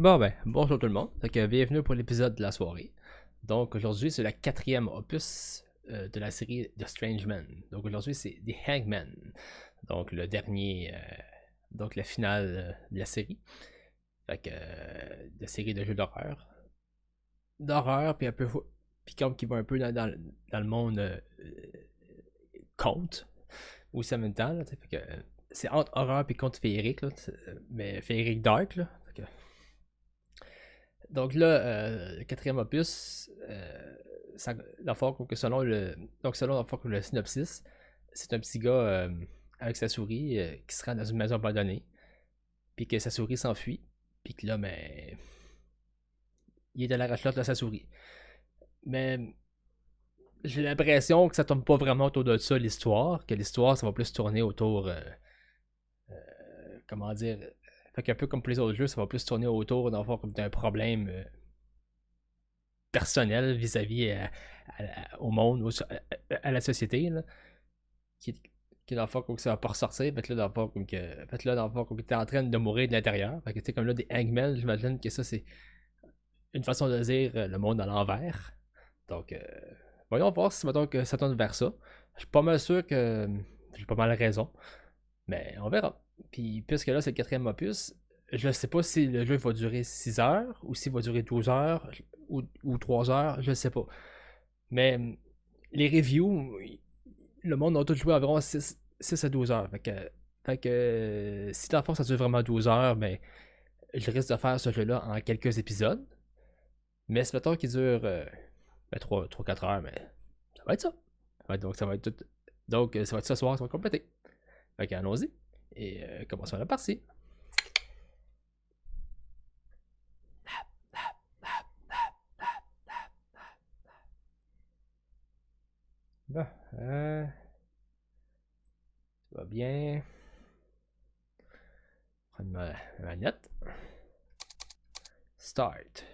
Bon ben, bonjour tout le monde. Fait que bienvenue pour l'épisode de la soirée. Donc aujourd'hui c'est le quatrième opus de la série The Strange Men. Donc aujourd'hui c'est The Hangman. Donc le dernier, donc la finale de la série. Fait que de série de jeux d'horreur. D'horreur puis un peu puis comme qui va un peu dans le monde conte aussi en même temps. Là, fait que c'est entre horreur puis conte féerique là, mais féerique dark là. Fait que, donc là, le quatrième opus, dans le fond, selon dans le fond, le synopsis, c'est un petit gars avec sa souris qui se rend dans une maison abandonnée, puis que sa souris s'enfuit, puis que là, ben, il est à la recherche de sa souris. Mais j'ai l'impression que ça tombe pas vraiment autour de ça, l'histoire, que l'histoire, ça va plus tourner autour, comment dire, fait qu'un peu comme pour les autres jeux, ça va plus tourner autour d'un problème personnel vis-à-vis au monde, à la société, là, qui dans le fond, comme que ça va pas ressortir. Fait que là, dans le fond, comme t'es en train de mourir de l'intérieur. Fait que tu sais, comme là, des hangmen, j'imagine que ça, c'est une façon de dire le monde à l'envers. Donc, voyons voir si mettons que ça tourne vers ça. Je suis pas mal sûr que j'ai pas mal raison. Mais on verra. Puis, puisque là, c'est le quatrième opus, je sais pas si le jeu va durer 6 heures ou s'il va durer 12 heures ou 3 heures, je sais pas. Mais les reviews, le monde a tout joué environ 6 à 12 heures. Fait que si dans le fond ça dure vraiment 12 heures, ben, je risque de faire ce jeu-là en quelques épisodes. Mais c'est mettons qu'il dure 3-4 heures, mais ça va être ça. Donc ça va être tout. Donc ça va être ce soir, ça va compléter. Fait que allons-y. Et commençons la partie. Bon, ça va bien. Prendre ma manette. Start.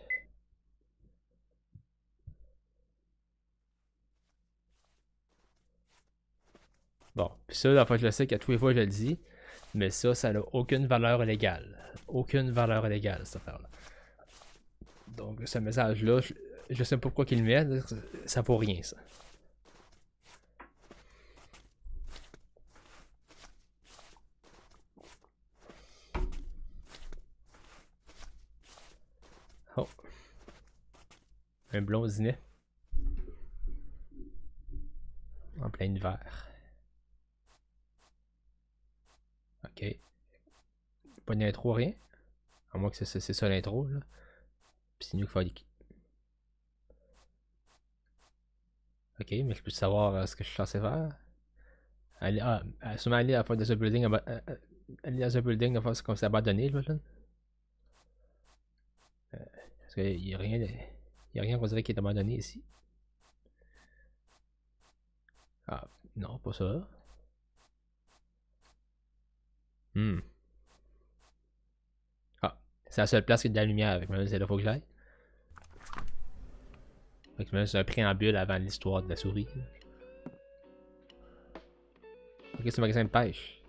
Bon, puis ça, la fois je le sais qu'à tous les fois je le dis, mais ça n'a aucune valeur légale. Aucune valeur légale, cette affaire-là. Donc, ce message-là, je sais pas pourquoi qu'il le met, ça vaut rien, ça. Oh. Un blondinet. En plein hiver. Ok. Pas d'intro, rien. À moins que c'est ça l'intro, là. Puis c'est mieux que faire des... Ok, mais je peux savoir ce que je suis censé faire. Sûrement aller à la fin de ce building, aller dans un building, de faire comme c'est abandonné, je me parce qu'il n'y a rien, il y a rien qu'on dirait qui est abandonné ici. Ah, non, pas ça. Ah, c'est la seule place qui a de la lumière avec moi, c'est là faut que j'aille. Fait que c'est un préambule avant l'histoire de la souris. Ok, c'est un magasin de pêche.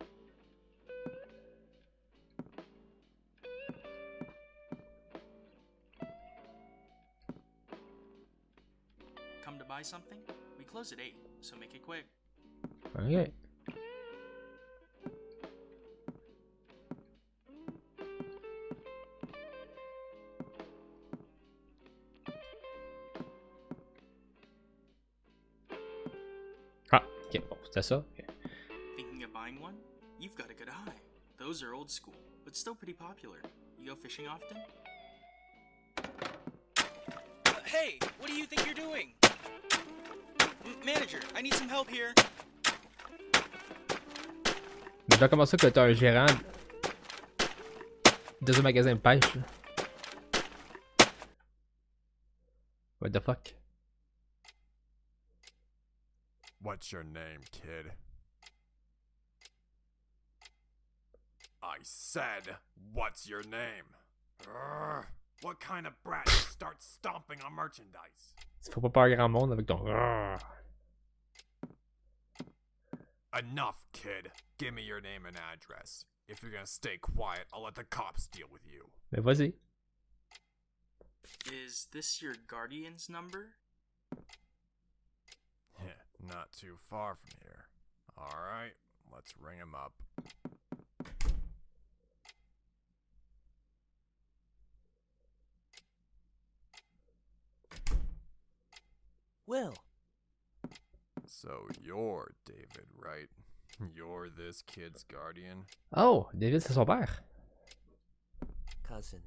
Come to buy something? We close at 8, so make it quick. Ok. Ah, ok, bon, c'était ça. Okay. Thinking of buying one? You've got a good eye. Those are old school, but still pretty popular. You go fishing often? Hey, what do you think you're doing? Manager, I need some help here. Mais je comment ça que t'as un gérant de ce magasin de pêche? Là? What the fuck? What's your name, kid? I said, what's your name? Urgh, what kind of brat starts stomping on merchandise? Tu fais pas peur à grand monde avec ton... Enough, kid. Give me your name and address. If you're gonna stay quiet, I'll let the cops deal with you. Mais vas-y. Is this your guardian's number? Yeah, not too far from here. Alright, let's ring him up. Will! So you're David, right? You're this kid's guardian? Oh, David, c'est son père. Cousin,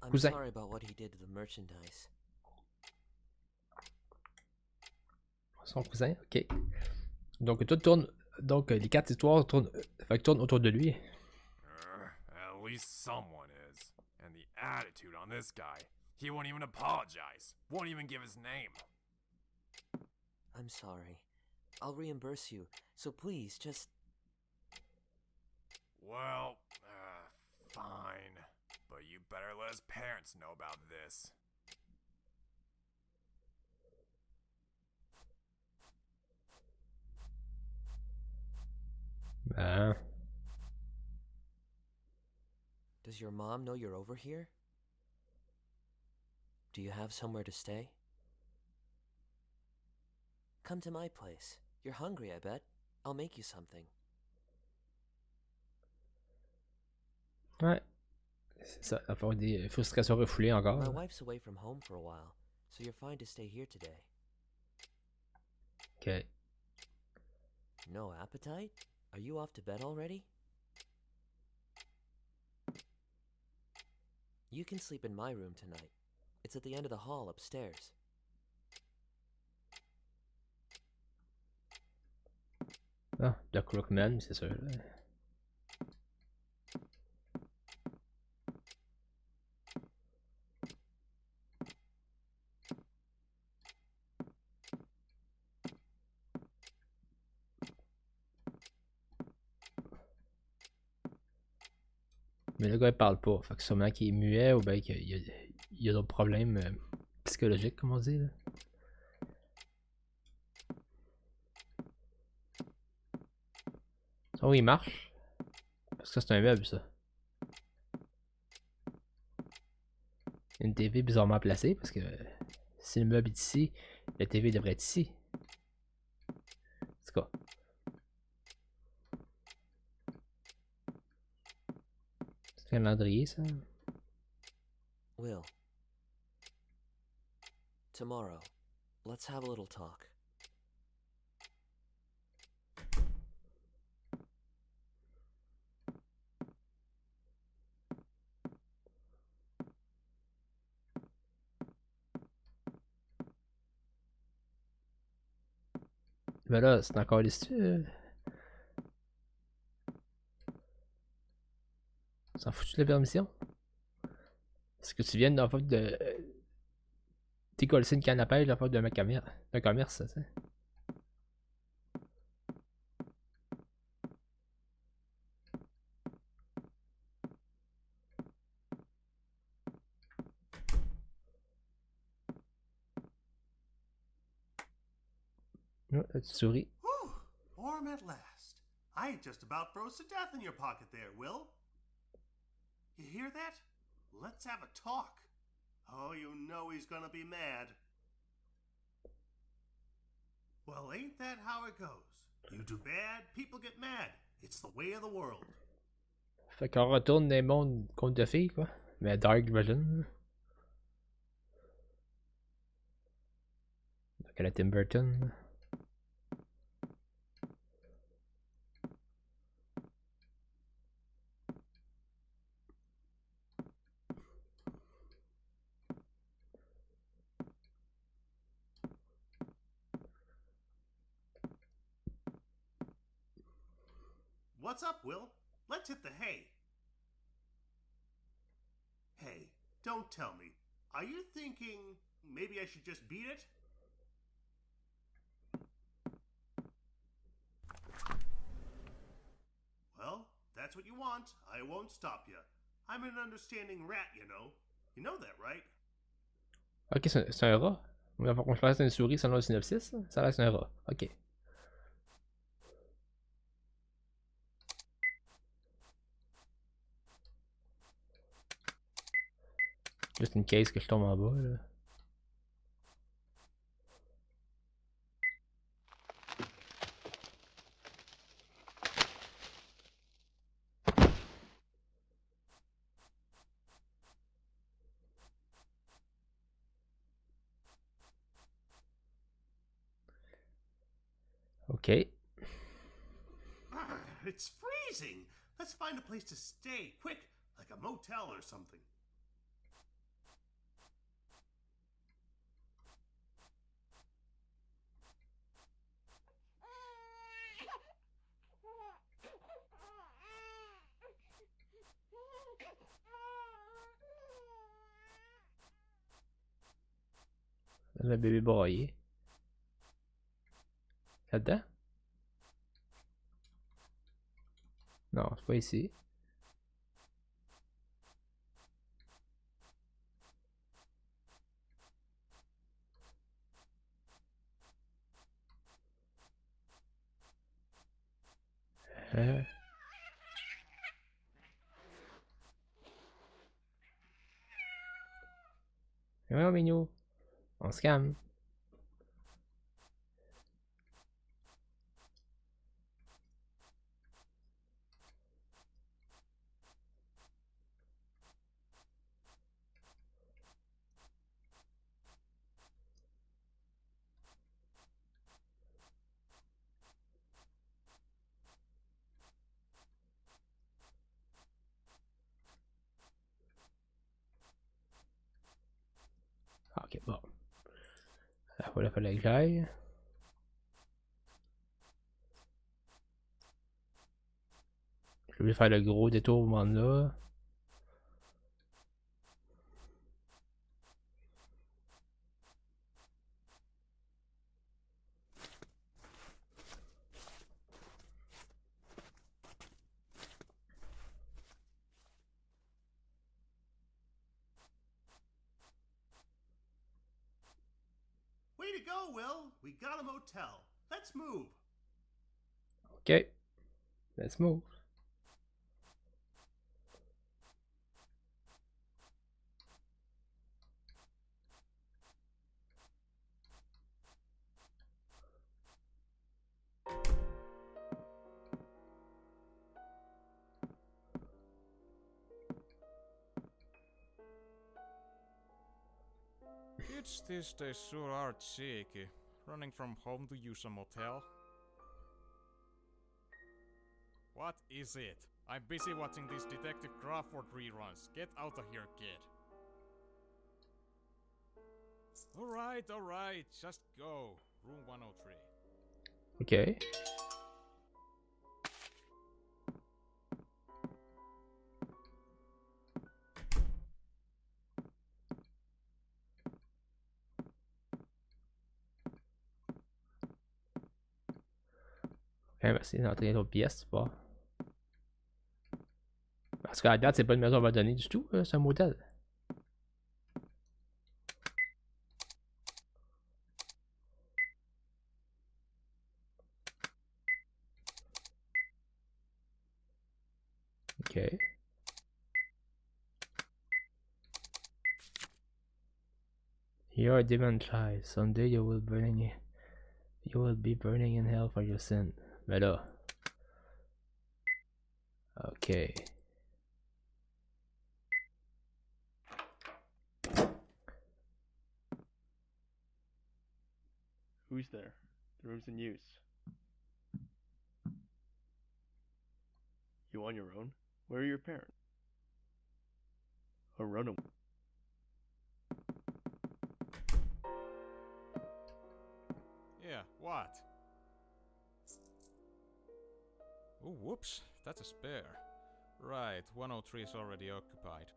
I'm Cousin. sorry about what he did to the merchandise. Son cousin, ok. Donc, tout tourne. Donc, les 4 histoires tournent, tournent autour de lui. At least someone is. And the attitude on this guy. He won't even apologize. Won't even give his name. I'm sorry. I'll reimburse you, so please just... Well, fine. But you better let his parents know about this. Ben. Does your mom know you're over here? Do you have somewhere to stay? Come to my place. You're hungry, I bet. I'll make you something. Ouais. C'est ça, avoir des frustrations refoulées encore. My wife's away from home for a while, so you're fine to stay here today. Ok. No appetite? Are you off to bed already? You can sleep in my room tonight. It's at the end of the hall upstairs. Ah, le Crookman, c'est sûr. Là. Mais le gars, il parle pas. Fait que sûrement qu'il est muet ou bien qu'il y a d'autres problèmes psychologiques, comme on dit. Là. Oh, il marche. Parce que c'est un meuble, ça. Une TV bizarrement placée, parce que si le meuble est ici, la TV devrait être ici. En tout cas. C'est un calendrier, ça. Will. Tomorrow, let's have a little talk. Mais là, c'est encore les S'en foutu de la permission? Est-ce que tu viens dans faute de. T'écoller une canne à pêche dans faute d'un commerce, ça, tu sais? Oh, la petite souris. Whew! Warm at last. I just about froze to death in your pocket there, Will. You hear that? Let's have a talk. Oh, you know he's gonna be mad. Well, ain't that how it goes? You do bad, people get mad. It's the way of the world. Fait qu'on retourne dans les mondes contes de filles, quoi. Mais Dark Version. Donc à la Tim Burton. What's up, Will? Let's hit the hay. Hey, don't tell me. Are you thinking maybe I should just beat it? Well, that's what you want. I won't stop you. I'm an understanding rat, you know. You know that, right? Ok, c'est un rat. On va qu'on fasse une souris selon le synopsis. Ça reste un rat. Ok. Juste une case que je tombe en bas, là. OK. It's freezing. Let's find a place to stay, quick, like a motel or something. Le bébé broyé. Là-dedans? Non, c'est pas ici. Ouais, Minou. On se calme. Ok, bon. Là, il fallait que j'aille. Je vais faire le gros détour au moment là. Way to go, Will. We got a motel. Let's move. Ok. Let's move. Kids these days sure are cheeky. Running from home to use a motel. What is it? I'm busy watching these Detective Crawford reruns. Get out of here, kid. Alright, just go. Room 103. Ok. On va essayer d'entrer dans l'autre pièce, tu vois. Parce qu'à la date, c'est pas une maison abandonnée du tout, c'est un motel. Ok. You're a demon child. Someday you will be burning in hell for your sin. Mais là. Ok. Who's there? The room's in use. You on your own? Where are your parents? A runaway. Yeah, what? Oh, whoops, that's a spare. Right, 103 is already occupied.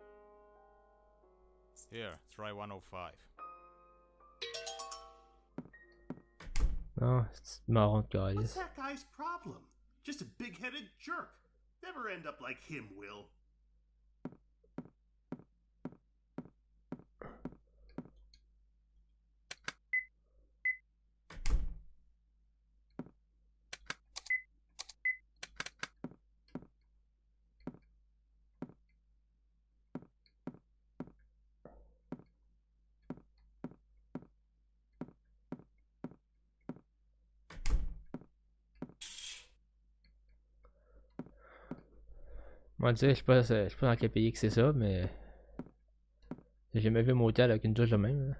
Here, try 105. Non, c'est marrant de What's calice. that guy's problem? Just a big-headed jerk. Never end up like him, Will. Moi, dire, je sais pas dans quel pays que c'est ça, mais. J'ai jamais vu un motel avec une douche de même. Là.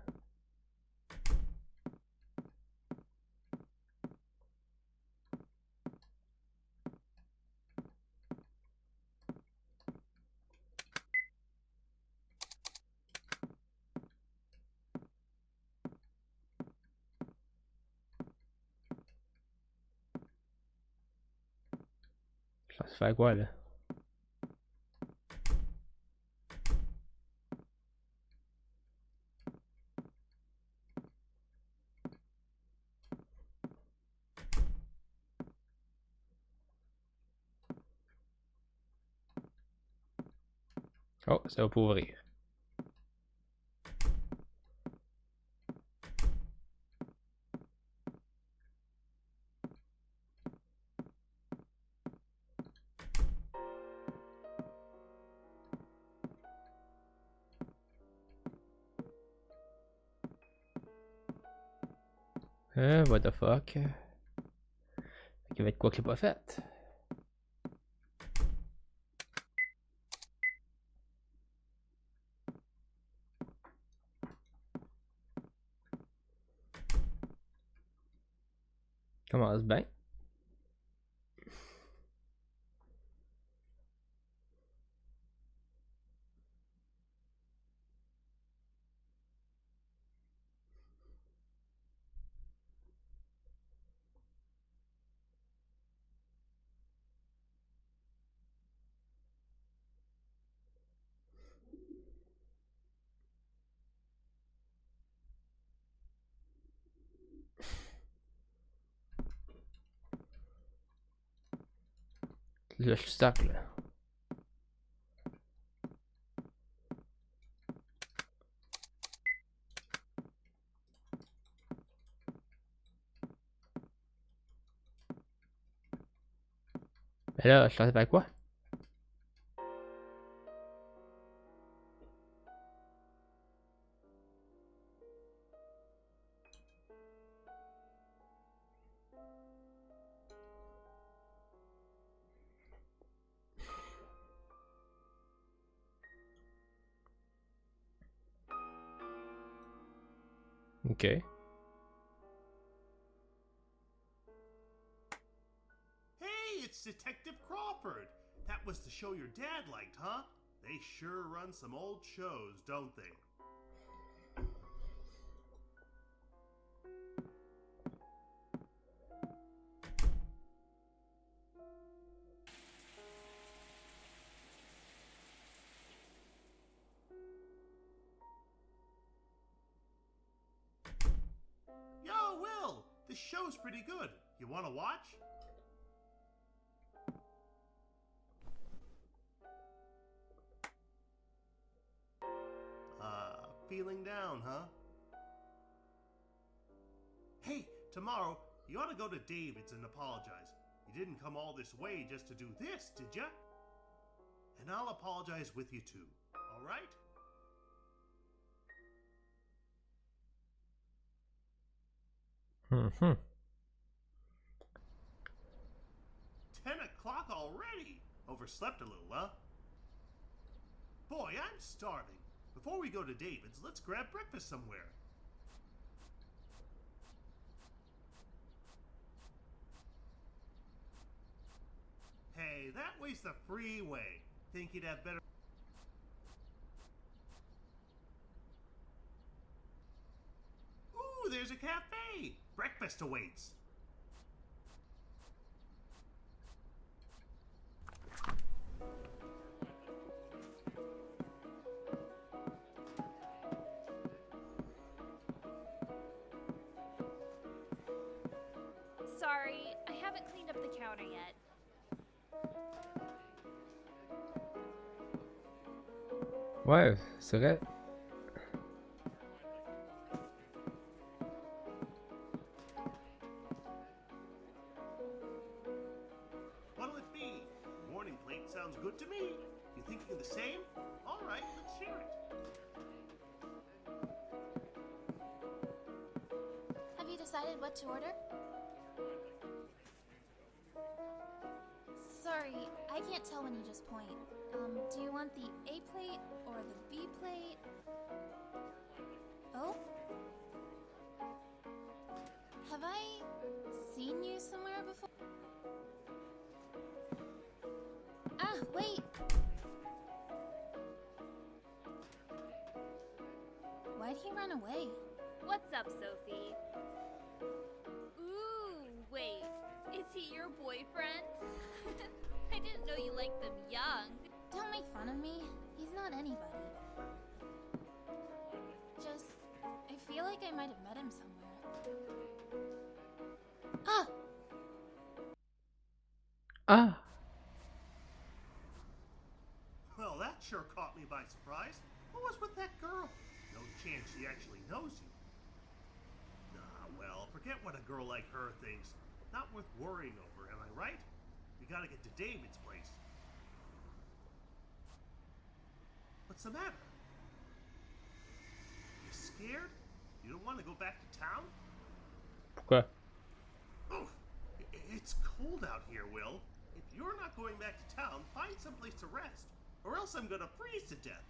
Ça se fait quoi là? Oh, ça va pas ouvrir. What the fuck? Il va être quoi qu'il n'a pas fait? Commence bien. Là, je suis stuck là. Mais là, je suis faire quoi? Ok. Hey, it's Detective Crawford. That was the show your dad liked, huh? They sure run some old shows, don't they? Yo, Will! This show's pretty good. You want to watch? Feeling down, huh? Hey, tomorrow, you ought to go to David's and apologize. You didn't come all this way just to do this, did ya? And I'll apologize with you too, alright? Mm-hmm. 10 o'clock already? Overslept a little, huh? Boy, I'm starving. Before we go to David's, let's grab breakfast somewhere. Hey, that way's the freeway. Think you'd have better... Ooh, there's a cafe. Breakfast awaits. Sorry, I haven't cleaned up the counter yet. Ouais, c'est vrai. What'll it be? Morning plate sounds good to me. You thinking the same? All right, let's share it. Have you decided what to order? Sorry, I I can't tell when you just point. Do you want the A plate or the B plate? Oh? Have I seen you somewhere before? Ah, wait! Why'd he run away? What's up, Sophie? Ooh, wait. Is he your boyfriend? I didn't know you liked them young. Don't make fun of me. He's not anybody. Just, I feel like I might have met him somewhere. Ah! Ah! Well, that sure caught me by surprise. What was with that girl? No chance she actually knows you. Well, forget what a girl like her thinks. Not worth worrying over, am I right? We gotta get to David's place. What's the matter? You scared? You don't want to go back to town? Pourquoi? Oof! It's cold out here, Will. If you're not going back to town, find someplace to rest. Or else I'm gonna freeze to death.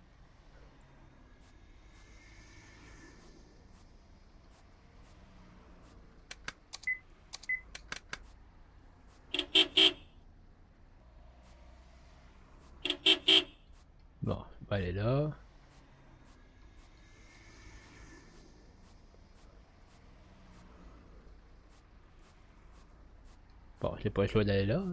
Bon, on va aller là. Bon, j'ai pas le choix d'aller là.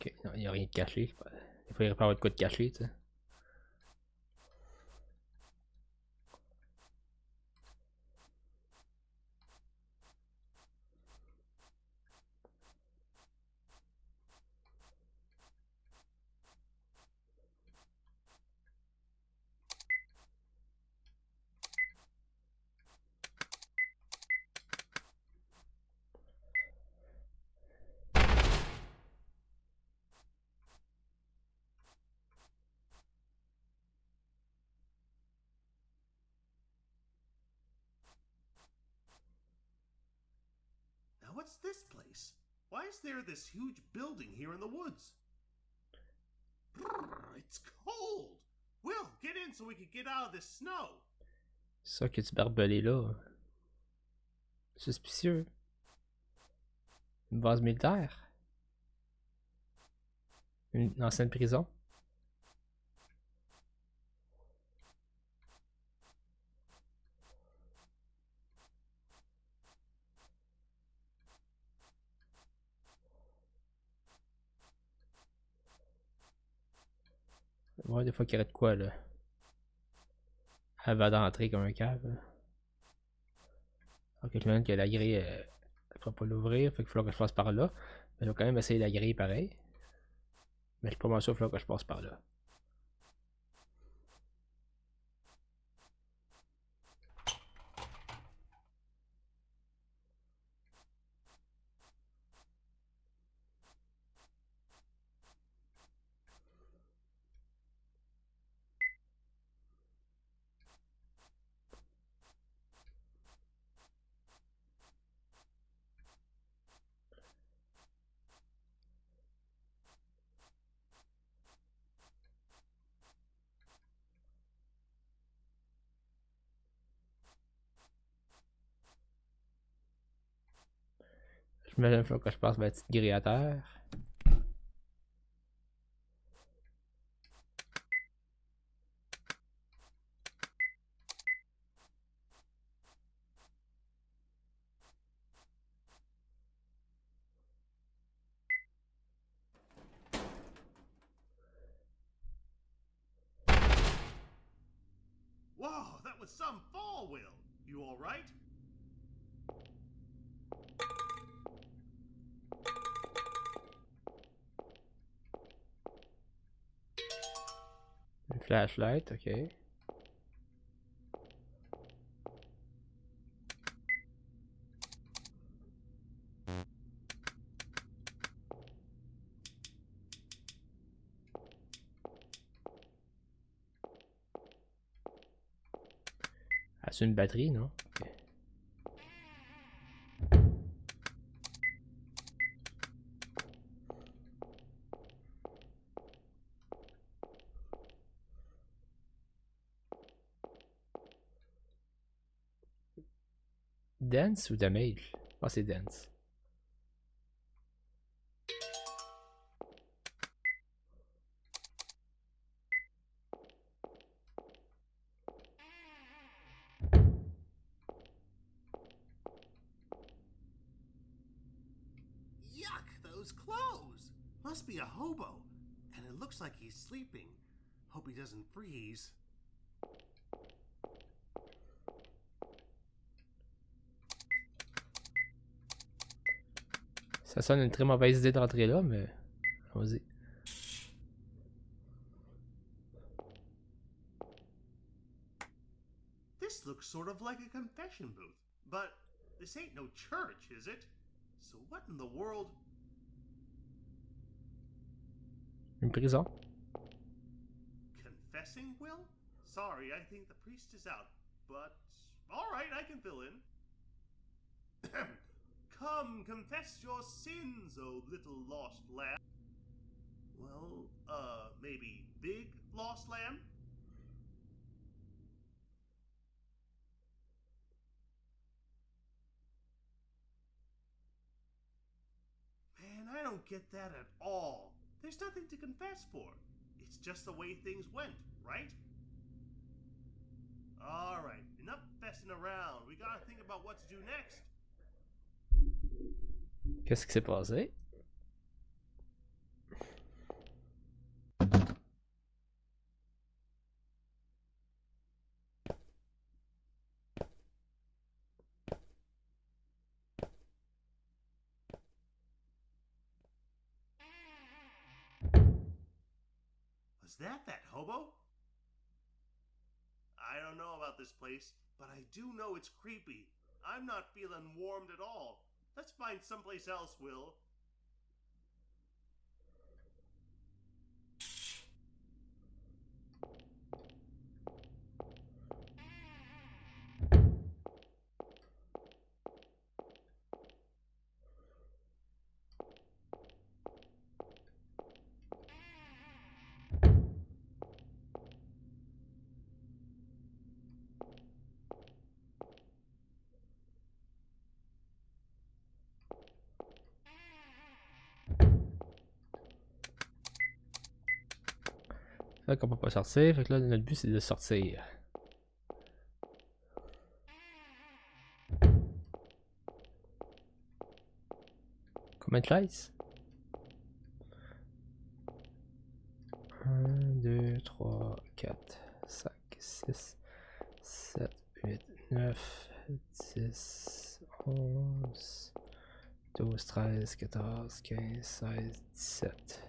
Ok, non, il n'y a rien de caché. Il faudrait pas avoir de quoi de caché, tu sais. Now what's this place? Why is there this huge building here in the woods? Brrr, it's cold! Will, get in so we can get out of this snow! Ça que tu barbelé là. Suspicieux. Une base militaire. Une ancienne prison. Ouais, des fois qu'il y aurait de quoi là. Elle va d'entrer comme un cave. Ok, je me demande que la grille, elle ne pourra pas l'ouvrir, fait qu'il faut que je passe par là. Mais je vais quand même essayer la grille pareil. Mais je suis pas mal sûr qu'il faut que je passe par là. J'imagine qu'il faut que je passe ma petite grille à terre. Whoa, that was some fall, Will. You alright? Une flashlight, ok. Ah, c'est une batterie, non? Ok. Dance ou damage? Ah, c'est dance. Yuck, those clothes! Must be a hobo. And it looks like he's sleeping. Hope he doesn't freeze. Ça sonne une très mauvaise idée de rentrer là, mais allons-y. This looks sort of like a confession booth. But this ain't no church, is it? So what in the world? Une prison? Confessing, Will? Sorry, I think the priest is out. But, alright, I can fill in. Come, confess your sins, oh little lost lamb. Well, maybe big lost lamb? Man, I don't get that at all. There's nothing to confess for. It's just the way things went, right? Alright, enough fessing around. We gotta think about what to do next. Qu'est-ce qui s'est passé? Was that hobo? I don't know about this place, but I do know it's creepy. I'm not feeling warmed at all. Let's find someplace else, Will. Fait qu'on peut pas sortir, fait que là notre but c'est de sortir. Combien de chaises? 1, 2, 3, 4, 5, 6, 7, 8, 9, 10, 11, 12, 13, 14, 15, 16, 17.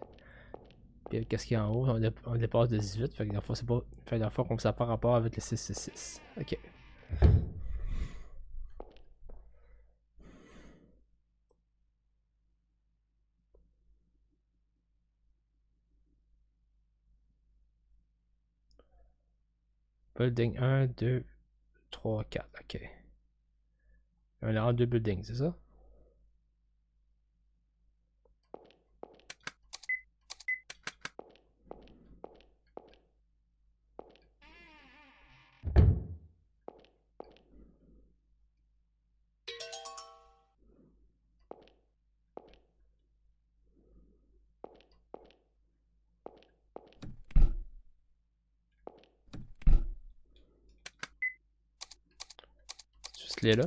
Puis qu'est-ce qu'il y a en haut? On dépasse de 18, fait que la fois c'est pas. Fait que la fois qu'on ça n'a pas rapport avec le 666. Ok. Building 1, 2, 3, 4. Ok. On a deux buildings, c'est ça? Juste les là.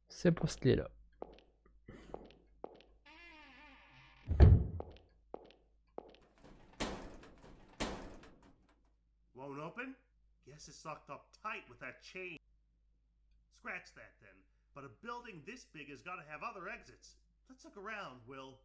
C'est pas ce clé là. Won't open? Guess it's locked up tight with that chain. Scratch that then. But a building this big has got to have other exits. Let's look around, Will.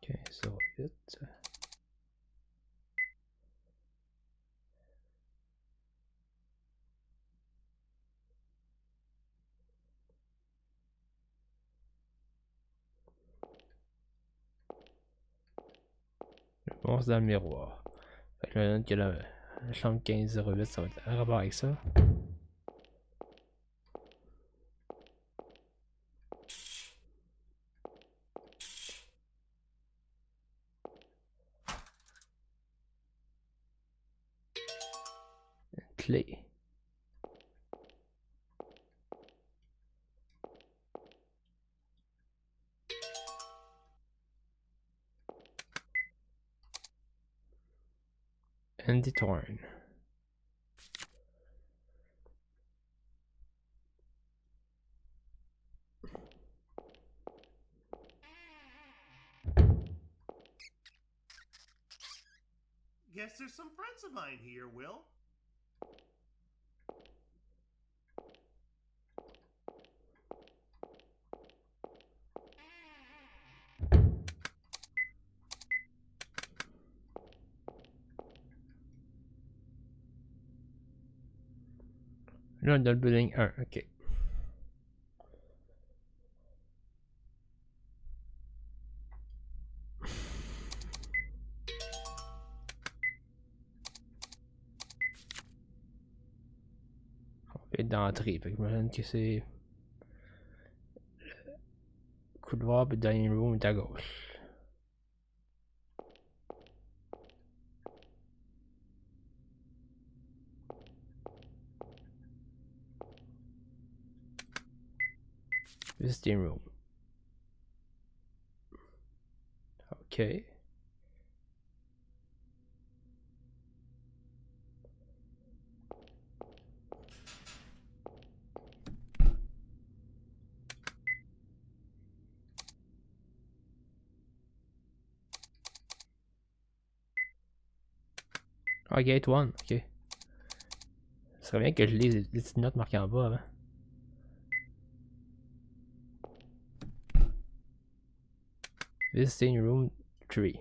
1508. Le monstre dans le miroir. Fait que là, il y a la chambre 1508, ça va être un rapport avec ça. Clé. Andy Thorne. Guess there's some friends of mine here, Will. Là, on est dans le building 1, ok. On va être d'entrée, fait que j'imagine que c'est le couloir, puis le dining room est à gauche. Visiting room. Ok. Ah, gate 1, ok. Ce serait bien que je lise les petites notes marquées en bas avant. Visiting room 3.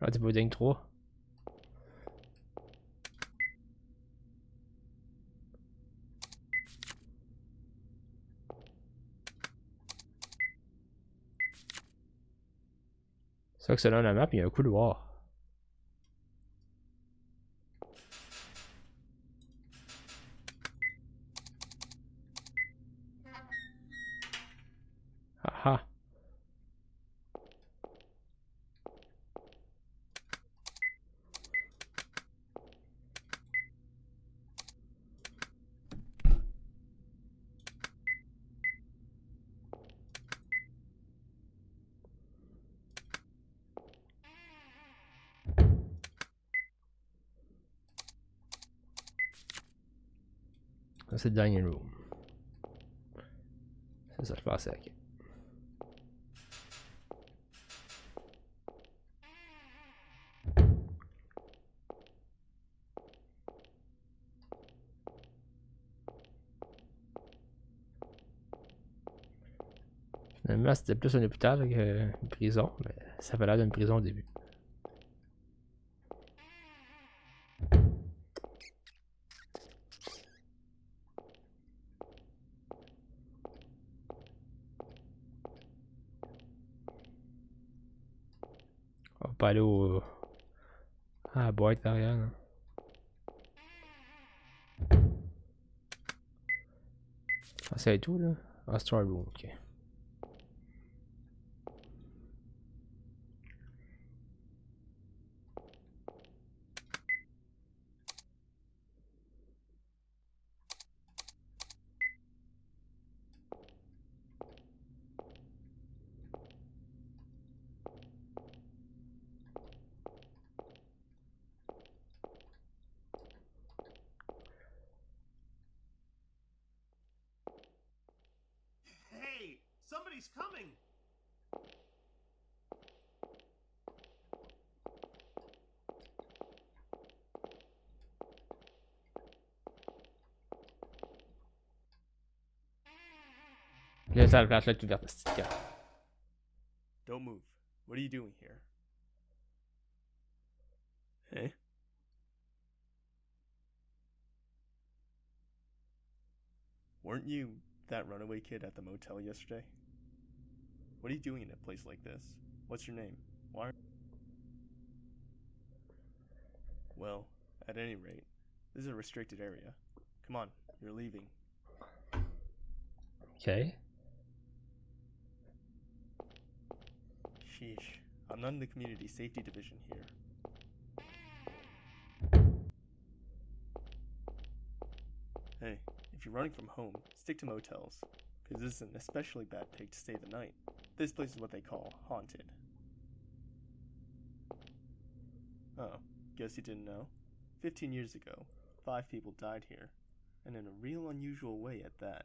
Ah, du building 3. C'est ça que selon la map, il y a un couloir. Ah ah. Ça, c'est le dining room. C'est ça, je pensais, ok. Finalement, c'était plus un hôpital qu'une prison, mais ça avait l'air d'une prison au début. On va pas aller à la boîte derrière. Là. Ah, c'est tout là. Ah, Star Room, ok. Hey, somebody's coming! Là, ça, la flashlight ouverte, cette carte. What are you doing here? Hey? Weren't you that runaway kid at the motel yesterday? What are you doing in a place like this? What's your name? Why? Well, at any rate, this is a restricted area. Come on, you're leaving. Okay. Sheesh, I'm not in the community safety division here. Hey, if you're running from home, stick to motels, because this is an especially bad place to stay the night. This place is what they call haunted. Oh, guess you didn't know? 15 years ago, 5 people died here, and in a real unusual way at that.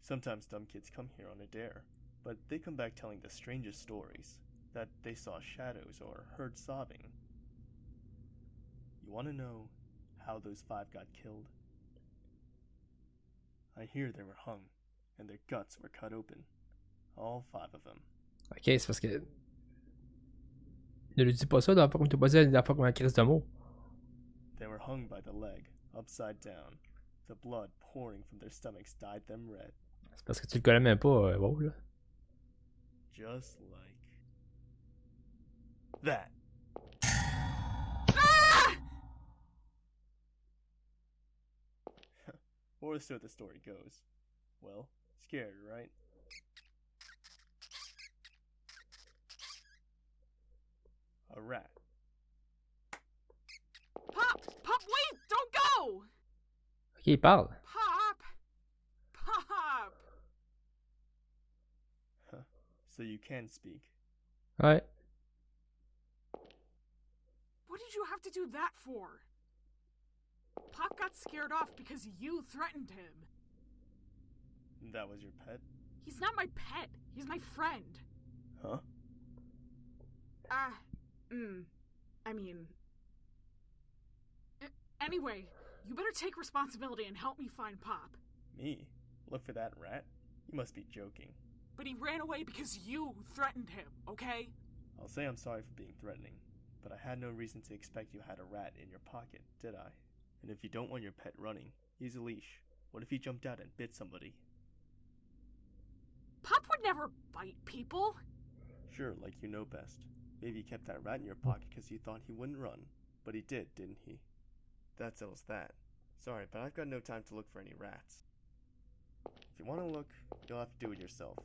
Sometimes dumb kids come here on a dare, but they come back telling the strangest stories, that they saw shadows or heard sobbing. You want to know how those 5 got killed? I hear they were hung, and their guts were cut open. All 5 of them. Ok, c'est parce que. Ne lui dis pas ça, dans la fois comme tu pas dit la fois comme un crise de mots. They were hung by the leg, upside down. The blood pouring from their stomachs dyed them red. C'est parce que tu le connais même pas, wow, là. Just like that. Or so the story goes. Well, scared, right? A rat. Pop! Pop, wait! Don't go! Ok, il parle. Pop! Pop! Huh. So you can speak. Ouais. What did you have to do that for? Pop got scared off because you threatened him. That was your pet? He's not my pet. He's my friend. Huh? I mean... Anyway, you better take responsibility and help me find Pop. Me? Look for that rat? You must be joking. But he ran away because you threatened him, okay? I'll say I'm sorry for being threatening, but I had no reason to expect you had a rat in your pocket, did I? And if you don't want your pet running, use a leash. What if he jumped out and bit somebody? Pop would never bite people. Sure, like you know best. Maybe you kept that rat in your pocket because you thought he wouldn't run. But he did, didn't he? That settles that. Sorry, but I've got no time to look for any rats. If you want to look, you'll have to do it yourself.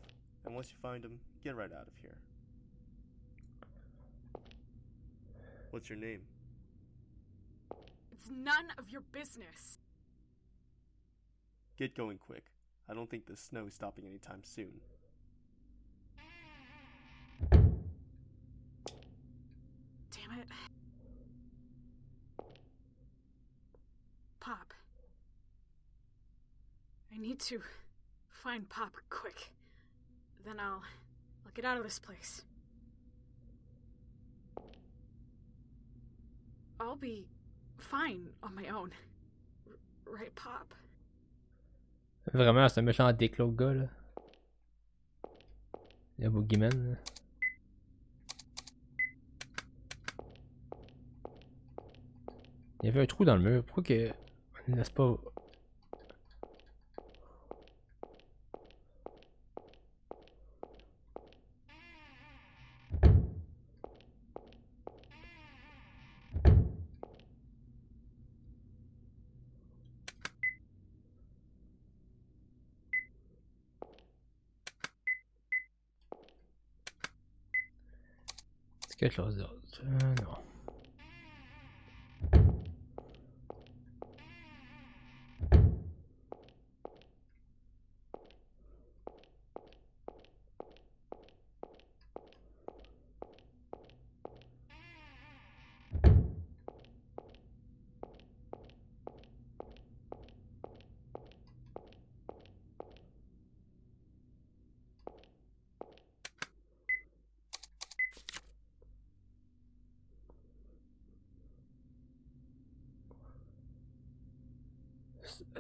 And once you find them, get right out of here. What's your name? It's none of your business. Get going quick. I don't think the snow's stopping anytime soon. Damn it. Pop. I need to find Pop quick. Then I'll get out of this place. I'll be fine on my own. Right, Pop? Vraiment, c'est un méchant dick, l'autre gars, là. Le boogeyman, là. Il y avait un trou dans le mur. Pourquoi que... on ne laisse pas... quelque chose d'autre. Non.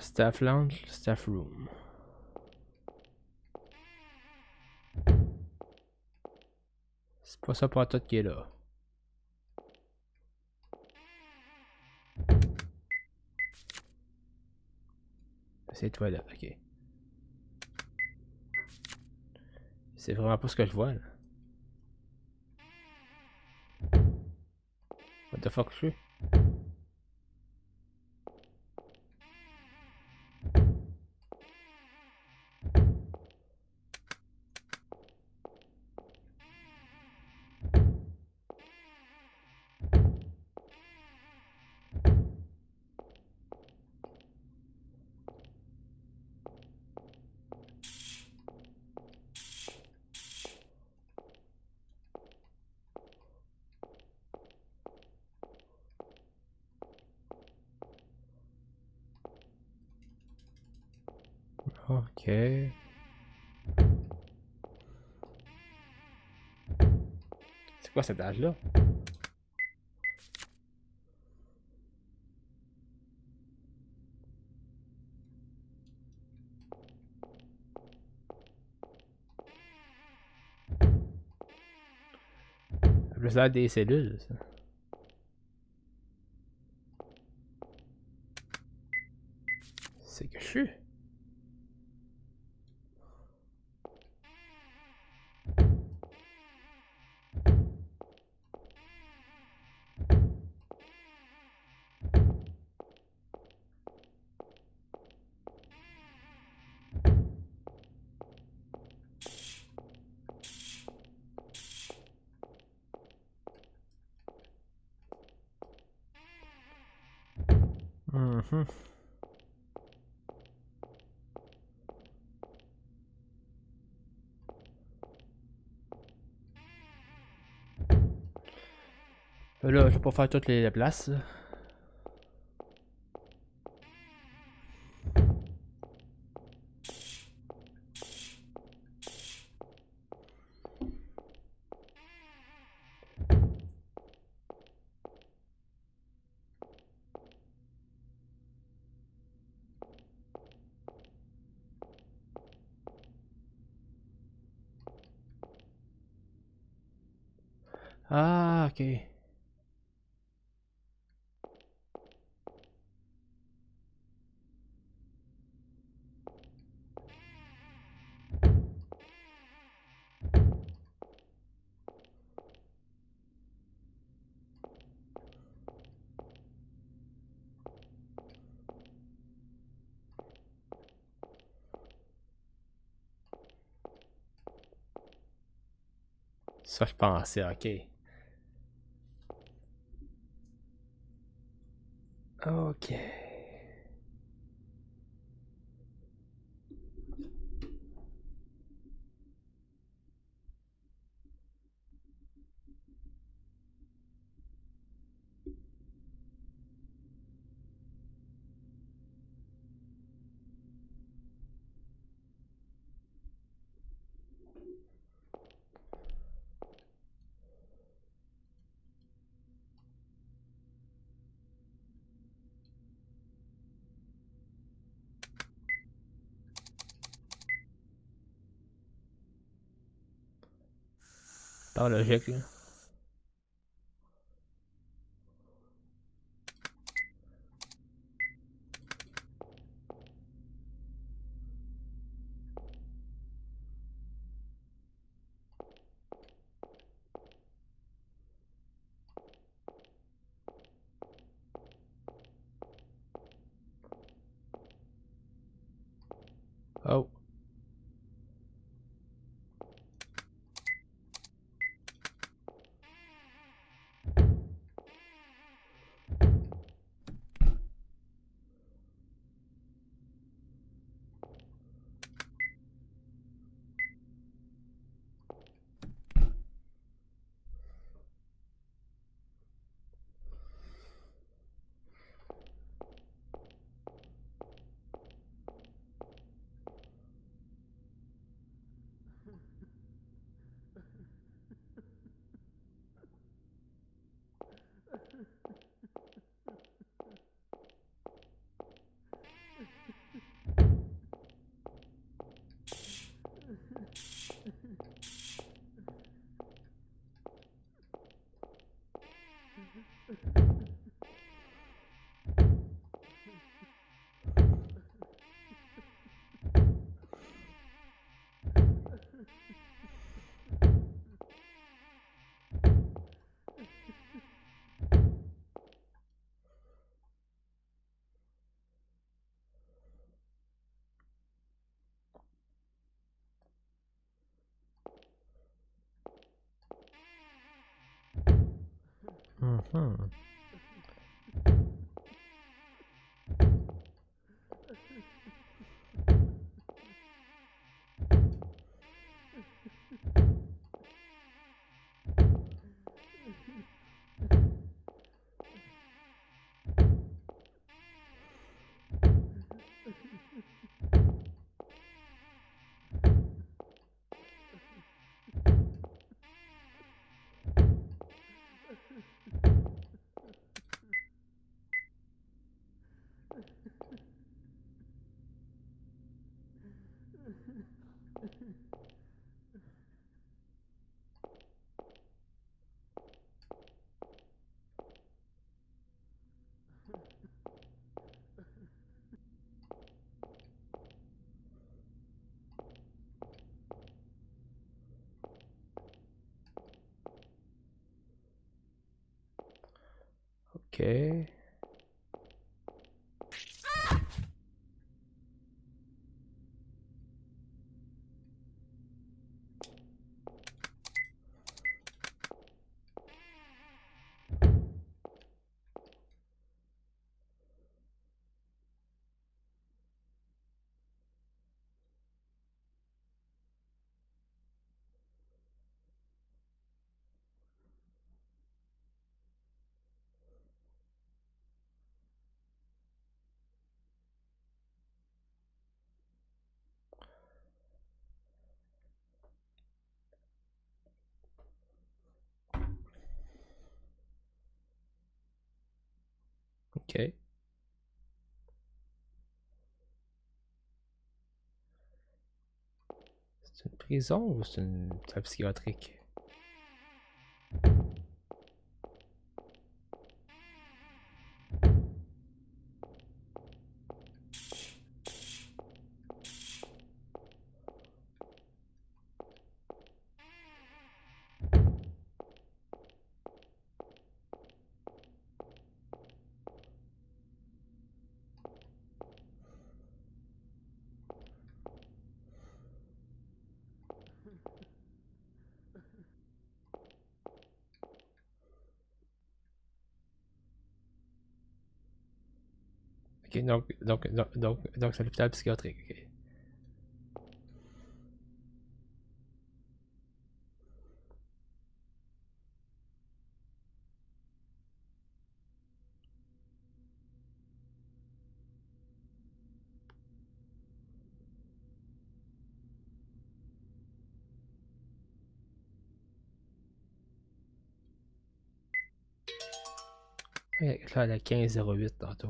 Staff lounge, staff room. C'est pas ça pour tout qui est là. C'est toi là, ok. C'est vraiment pas ce que je vois là. What the fuck je suis? Ok. C'est quoi cet âge-là? Plus l'air des cellules, ça. C'est que je suis. Mhm. Là, je vais pas faire toutes les places. Là. Ah, ok. Ça, je pensais, ok. Ok. Par logique, là. Oh. Mhm. Ok. Ok. C'est une prison ou c'est une hôpital psychiatrique? Ok, donc c'est l'hôpital psychiatrique. Ok. Ok, là, la 1508 tantôt.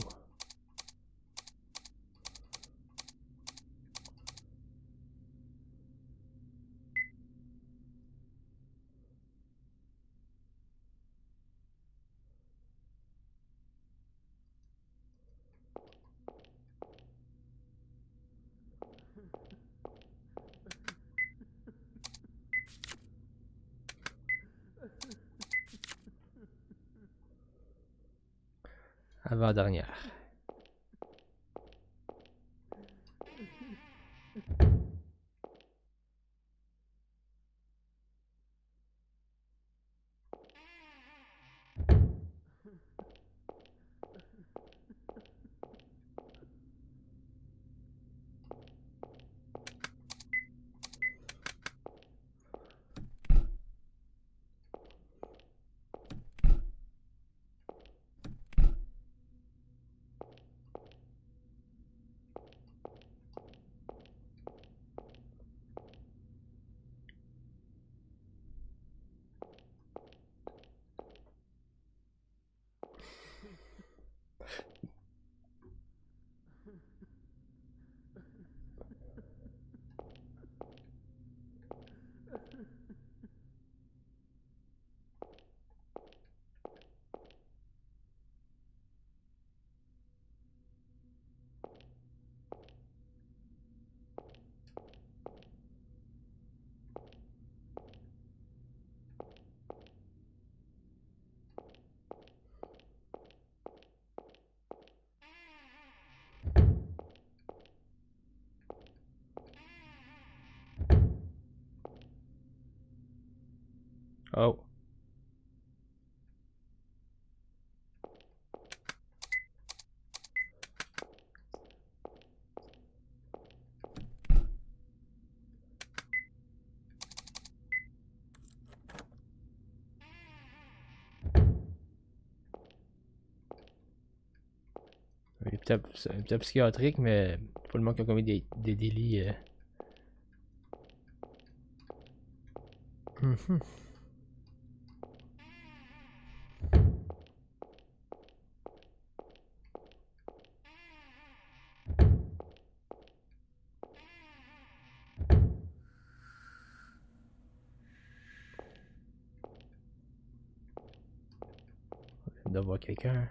Avant-dernière. Oh. un hôpital psychiatrique, mais pour le monde qui a commis des délits. Mhm. On doit voir quelqu'un.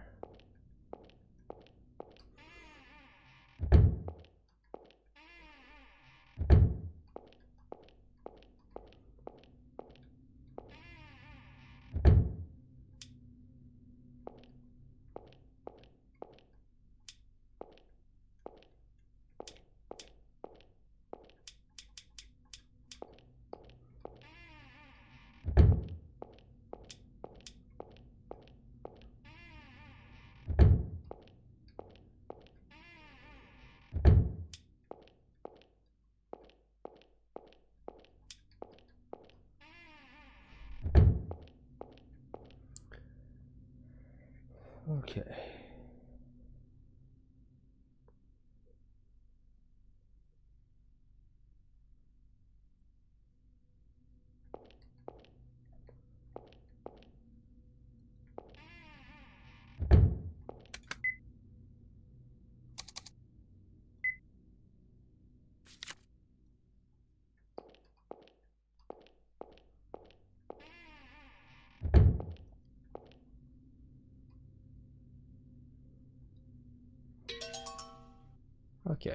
Ok. Ok.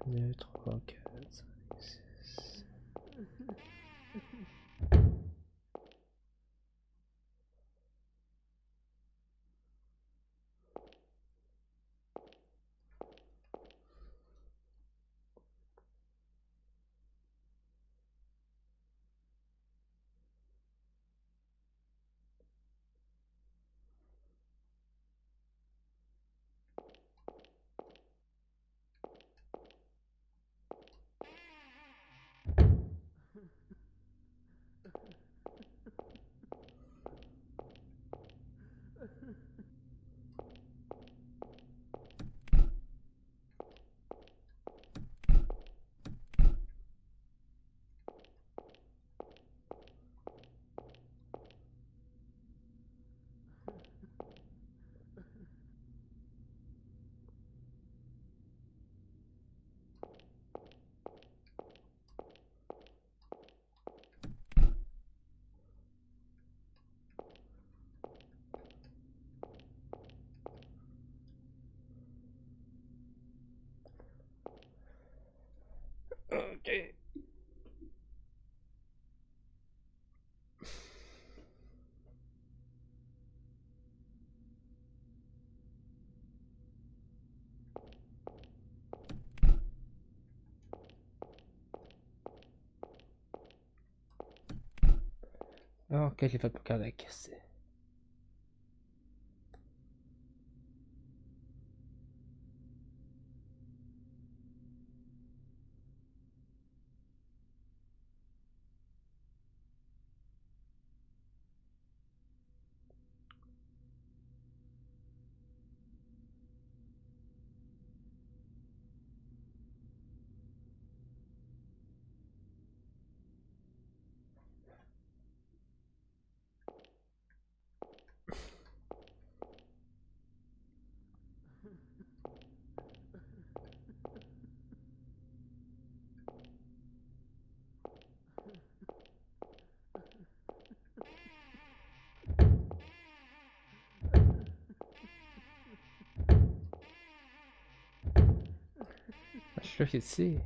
Deux, trois, quatre, cinq, six. Ok. Ok, je l'ai fait pour correct. là qui est ici.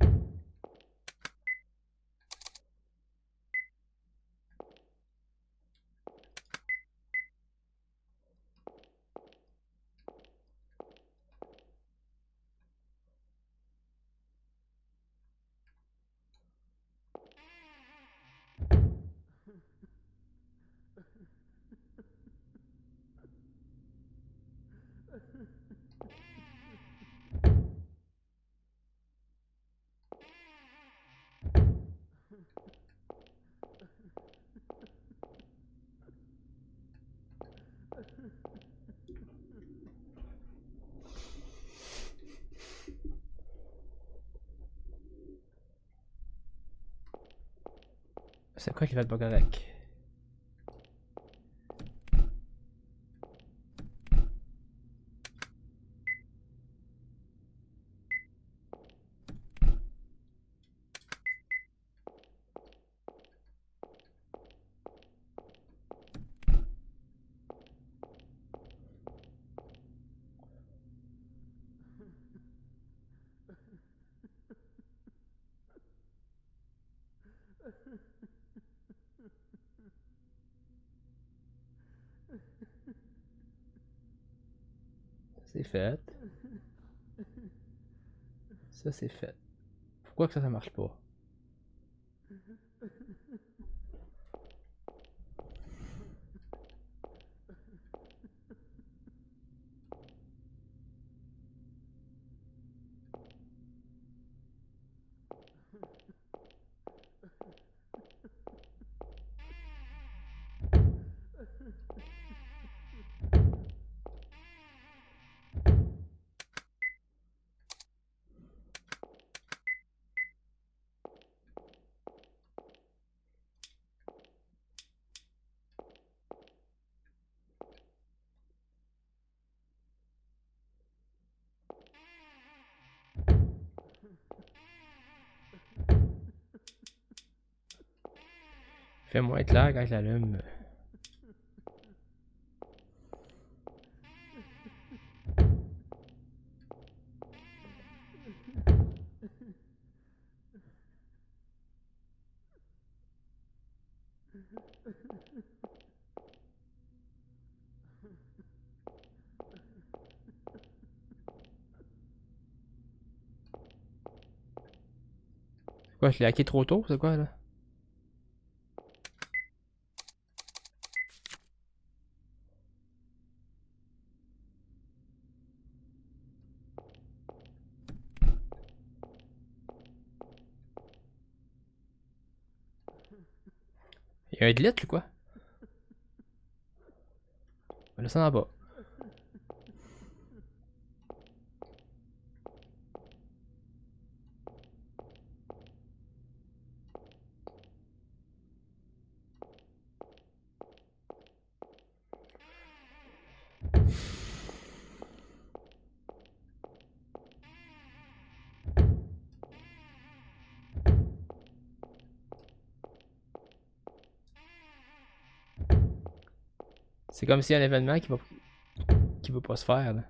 C'est quoi qui va être pas correct? C'est fait. Ça c'est fait. Pourquoi que ça marche pas? Fait moins clair quand je l'allume. Quoi, je l'ai hacké trop tôt, c'est quoi là? Il y a un delete ou quoi? On va descendre en bas. C'est comme s'il y a un événement qui va pas se faire là.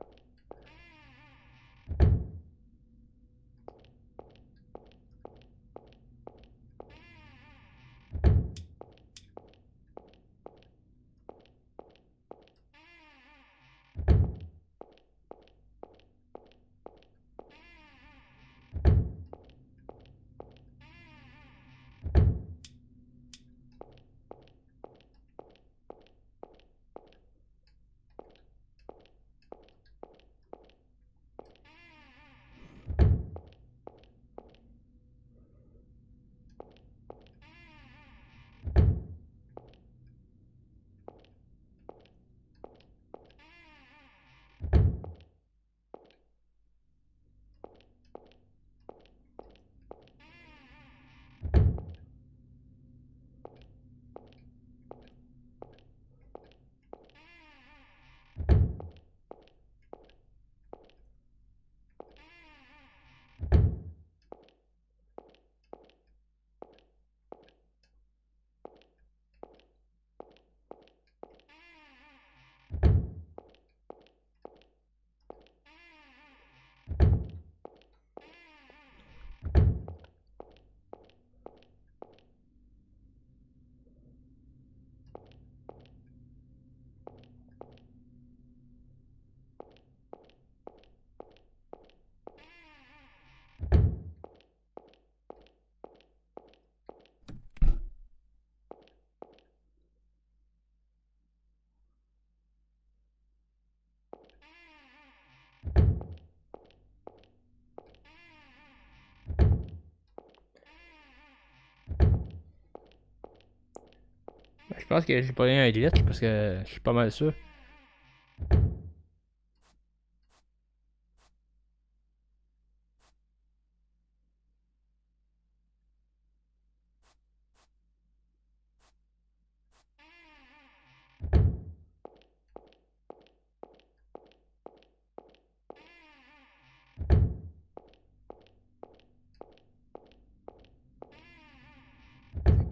pense que j'ai pas eu un glitch parce que je suis pas mal sûr.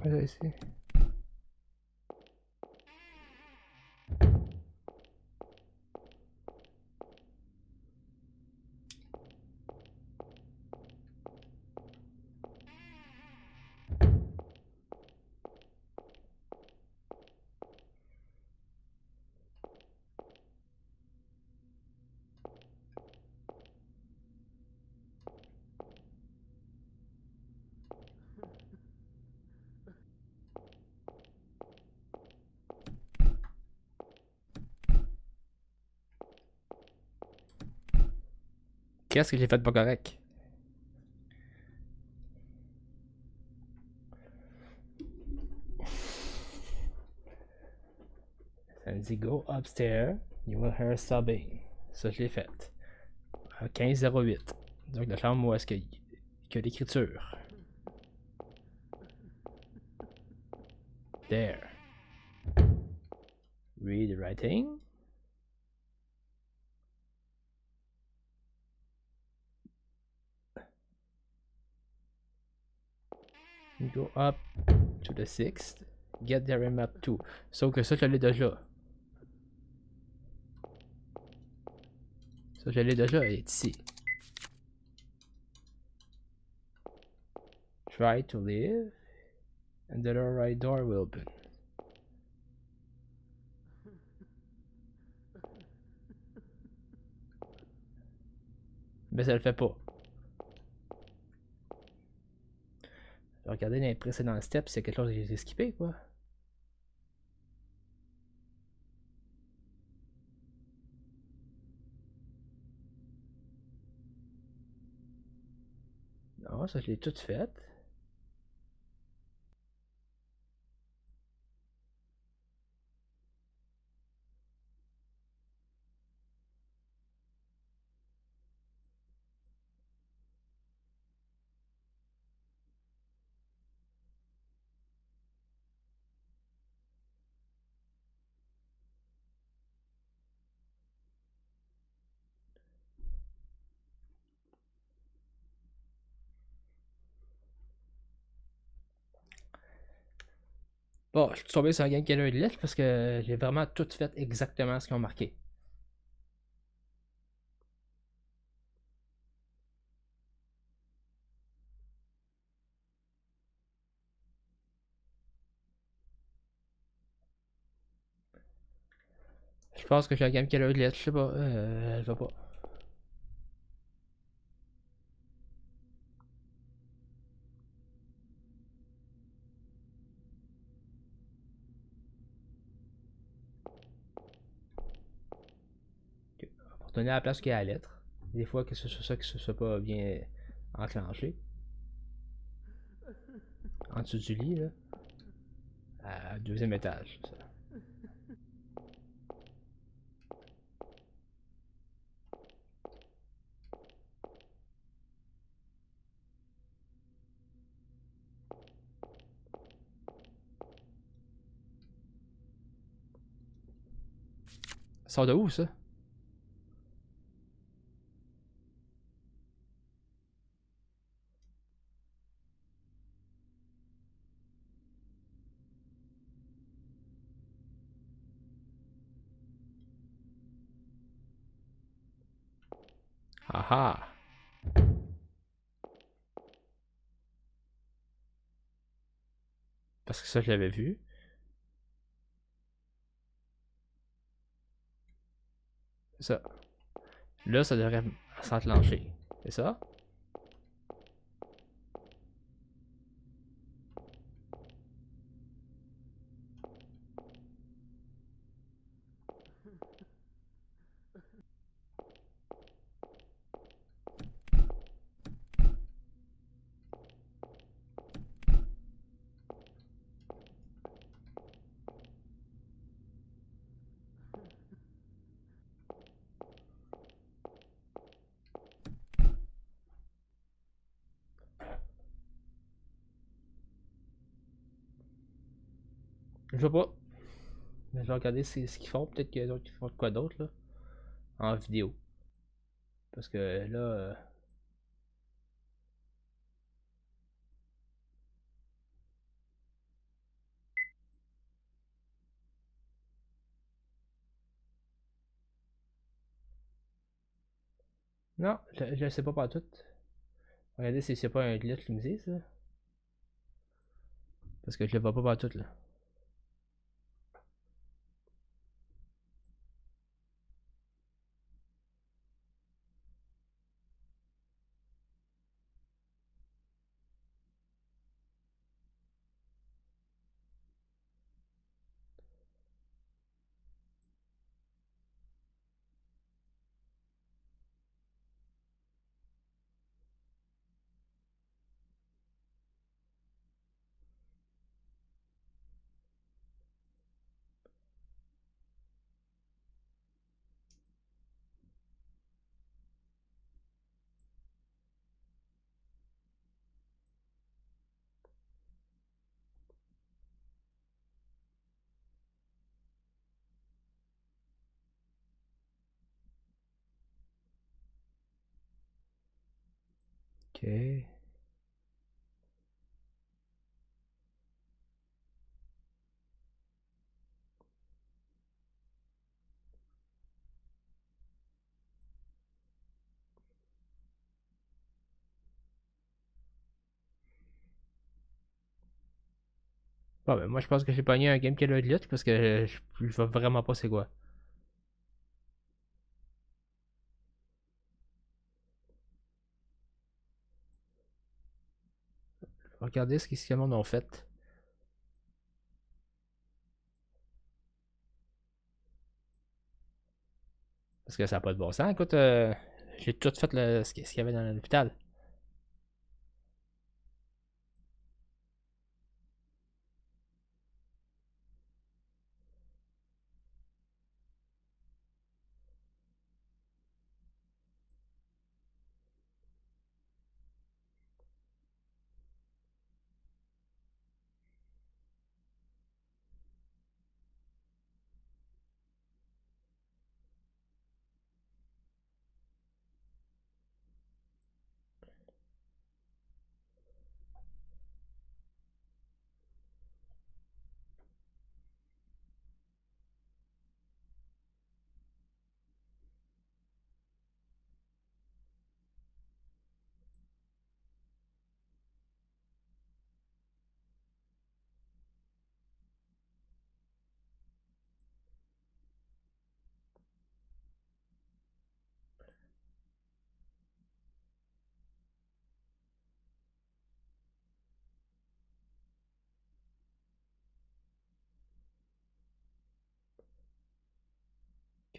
C'est quoi ça ici? Qu'est-ce que j'ai fait de pas correct? Ça me dit go upstairs, you will hear sobbing. Ça, je l'ai fait. À 15:08. Donc, la chambre où est-ce qu'il y a l'écriture. There. Read writing. Go up to the 6th. Get there in map 2. Sauf que ça, je l'ai déjà. Ça, je l'ai déjà, elle est ici. Try to leave. And the right door will open. Mais ça le fait pas. Regardez les précédents steps, c'est quelque chose que j'ai skippé, quoi. Non, ça, je l'ai tout fait. Bon, je suis tombé sur un game killer glitch parce que j'ai vraiment tout fait exactement ce qu'ils ont marqué. Je pense que j'ai un game killer glitch, je sais pas, je sais pas. Ok. On va retourner à la place qu'il y a la lettre. Des fois que ce soit ça qui se soit pas bien enclenché. En dessous du lit, là. À deuxième étage. Ça. Ça sort de où, ça? Ah ah! Parce que ça, je l'avais vu. C'est ça. Là, ça devrait s'enclencher. C'est ça? Je sais pas. Je vais regarder ce qu'ils font. Peut-être qu'il y a d'autres qui font de quoi d'autre là. En vidéo. Parce que là. Non, je sais pas tout. Regardez si c'est pas un glitch qui me dit ça. Parce que je le vois pas tout là. Ok. Bon, ben moi je pense que j'ai pogné un game qui a le glitch parce que je vois vraiment pas c'est quoi. Regardez ce que le monde ont fait. Parce que ça n'a pas de bon sens. Écoute, j'ai tout fait ce qu'il y avait dans l'hôpital.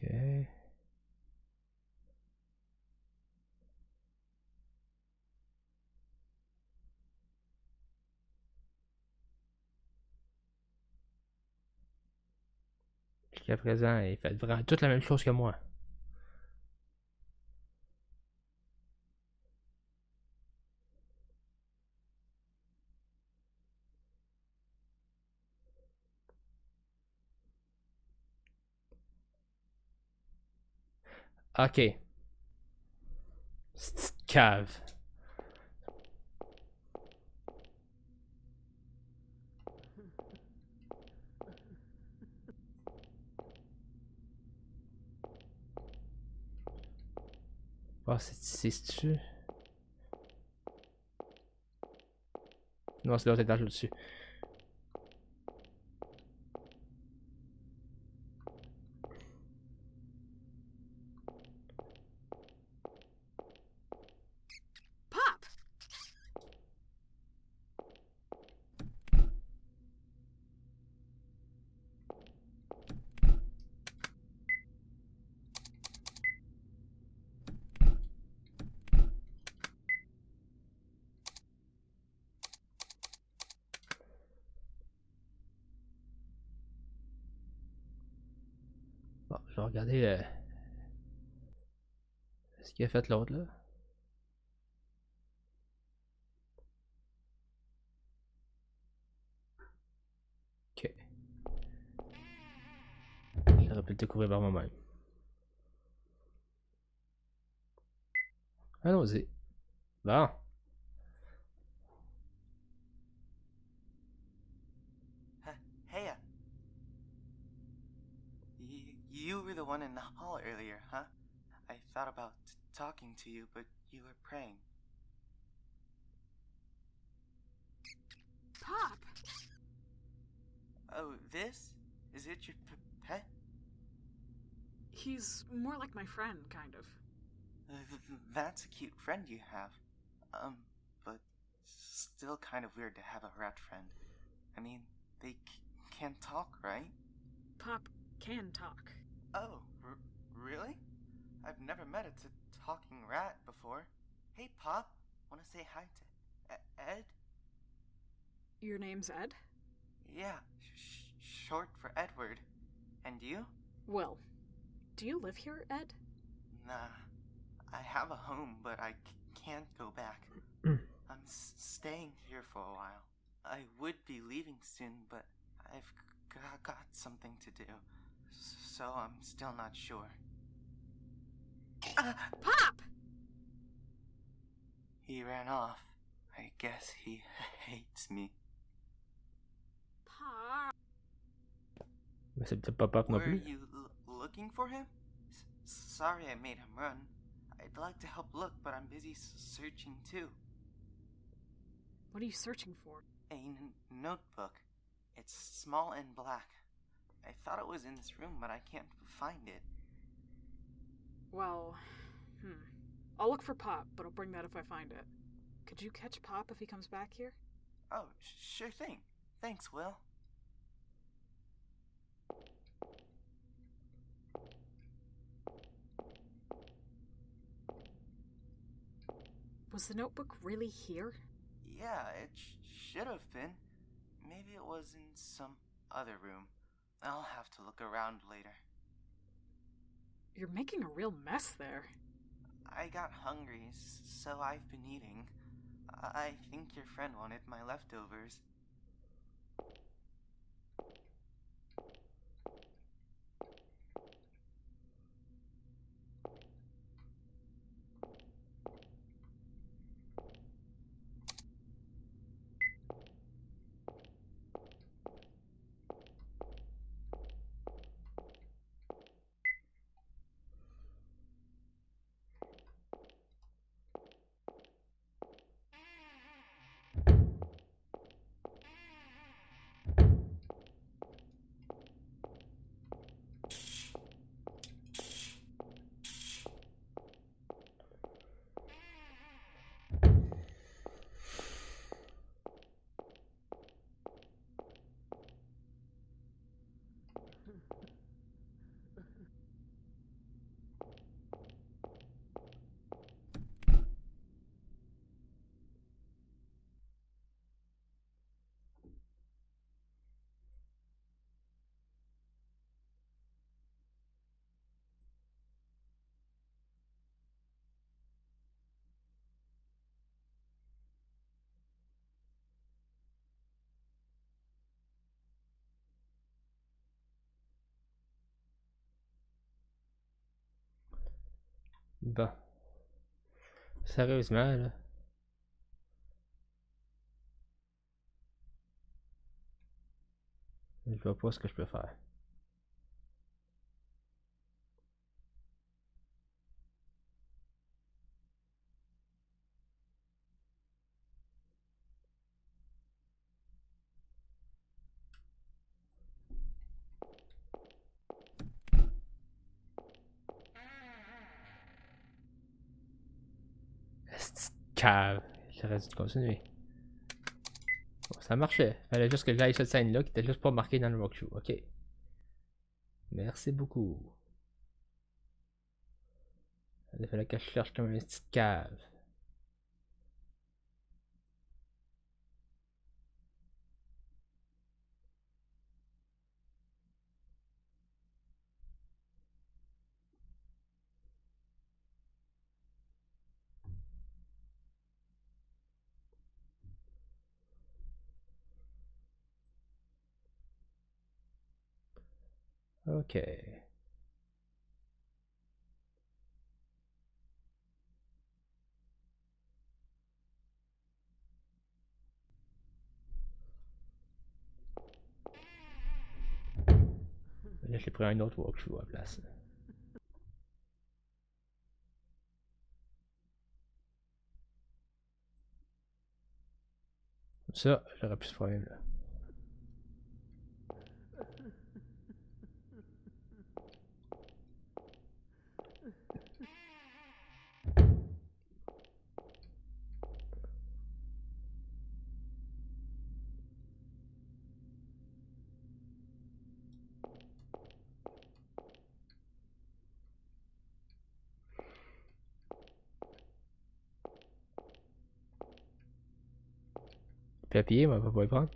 Ok. Jusqu'à présent, il fait vraiment toute la même chose que moi. Ok. Petite cave. Oh, c'est-tu? Non, c'est l'autre étage au-dessus. Pop! Bon, je vais regarder ce qu'il a fait l'autre là. Ok. J'aurais pu le découvrir par moi-même. Allons-y. Bon. Hey, you were the one in the hall earlier, huh? I thought about talking to you, but you were praying. Pop! Oh, this? Is it your pet? He's more like my friend, kind of. That's a cute friend you have. But still kind of weird to have a rat friend. I mean, they can't talk, right? Pop can talk. Oh, really? I've never met a talking rat before. Hey, Pop, wanna say hi to Ed? Your name's Ed? Yeah, short for Edward. And you? Well, do you live here, Ed? Nah, I have a home, but I can't go back. I'm staying here for a while. I would be leaving soon, but I've got something to do, so I'm still not sure. Pop! He ran off. I guess he hates me. Pop! Mais c'est peut-être pas Pop non Were plus. you looking for him? Sorry I made him run. I'd like to help look, but I'm busy searching too. What are you searching for? A notebook. It's small and black. I thought it was in this room, but I can't find it. Well, I'll look for Pop, but I'll bring that if I find it. Could you catch Pop if he comes back here? Oh, sure thing. Thanks, Will. Was the notebook really here? Yeah, it should have been. Maybe it was in some other room. I'll have to look around later. You're making a real mess there. I got hungry, so I've been eating. I think your friend wanted my leftovers. Bon. Sérieusement, là. Je vois pas ce que je peux faire. Esti de cave. J'aurais dû continuer. Bon, ça marchait. Fallait juste que j'aille cette scène-là qui était juste pas marquée dans le walkthrough. Ok. Merci beaucoup. Il fallait que je cherche comme une petite cave. Ok. Là, je l'ai pris un autre walkthrough à la place. Comme ça, j'aurais plus de problème là. Papier, mais on va pas y prendre.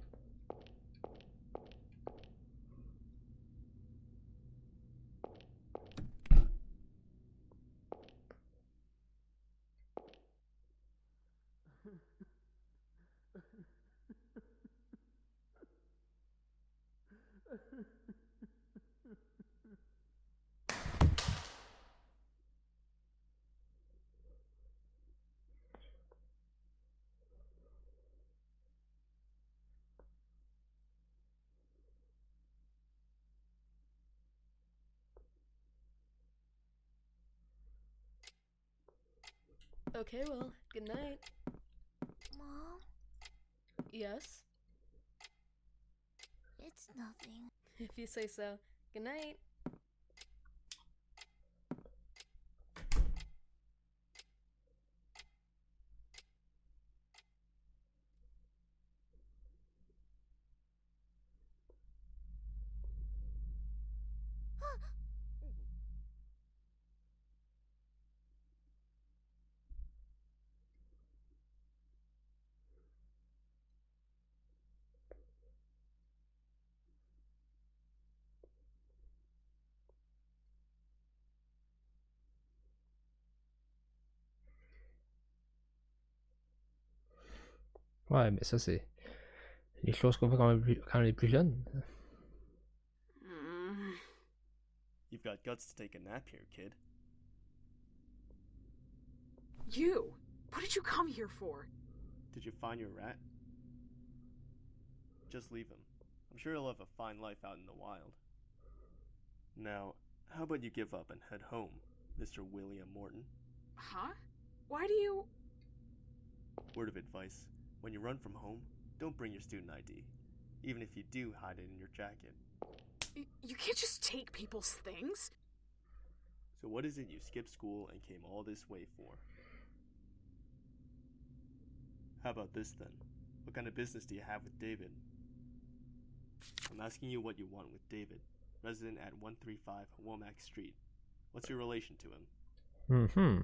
Okay, well, good night. Mom, Yes? it's nothing. If you say so. Good night. Ouais, mais ça, c'est les choses qu'on fait quand on est plus jeune. You've got guts to take a nap here, kid. You! What did you come here for? Did you find your rat? Just leave him. I'm sure he'll have a fine life out in the wild. Now, how about you give up and head home, Mr. William Morton? Huh? Why do you... Word of advice, when you run from home, don't bring your student ID. Even if you do, hide it in your jacket. You can't just take people's things. So what is it you skipped school and came all this way for? How about this then? What kind of business do you have with David? I'm asking you what you want with David, resident at 135 Womack Street. What's your relation to him? Mm-hmm.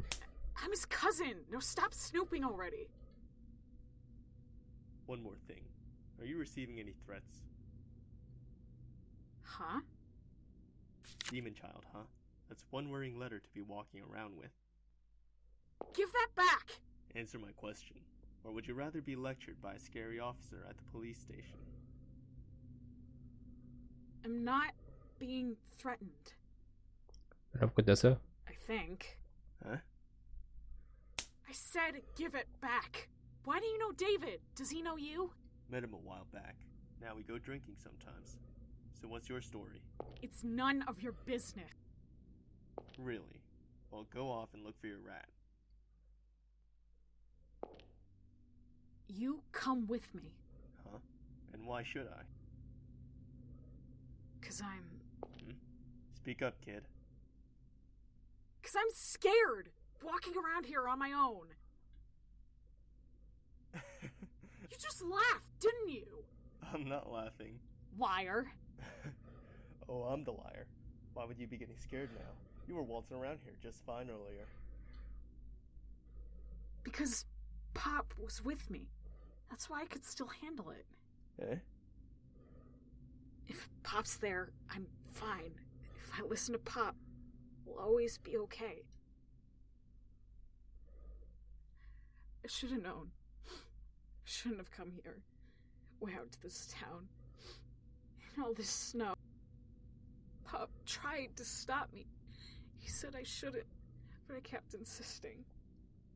I'm his cousin. No, stop snooping already. One more thing. Are you receiving any threats? Huh? Demon child, huh? That's one worrying letter to be walking around with. Give that back! Answer my question. Or would you rather be lectured by a scary officer at the police station? I'm not being threatened. Pourquoi t'as ça? I think. Huh? I said give it back. Why do you know David? Does he know you? Met him a while back. Now we go drinking sometimes. So what's your story? It's none of your business. Really? Well, go off and look for your rat. You come with me. Huh? And why should I? 'Cause I'm... Speak up, kid. 'Cause I'm scared, walking around here on my own. You just laughed, didn't you? I'm not laughing. Liar. Oh, I'm the liar. Why would you be getting scared now? You were waltzing around here just fine earlier. Because Pop was with me. That's why I could still handle it. Eh? If Pop's there, I'm fine. If I listen to Pop, we'll always be okay. I should have known. I shouldn't have come here. Way out to this town. In all this snow. Pop tried to stop me. He said I shouldn't, but I kept insisting.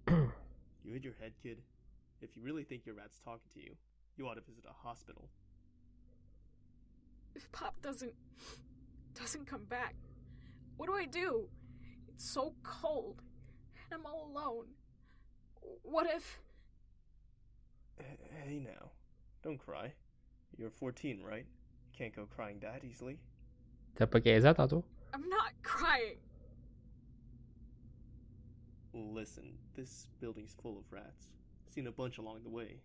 You hit your head, kid? If you really think your rat's talking to you, you ought to visit a hospital. If Pop doesn't doesn't come back. What do I do? It's so cold, and I'm all alone. What if... Hey now, don't cry. You're 14, right? Can't go crying that easily. T'as pas 15 ans tantôt? I'm not crying. Listen, this building's full of rats. Seen a bunch along the way.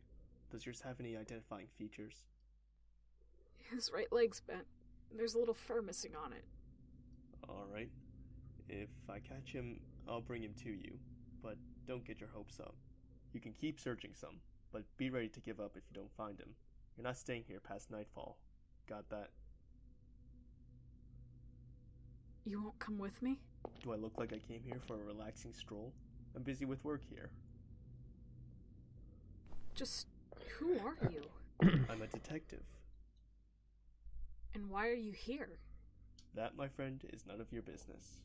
Does yours have any identifying features? His right leg's bent. There's a little fur missing on it. Alright. If I catch him, I'll bring him to you. But don't get your hopes up. You can keep searching some, but be ready to give up if you don't find him. You're not staying here past nightfall. Got that? You won't come with me? Do I look like I came here for a relaxing stroll? I'm busy with work here. Just who are you? I'm a detective. And why are you here? That, my friend, is none of your business.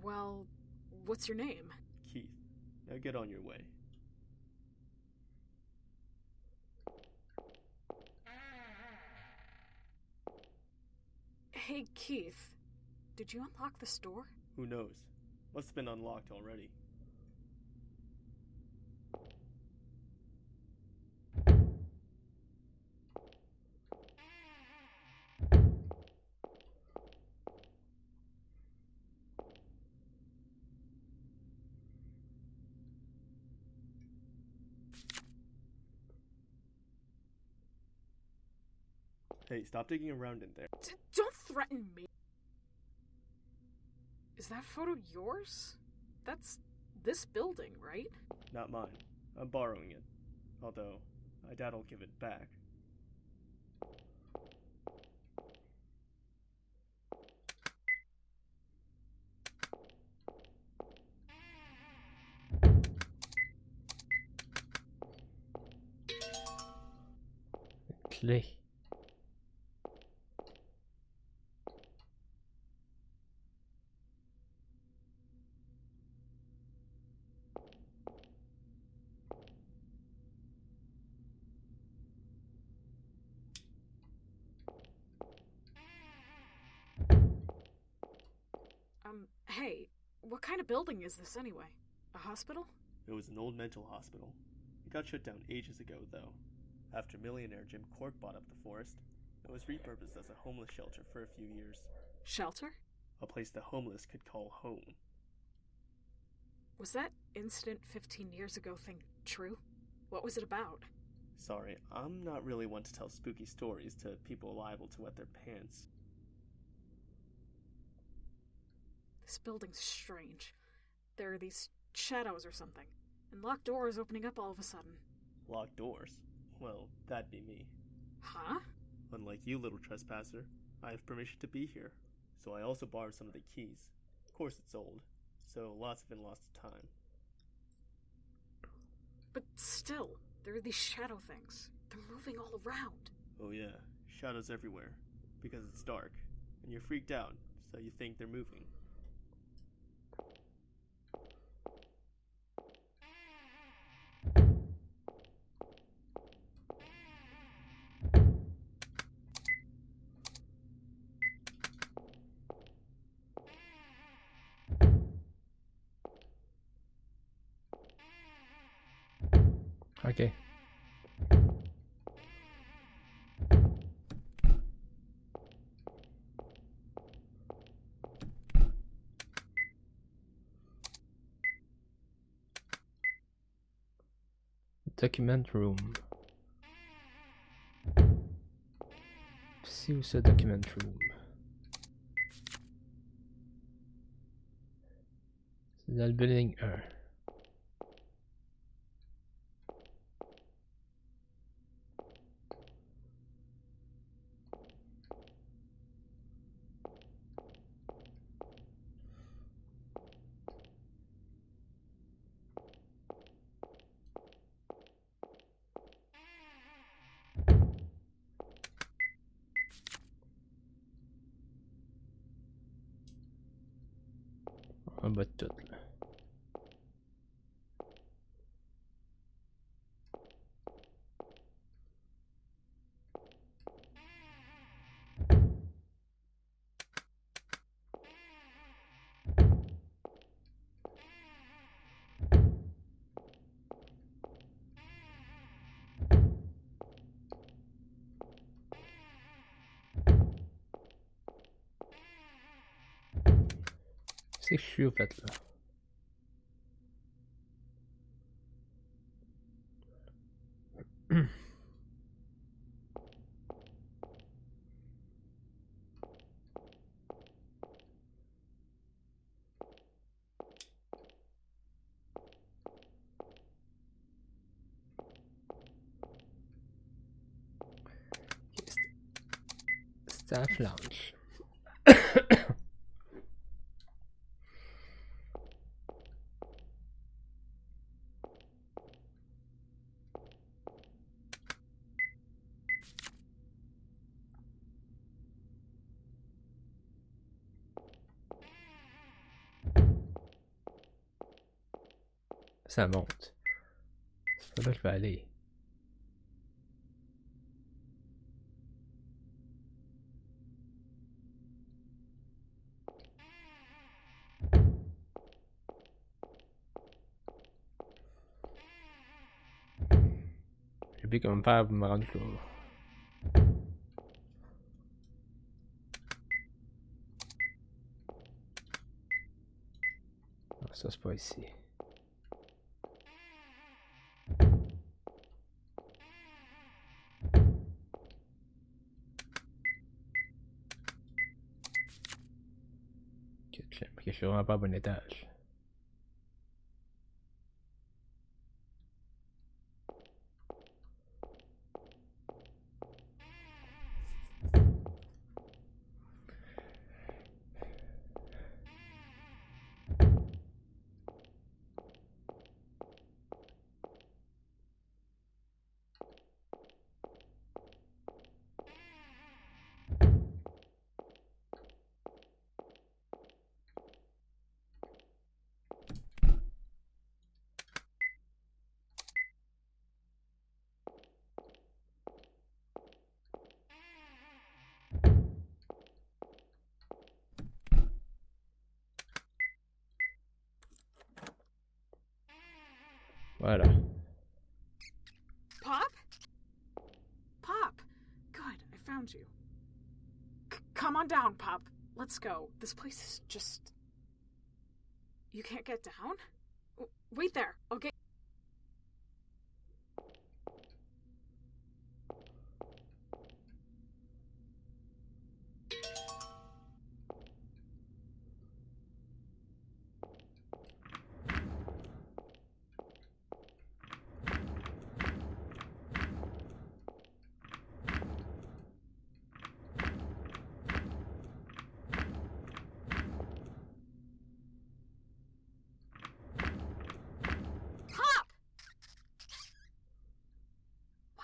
Well, what's your name? Keith. Now get on your way. Hey, Keith. Did you unlock this door? Who knows? Must have been unlocked already. Hey, stop digging around in there. Don't threaten me! Is that photo yours? That's this building, right? Not mine. I'm borrowing it. Although, I doubt I'll give it back. Clé. Hey, what kind of building is this anyway? A hospital? It was an old mental hospital. It got shut down ages ago, though. After millionaire Jim Cork bought up the forest, it was repurposed as a homeless shelter for a few years. Shelter? A place the homeless could call home. Was that incident 15 years ago thing true? What was it about? Sorry, I'm not really one to tell spooky stories to people liable to wet their pants. This building's strange. There are these shadows or something, and locked doors opening up all of a sudden. Locked doors? Well, that'd be me. Huh? Unlike you, little trespasser, I have permission to be here, so I also borrowed some of the keys. Of course it's old, so lots have been lost to time. But still, there are these shadow things. They're moving all around. Oh yeah, shadows everywhere, because it's dark, and you're freaked out, so you think they're moving. Okay. Document room. C'est où ce document room? C'est dans le building 1. En bas de tout là. que je suis au fait là? C'était la flanche. Ça monte. C'est pas là que je vais aller. J'ai oublié comment faire pour me rendre là. Ah, ça c'est pas ici. Ok, je suis vraiment pas à bon étage. Voilà. Pop? Pop! Good, I found you. Come on down, Pop. Let's go. This place is just... You can't get down? Wait there. I'll get...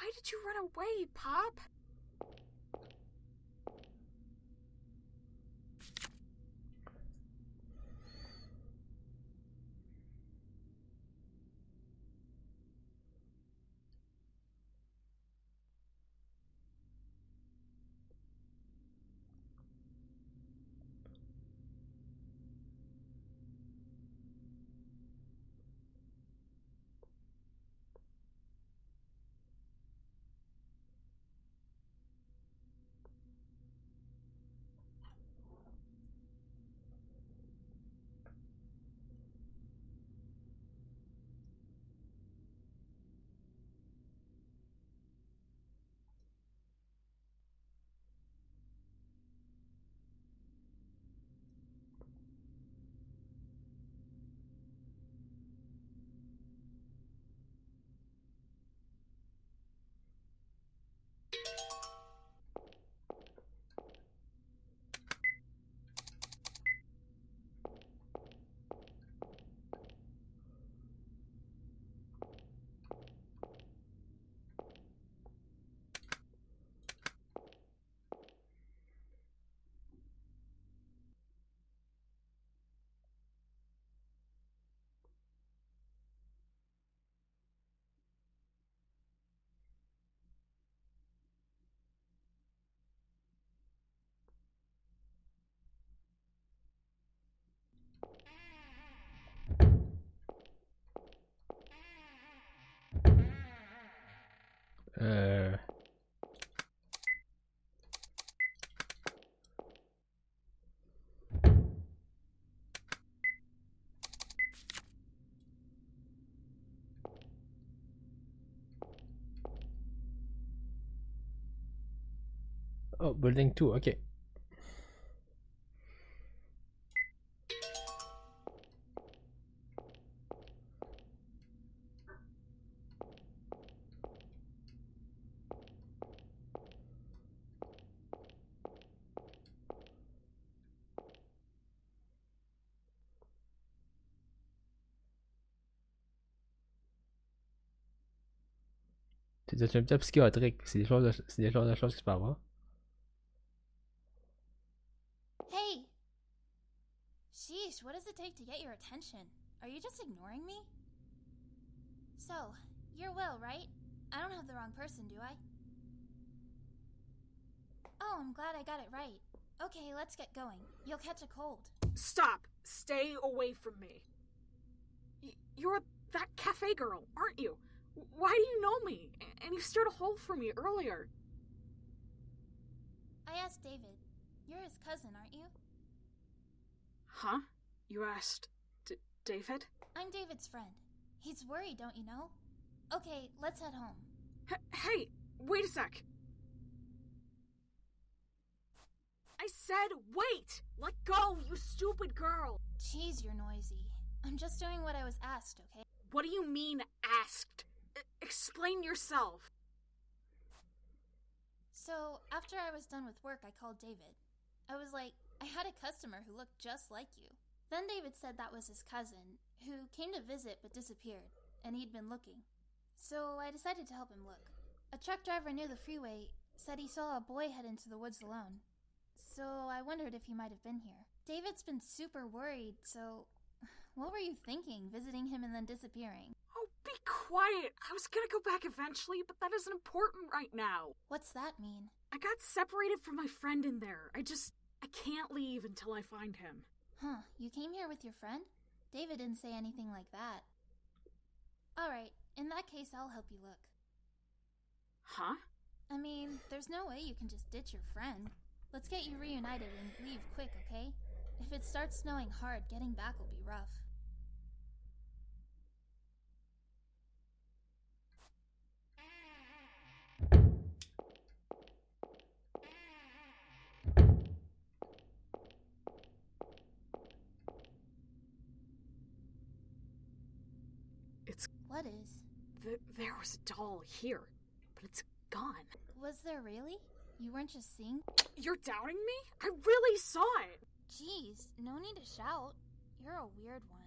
Why did you run away, Pop? Oh, building 2, ok. C'est un petit psychiatrique, c'est des choses, c'est des genres de choses qui se peuvent avoir. Hey! Sheesh, what does it take to get your attention? Are you just ignoring me? So, you're Will, right? I don't have the wrong person, do I? Oh, I'm glad I got it right. Okay, let's get going. You'll catch a cold. Stop! Stay away from me. You're that cafe girl, aren't you? Why do you know me? And you stirred a hole for me earlier. I asked David. You're his cousin, aren't you? Huh? You asked David? I'm David's friend. He's worried, don't you know? Okay, let's head home. Hey, wait a sec. I said wait! Let go, you stupid girl! Jeez, you're noisy. I'm just doing what I was asked, okay? What do you mean, asked? Explain yourself. So, after I was done with work, I called David. I was like, I had a customer who looked just like you. Then David said that was his cousin, who came to visit but disappeared, and he'd been looking. So I decided to help him look. A truck driver near the freeway said he saw a boy head into the woods alone. So I wondered if he might have been here. David's been super worried, so what were you thinking, visiting him and then disappearing? Oh, be quiet. I was gonna go back eventually, but that isn't important right now. What's that mean? I got separated from my friend in there. I can't leave until I find him. Huh, you came here with your friend? David didn't say anything like that. Alright, in that case, I'll help you look. Huh? I mean, there's no way you can just ditch your friend. Let's get you reunited and leave quick, okay? If it starts snowing hard, getting back will be rough. What is? There was a doll here, but it's gone. Was there really? You weren't just seeing? You're doubting me? I really saw it! Jeez, no need to shout. You're a weird one.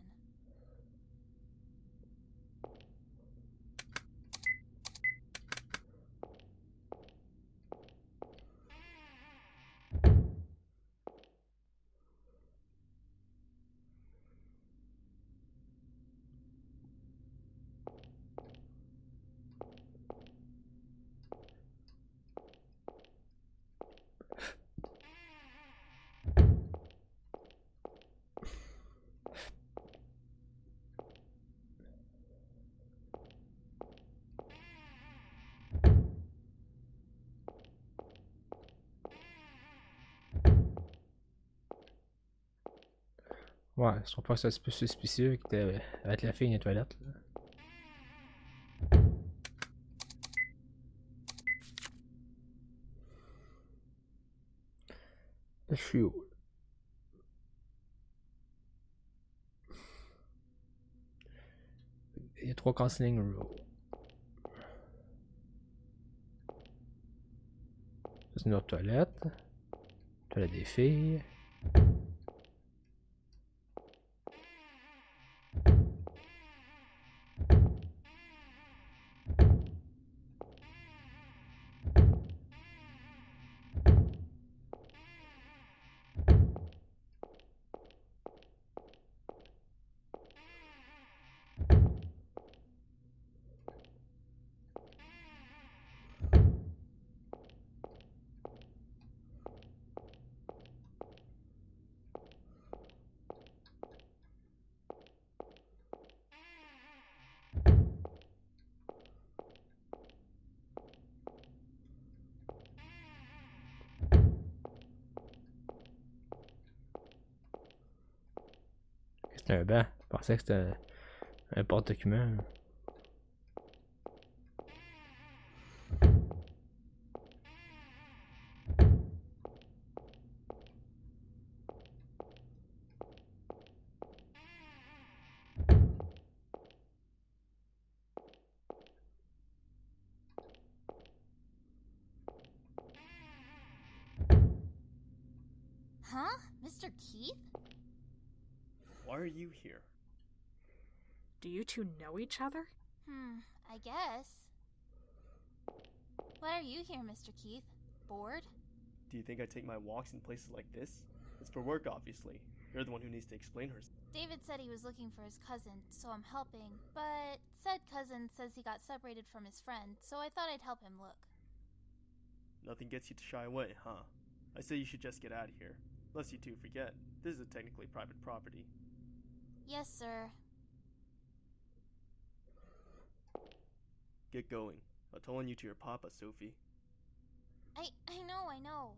Ouais, je trouve pas ça un peu suspicieux que t'es avec la fille dans les toilettes. Là. Je suis où? Il y a 3 counseling rooms. C'est une autre toilette. Toilette des filles. C'était un banc. Je pensais que c'était un porte-document. Huh? Mr. Keith? Why are you here? Do you two know each other? I guess. Why are you here, Mr. Keith? Bored? Do you think I take my walks in places like this? It's for work, obviously. You're the one who needs to explain herself. David said he was looking for his cousin, so I'm helping. But said cousin says he got separated from his friend, so I thought I'd help him look. Nothing gets you to shy away, huh? I say you should just get out of here. Lest you two forget, this is technically private property. Yes, sir. Get going. I'll tell on you to your papa, Sophie. I know.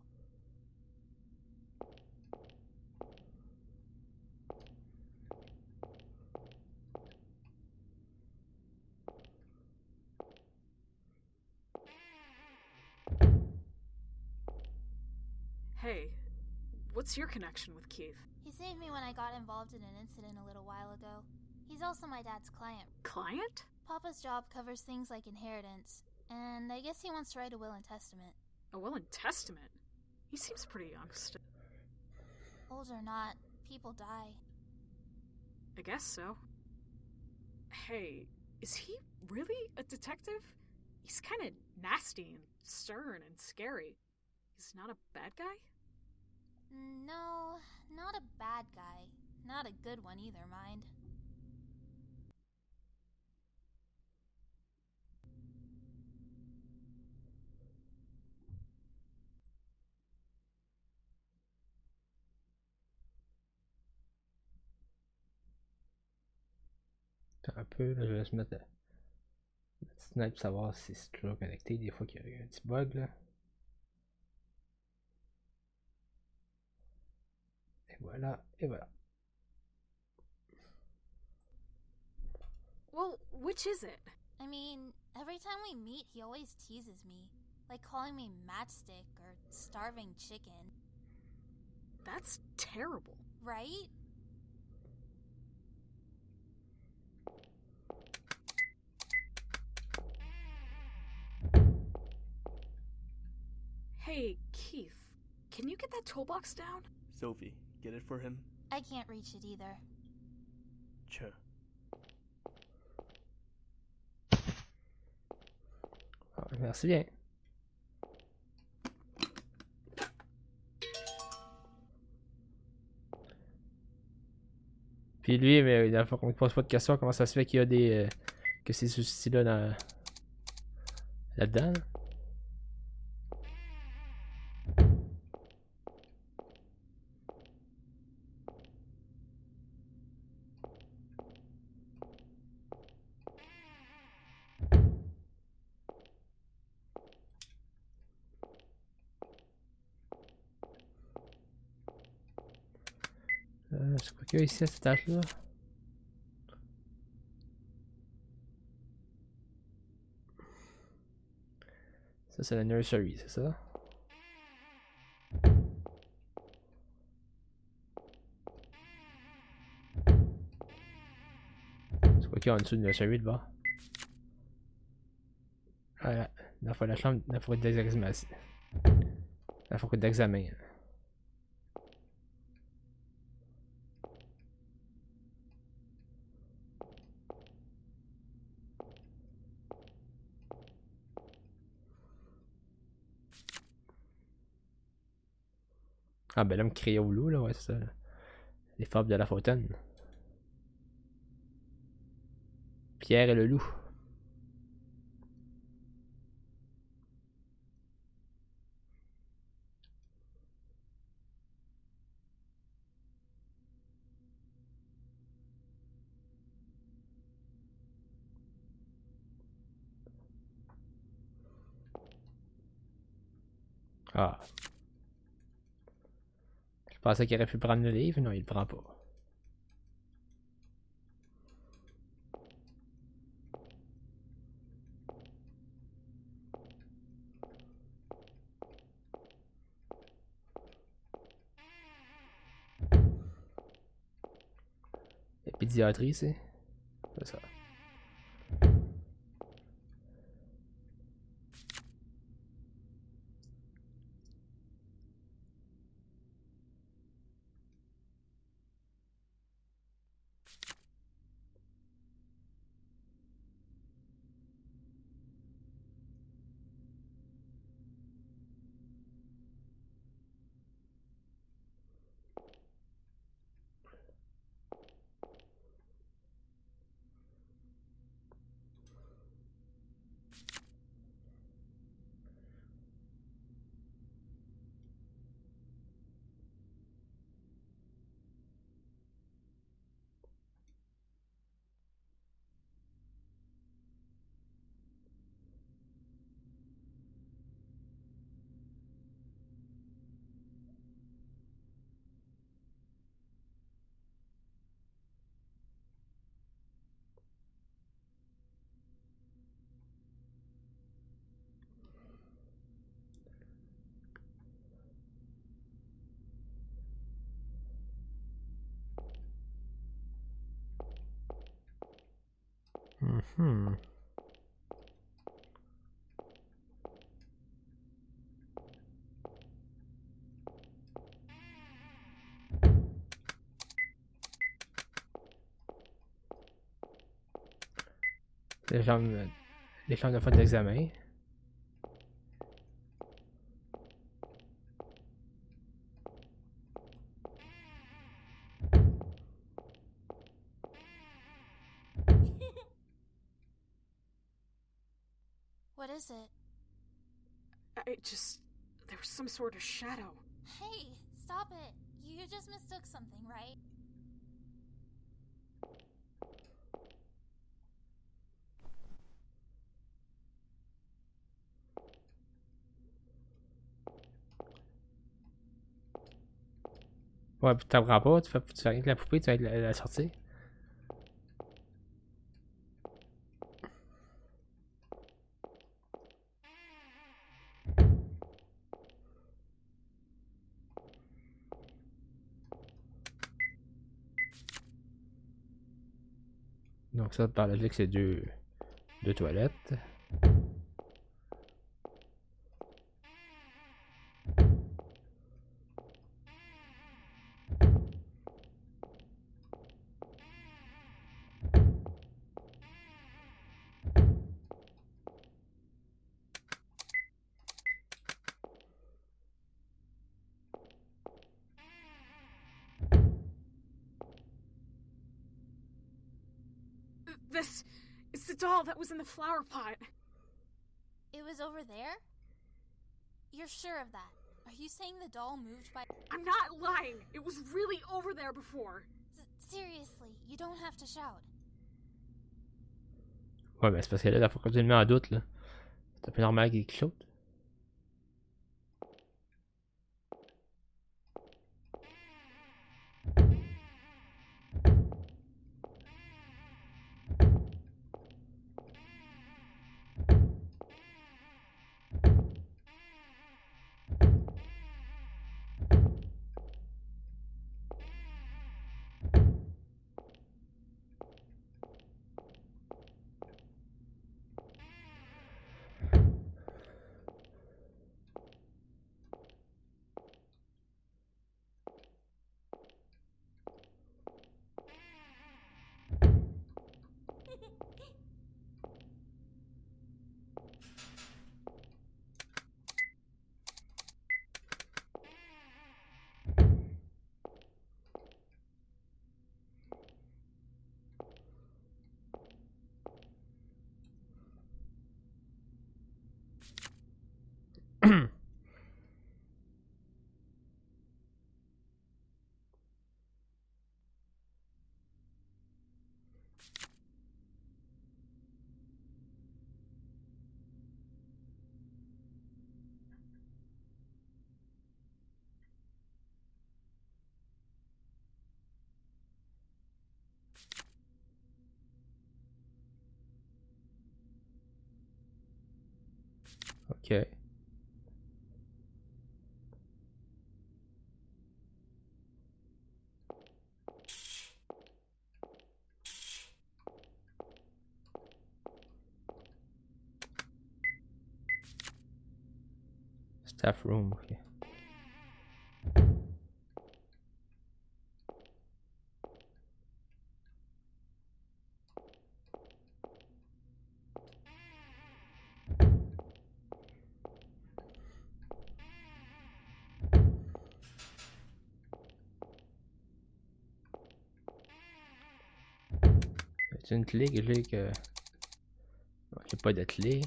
Hey, what's your connection with Keith? He saved me when I got involved in an incident a little while ago. He's also my dad's client. Client? Papa's job covers things like inheritance, and I guess he wants to write a will and testament. A will and testament? He seems pretty young still. Old or not, people die. I guess so. Hey, is he really a detective? He's kind of nasty and stern and scary. He's not a bad guy? No, not a bad guy. Not a good one either, mind. Un peu, là, je vais juste mettre la petite fenêtre pour savoir si c'est toujours connecté. Des fois qu'il y a un petit bug là. Et voilà, et voilà. Well, which is it? I mean, every time we meet, he always teases me. Like calling me matchstick or starving chicken. That's terrible. Right? Hey, Keith, can you get that toolbox down? Sophie, get it for him? I can't reach it either. Sure. Ah, merci bien. Puis lui, mais la fois qu'on ne pose pas de questions, comment ça se fait qu'il y a des. Que ces soucis-là là-dedans? Là? C'est quoi qu'il y a ici à cette tâche-là? Ça, c'est la nursery, c'est ça? C'est quoi qu'il y a en dessous de nursery de bas? Voilà, la chambre, la forêt d'examen. La forêt d'examen. Ah ben l'homme crié au loup là, ouais c'est ça. Les fables de La Fontaine. Pierre et le loup. Ah. Je pensais qu'il aurait pu prendre le livre, non il le prend pas. La pédiatrie, c'est ça. Mhm. Les chambres de fin d'examen. What is it? There was some sort of shadow. Hey, stop it. You just mistook something, right? Ouais, puis tu t'apprends pas, tu fais rien que la poupée, tu vas la sortir. Donc ça, par la logique, c'est deux toilettes. This is the doll that was in the flower pot. It was over there? You're sure of that? Are you saying the doll moved by... I'm not lying. It was really over there before. Seriously, you don't have to shout. Ouais, mais c'est parce que là, la fois que tu le mets en doute, là, c'est un peu normal qu'il y ait quelque chose. Ok. Staff room, ok. C'est une clé que... J'ai pas de clé.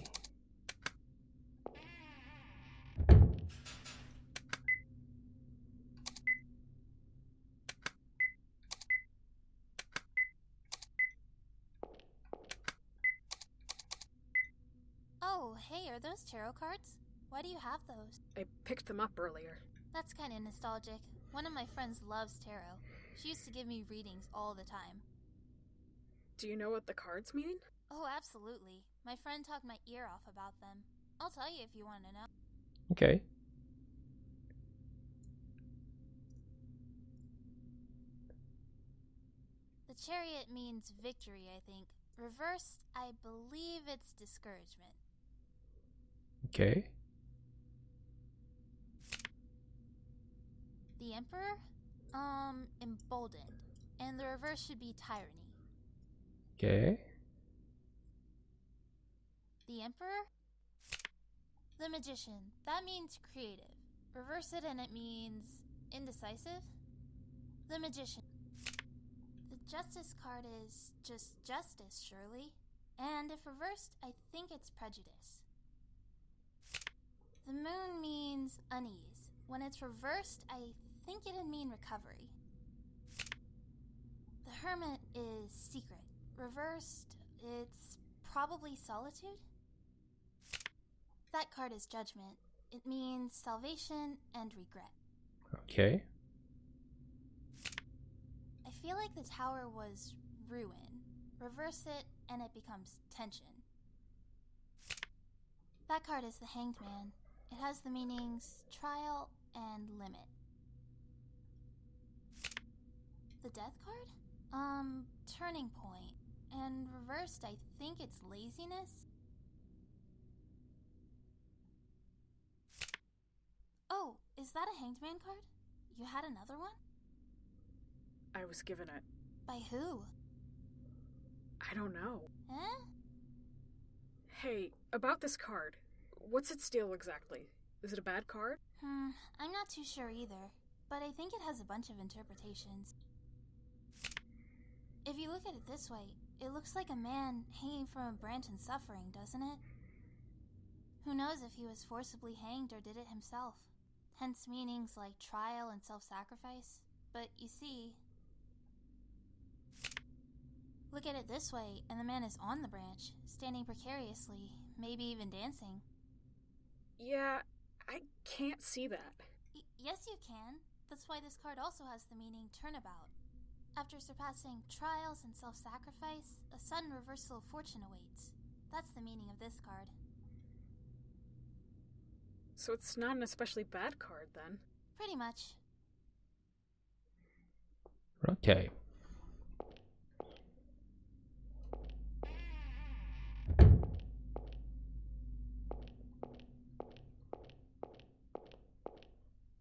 Oh, hey, are those tarot cards? Why do you have those? I picked them up earlier. That's kind of nostalgic. One of my friends loves tarot. She used to give me readings all the time. Do you know what the cards mean? Oh, absolutely. My friend talked my ear off about them. I'll tell you if you want to know. Ok. The chariot means victory, I think. Reversed, I believe it's discouragement. Okay. The Emperor? Emboldened. And the reverse should be tyranny. Okay. The Emperor? The Magician. That means creative. Reverse it and it means indecisive. The Magician. The Justice card is just justice, surely. And if reversed, I think it's prejudice. The Moon means unease. When it's reversed, I think it'd mean recovery. The Hermit is secret. Reversed, it's probably solitude. That card is judgment. It means salvation and regret. Okay. I feel like the Tower was ruin. Reverse it and it becomes tension. That card is the Hanged Man. It has the meanings trial and limit. The Death card? Turning point. And reversed, I think it's laziness. Oh, is that a Hanged Man card? You had another one? I was given it. By who? I don't know. Eh? Hey, about this card. What's its deal exactly? Is it a bad card? I'm not too sure either, but I think it has a bunch of interpretations. If you look at it this way, it looks like a man hanging from a branch and suffering, doesn't it? Who knows if he was forcibly hanged or did it himself? Hence meanings like trial and self-sacrifice. But you see, look at it this way, and the man is on the branch, standing precariously, maybe even dancing. Yeah, I can't see that. Yes, you can. That's why this card also has the meaning turnabout. After surpassing trials and self-sacrifice, a sudden reversal of fortune awaits. That's the meaning of this card. So it's not an especially bad card, then? Pretty much. Okay.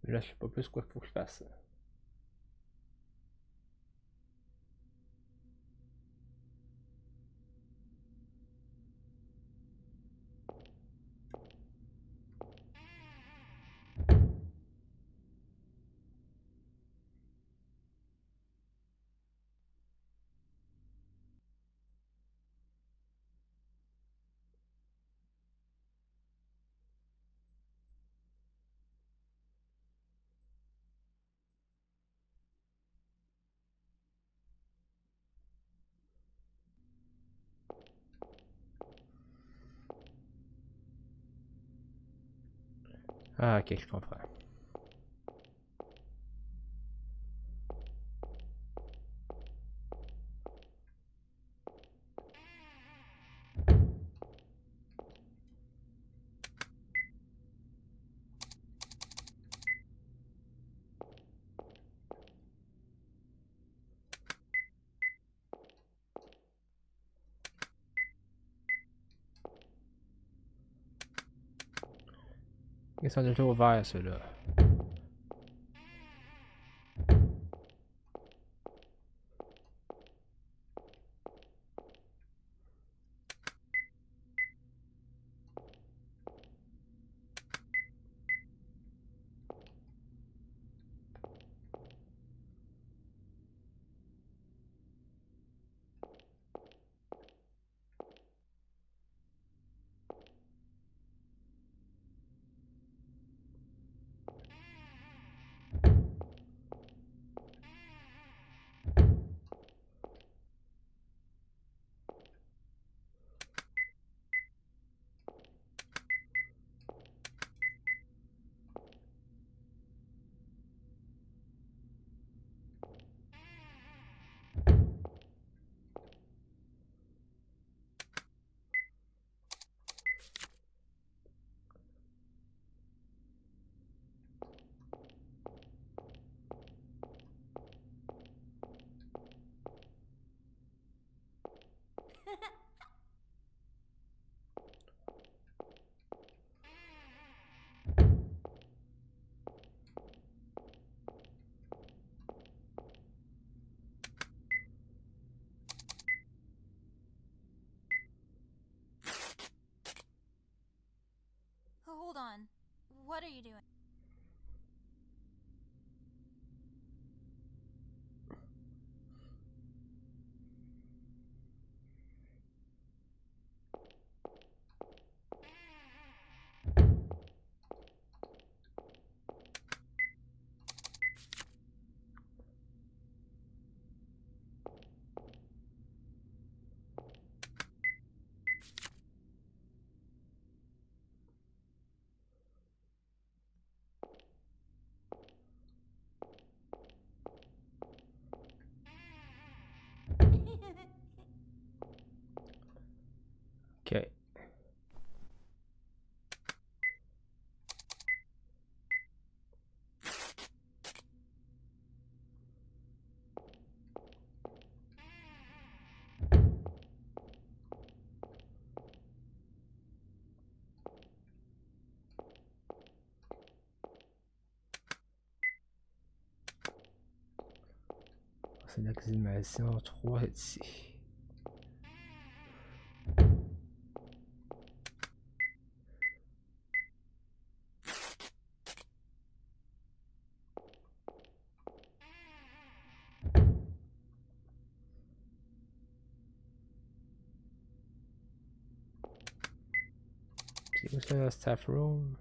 Là, je sais pas plus quoi faut que je fasse. Ah, ok, je comprends. Ils sont déjà ouverts, ceux-là. you doing? Okay. C'est l'exhumation 3 ici. Puis où c'est le staff room?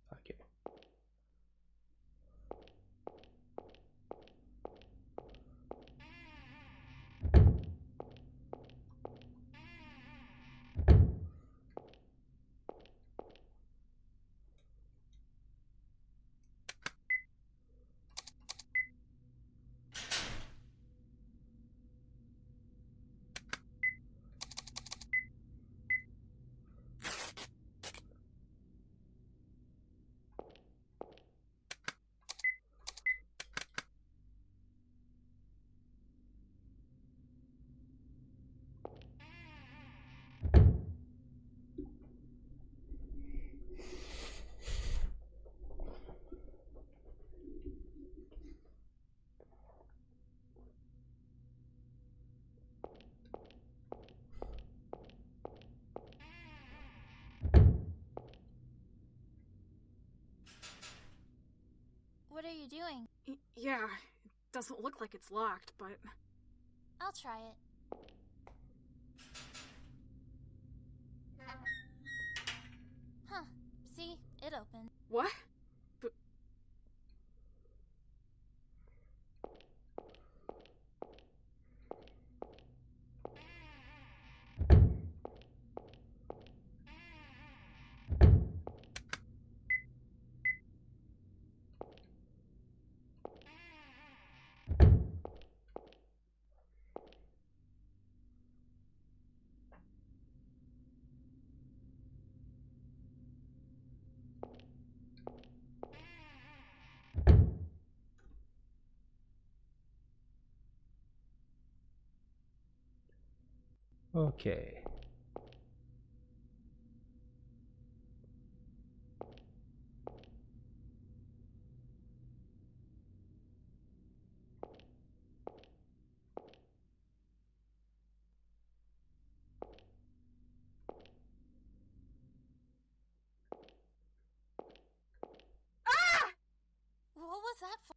Ok. What are you doing? Yeah, it doesn't look like it's locked, but... I'll try it. Huh. See? It opened. What? Okay. What was that for?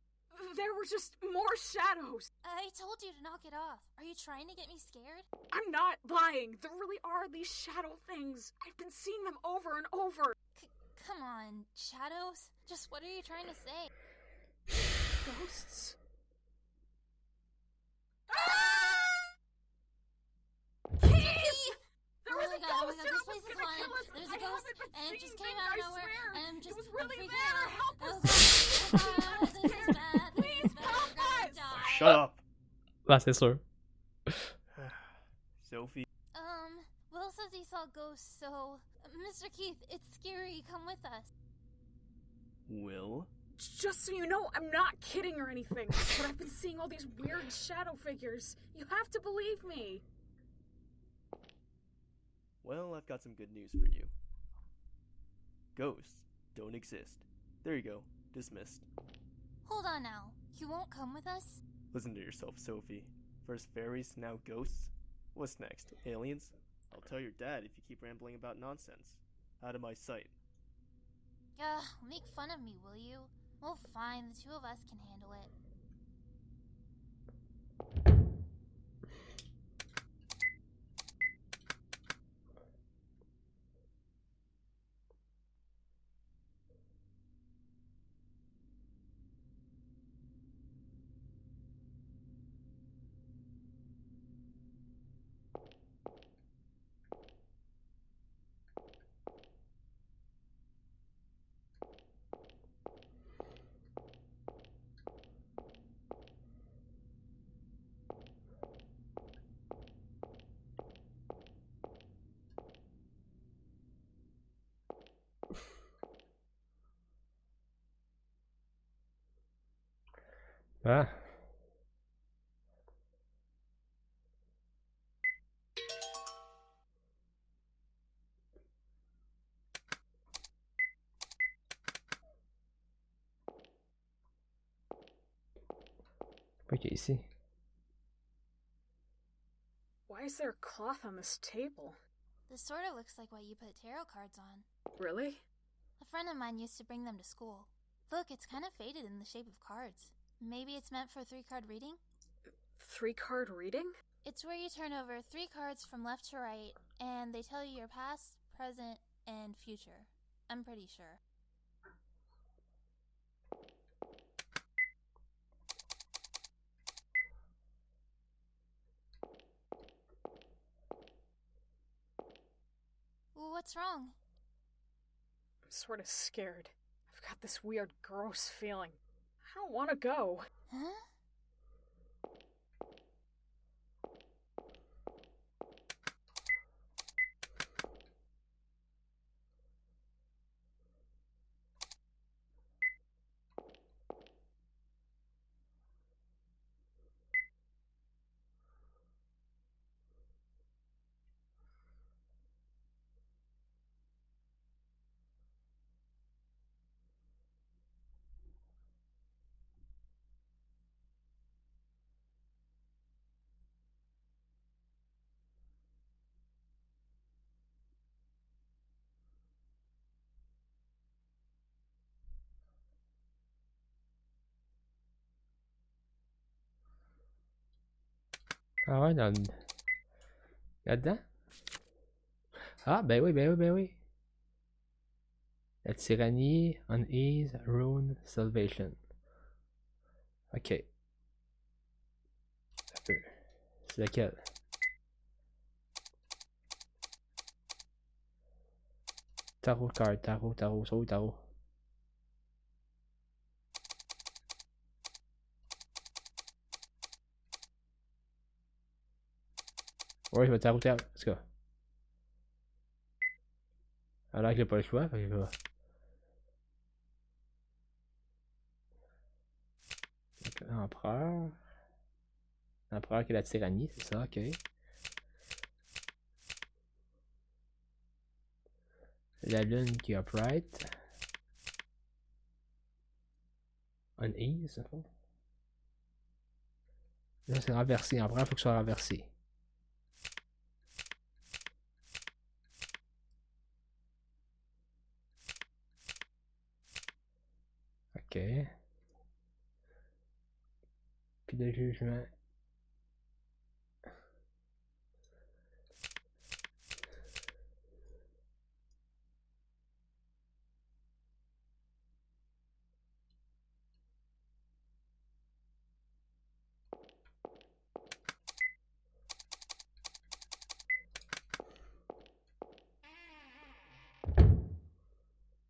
There were just more shadows. I told you to knock it off. Are you trying to get me scared? I'm not lying. There really are these shadow things. I've been seeing them over and over. Come on, shadows? Just what are you trying to say? Ghosts? Keith! There was a ghost this place is haunted. There's a ghost, and it just came out of nowhere, and I'm just freaking out. Oh god, this is bad. Please help us! Shut up! Ah, c'est sûr. Sophie. Will says he saw ghosts, so... Mr. Keith, it's scary. Come with us. Will? Just so you know, I'm not kidding or anything, but I've been seeing all these weird shadow figures. You have to believe me. Well, I've got some good news for you. Ghosts don't exist. There you go. Dismissed. Hold on now. You won't come with us? Listen to yourself, Sophie. First fairies, now ghosts? What's next? Aliens? I'll tell your dad if you keep rambling about nonsense. Out of my sight. Ugh, make fun of me, will you? Well, fine, the two of us can handle it. Ah. Ok, ici. Why is there a cloth on this table? This sort of looks like what you put tarot cards on. Really? A friend of mine used to bring them to school. Look, it's kind of faded in the shape of cards. Maybe it's meant for a 3-card reading? 3-card reading? It's where you turn over 3 cards from left to right, and they tell you your past, present, and future. I'm pretty sure. What's wrong? I'm sort of scared. I've got this weird, gross feeling. I don't want to go. Huh? Ah ouais, là-dedans? Ah, ben oui, ben oui, ben oui. La tyrannie, unease, ruin, salvation. Ok. Un peu. C'est lequel? Tarot card, tarot, tarot, c'est où tarot? Ouais, je vais tarot, tarot. Let's go. Alors que j'ai pas le choix, fait que je vais. Empereur. L'empereur qui est la tyrannie, c'est ça, ok. La lune qui est upright. Unease, c'est ça? Là, c'est renversé. Empereur, il faut que ce soit renversé. Ok. Puis le jugement.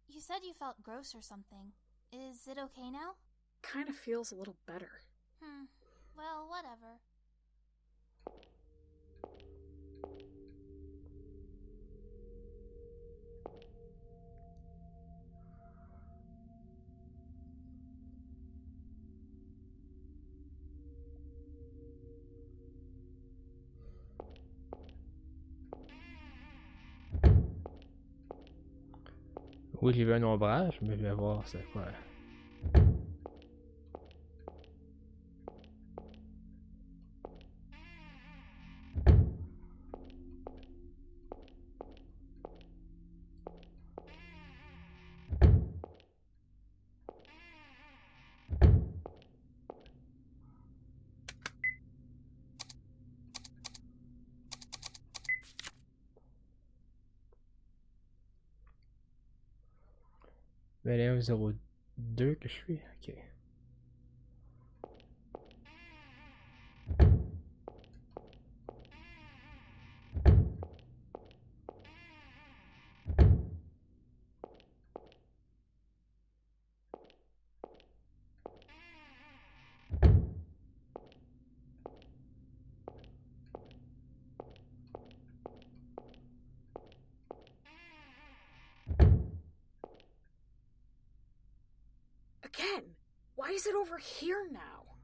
You said you felt gross or something. Is it okay now? Kind of feels a little better. Well, whatever. Oui, j'ai vu un ombrage, mais je vais voir c'est quoi. 2102 que je suis. Ok. Again, why is it over here now?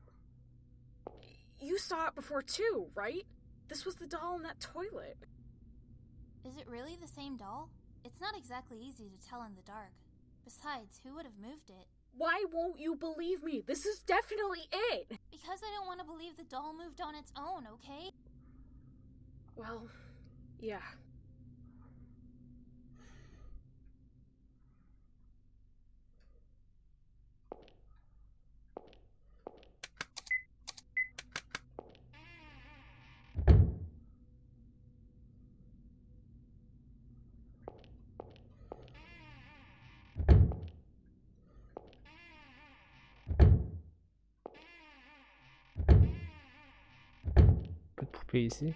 You saw it before too, right? This was the doll in that toilet. Is it really the same doll? It's not exactly easy to tell in the dark. Besides, who would have moved it? Why won't you believe me? This is definitely it! Because I don't want to believe the doll moved on its own, okay? Well, yeah. Pas de poupée ici.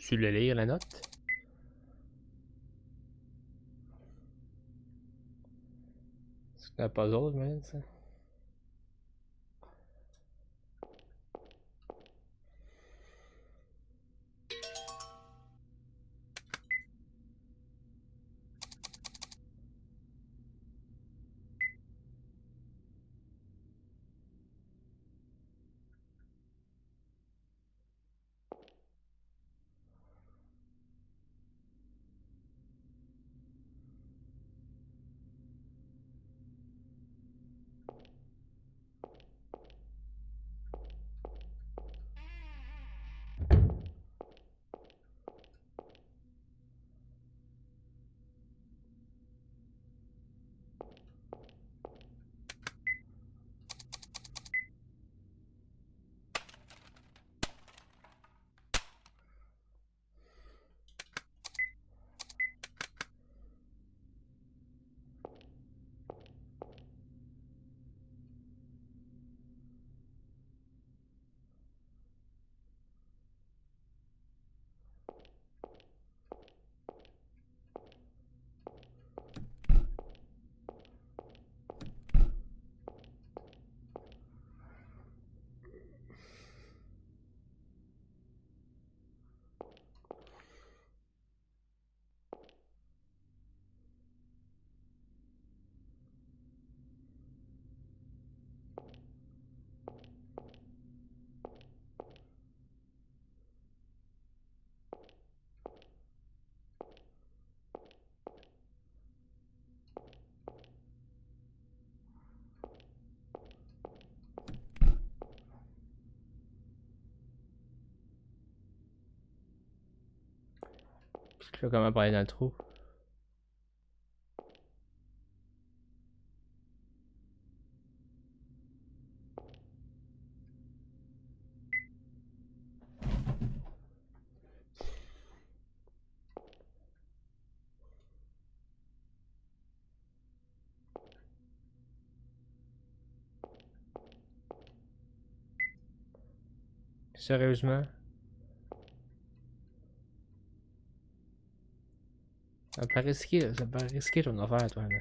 Tu le lire la note? C'est un puzzle, mais ça. Je sais comment parler dans le trou. Sérieusement? Ça paraît risqué, là. Ça paraît risqué ton affaire, toi, là.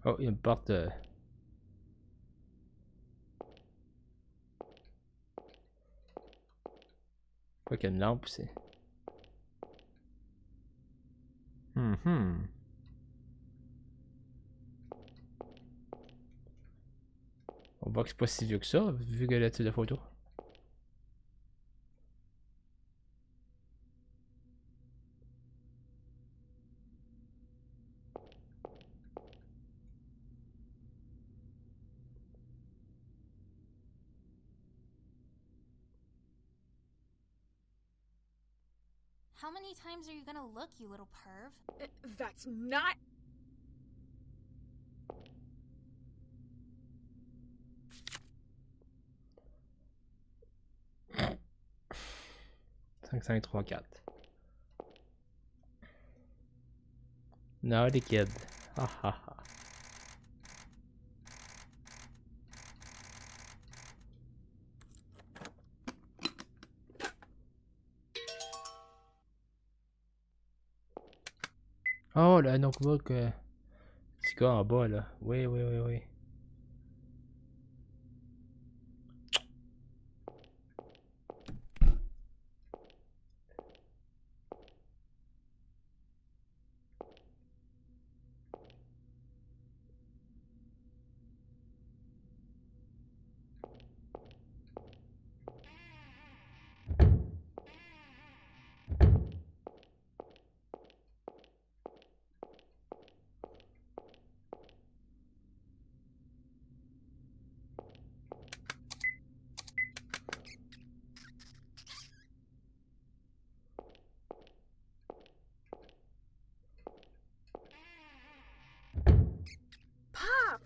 Oh, il y a une porte. Quoi qu'il y a une lampe aussi. On voit que c'est pas si vieux que ça, vu que le type de photo. How many times are you gonna look, you little perv? That's not. Cinq, 5, 3, 4. Naughty kid. Ha ha ha. Oh, le notebook. Petit gars en bas, là. Oui, oui, oui, oui. Pop!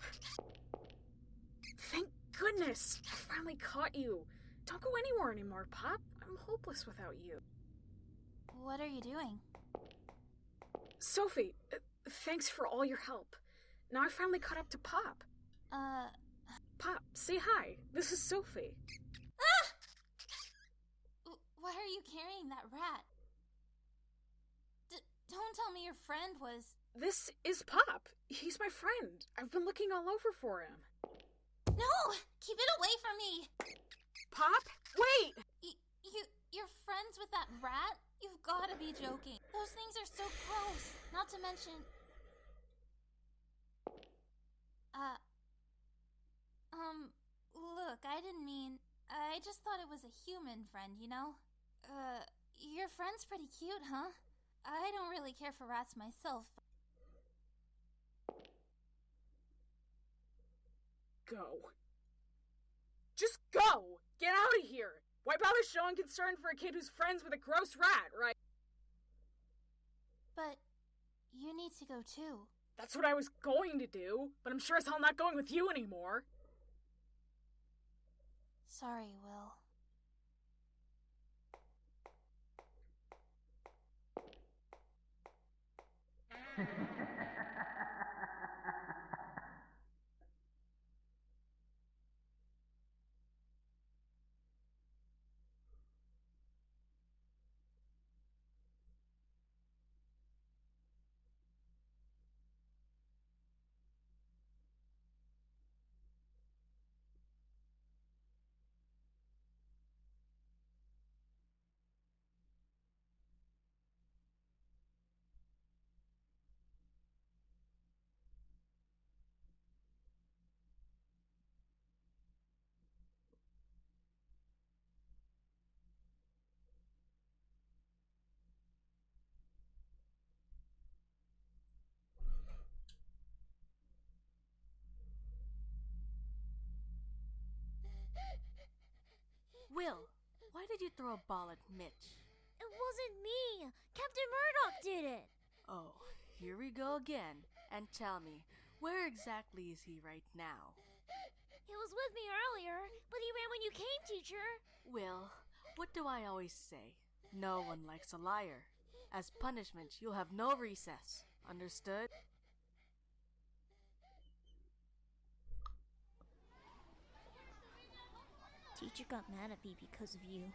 Thank goodness! I finally caught you. Don't go anywhere anymore, Pop. I'm hopeless without you. What are you doing? Sophie, thanks for all your help. Now I finally caught up to Pop. Pop, say hi. This is Sophie. Ah! Why are you carrying that rat? Don't tell me your friend was... This is Pop. He's my friend. I've been looking all over for him. No! Keep it away from me! Pop, wait! You're friends with that rat? You've gotta be joking. Those things are so gross. Not to mention... Look, I didn't mean... I just thought it was a human friend, you know? Your friend's pretty cute, huh? I don't really care for rats myself. Go. Just go! Get out of here! Why bother showing concern for a kid who's friends with a gross rat, right? But you need to go too. That's what I was going to do, but I'm sure as hell not going with you anymore. Sorry, Will. Will, why did you throw a ball at Mitch? It wasn't me. Captain Murdoch did it. Oh, here we go again. And tell me, where exactly is he right now? He was with me earlier, but he ran when you came, teacher. Will, what do I always say? No one likes a liar. As punishment, you'll have no recess. Understood? Teacher got mad at me because of you.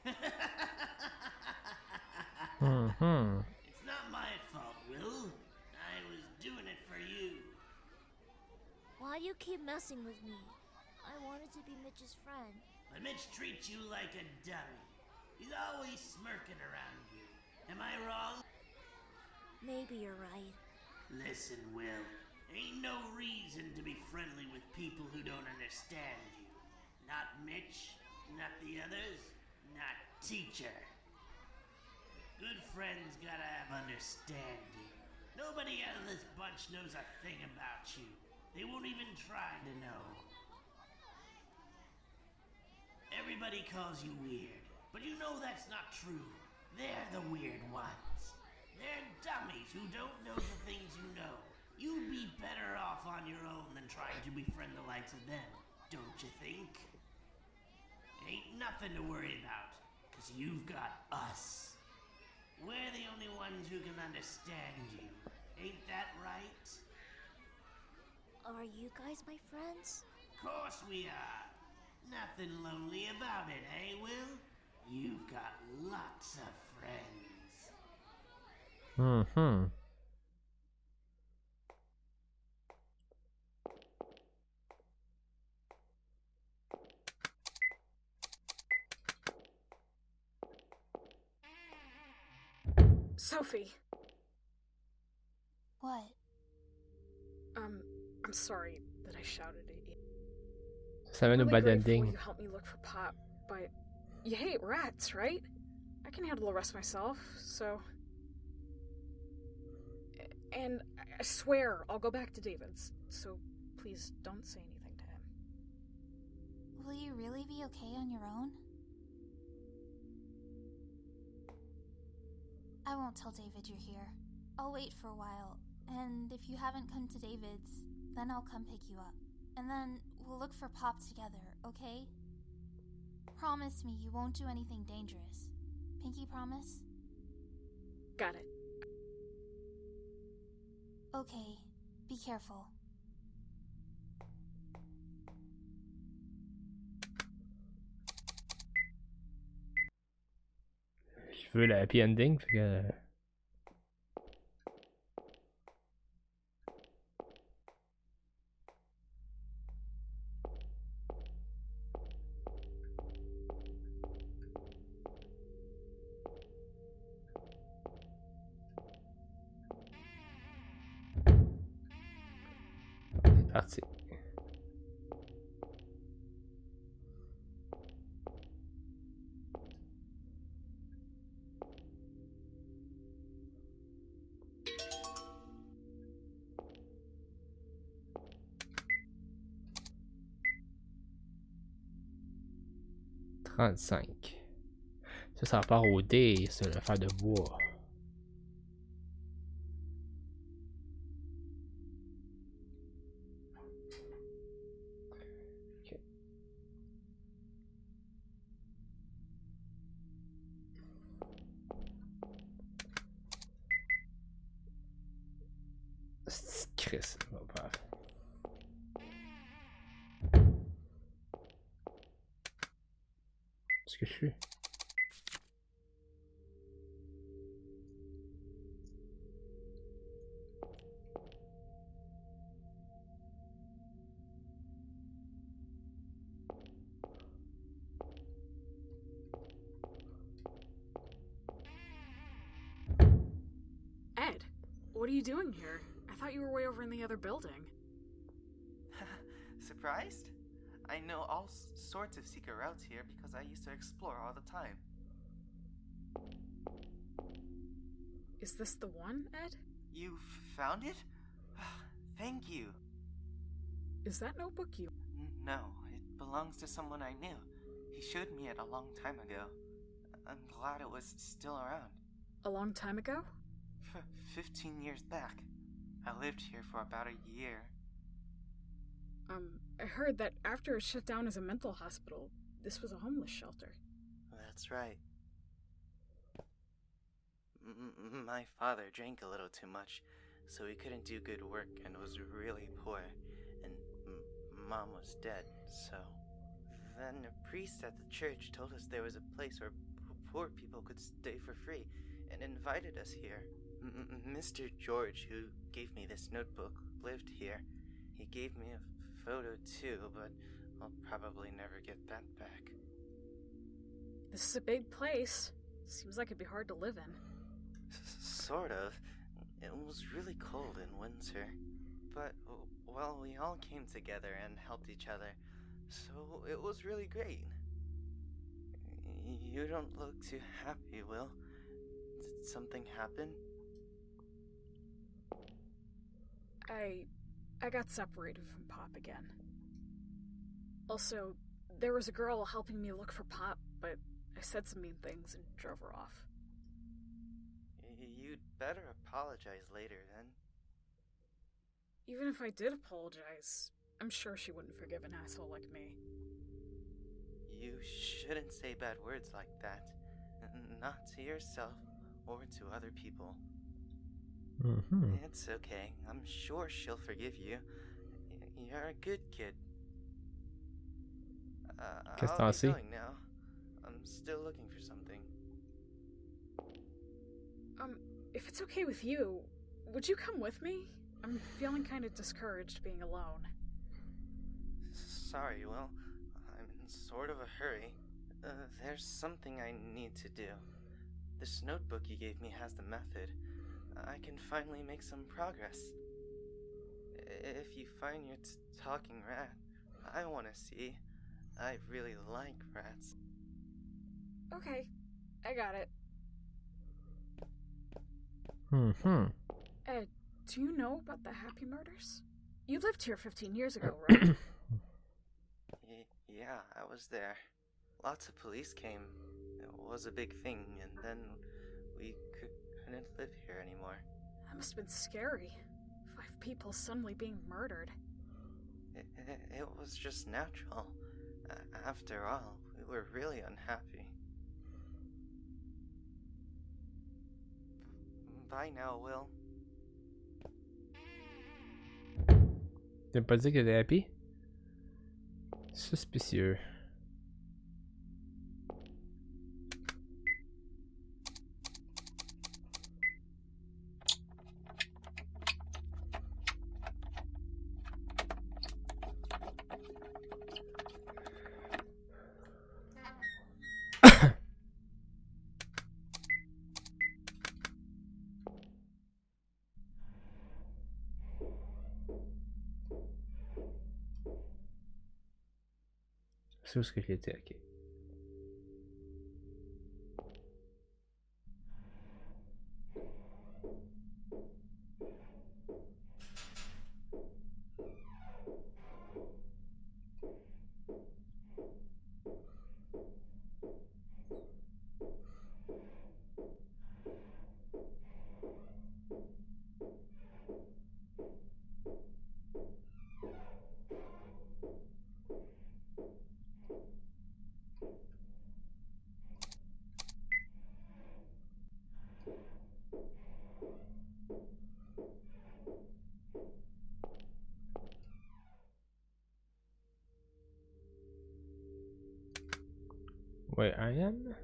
It's not my fault, Will. I was doing Why you keep messing with me? I wanted to be Mitch's friend. But Mitch treats you like a dummy. He's always smirking around you. Am I wrong? Maybe you're right. Listen, Will. Ain't no reason to be friendly with people who don't understand you. Not Mitch, not the others, not teacher. Good friends gotta have understanding. Nobody out of this bunch knows a thing about you. They won't even try to know. Everybody calls you weird, but you know that's not true. They're the weird ones. They're dummies who don't know the things you know. You'd be better off on your own than trying to befriend the likes of them, don't you think? Ain't nothing to worry about, 'cause you've got us. We're the only ones who can understand you. Ain't that right? Are you guys my friends? Course we are. Nothing lonely about it, eh, Will? You've got lots of friends. Mm-hmm. Sophie! What? I'm sorry that I shouted at you. Ça va nous Really bad grateful ending. you helped me look for Pop, but you hate rats, right? I can handle the rest myself, so... And I swear I'll go back to David's, so please don't say anything to him. Will you really be okay on your own? I won't tell David you're here. I'll wait for a while, and if you haven't come to David's, then I'll come pick you up. And then we'll look for Pop together, okay? Promise me you won't do anything dangerous. Pinky promise? Got it. Okay, be careful. Je veux la happy ending, fait que... Parti. Ça part au dé, c'est l'affaire de bois. Ok. C'est Chris, bon, bref. Qu'est-ce que je suis? Ed, what are you doing here? I thought you were way over in the other building. Surprised? I know all sorts of secret routes here because I used to explore all the time. Is this the one, Ed? You found it? Thank you. Is that notebook you... No, it belongs to someone I knew. He showed me it a long time ago. I'm glad it was still around. A long time ago? 15 years back. I lived here for about a year. I heard that after it shut down as a mental hospital, this was a homeless shelter. That's right. My father drank a little too much, so he couldn't do good work and was really poor. And Mom was dead, so... Then a priest at the church told us there was a place where poor people could stay for free, and invited us here. Mr. George, who gave me this notebook, lived here. He gave me a photo too, but I'll probably never get that back. This is a big place. Seems like it'd be hard to live in. Sort of. It was really cold in winter. But, well, we all came together and helped each other, so it was really great. You don't look too happy, Will. Did something happen? I got separated from Pop again. Also, there was a girl helping me look for Pop, but I said some mean things and drove her off. You'd better apologize later, then. Even if I did apologize, I'm sure she wouldn't forgive an asshole like me. You shouldn't say bad words like that. Not to yourself or to other people. Mm-hmm. It's okay. I'm sure she'll forgive you. You're a good kid. I'll be going now. I'm still looking for something. If it's okay with you, would you come with me? I'm feeling kind of discouraged being alone. Sorry, Will. I'm in sort of a hurry. There's something I need to do. This notebook you gave me has the method. I can finally make some progress. If you find your talking rat, I want to see. I really like rats. Okay, I got it. Mm-hmm. Ed, do you know about the Happy murders? You lived here 15 years ago, right? Yeah, I was there. Lots of police came. It was a big thing, and then we couldn't live here anymore. That must have been scary. 5 people suddenly being murdered. It was just natural. After all, we were really unhappy. Bye now, Will. T'as pas dit qu'elle était happy? Suspicieux. C'est où ce que j'étais, ok. Wait, I am?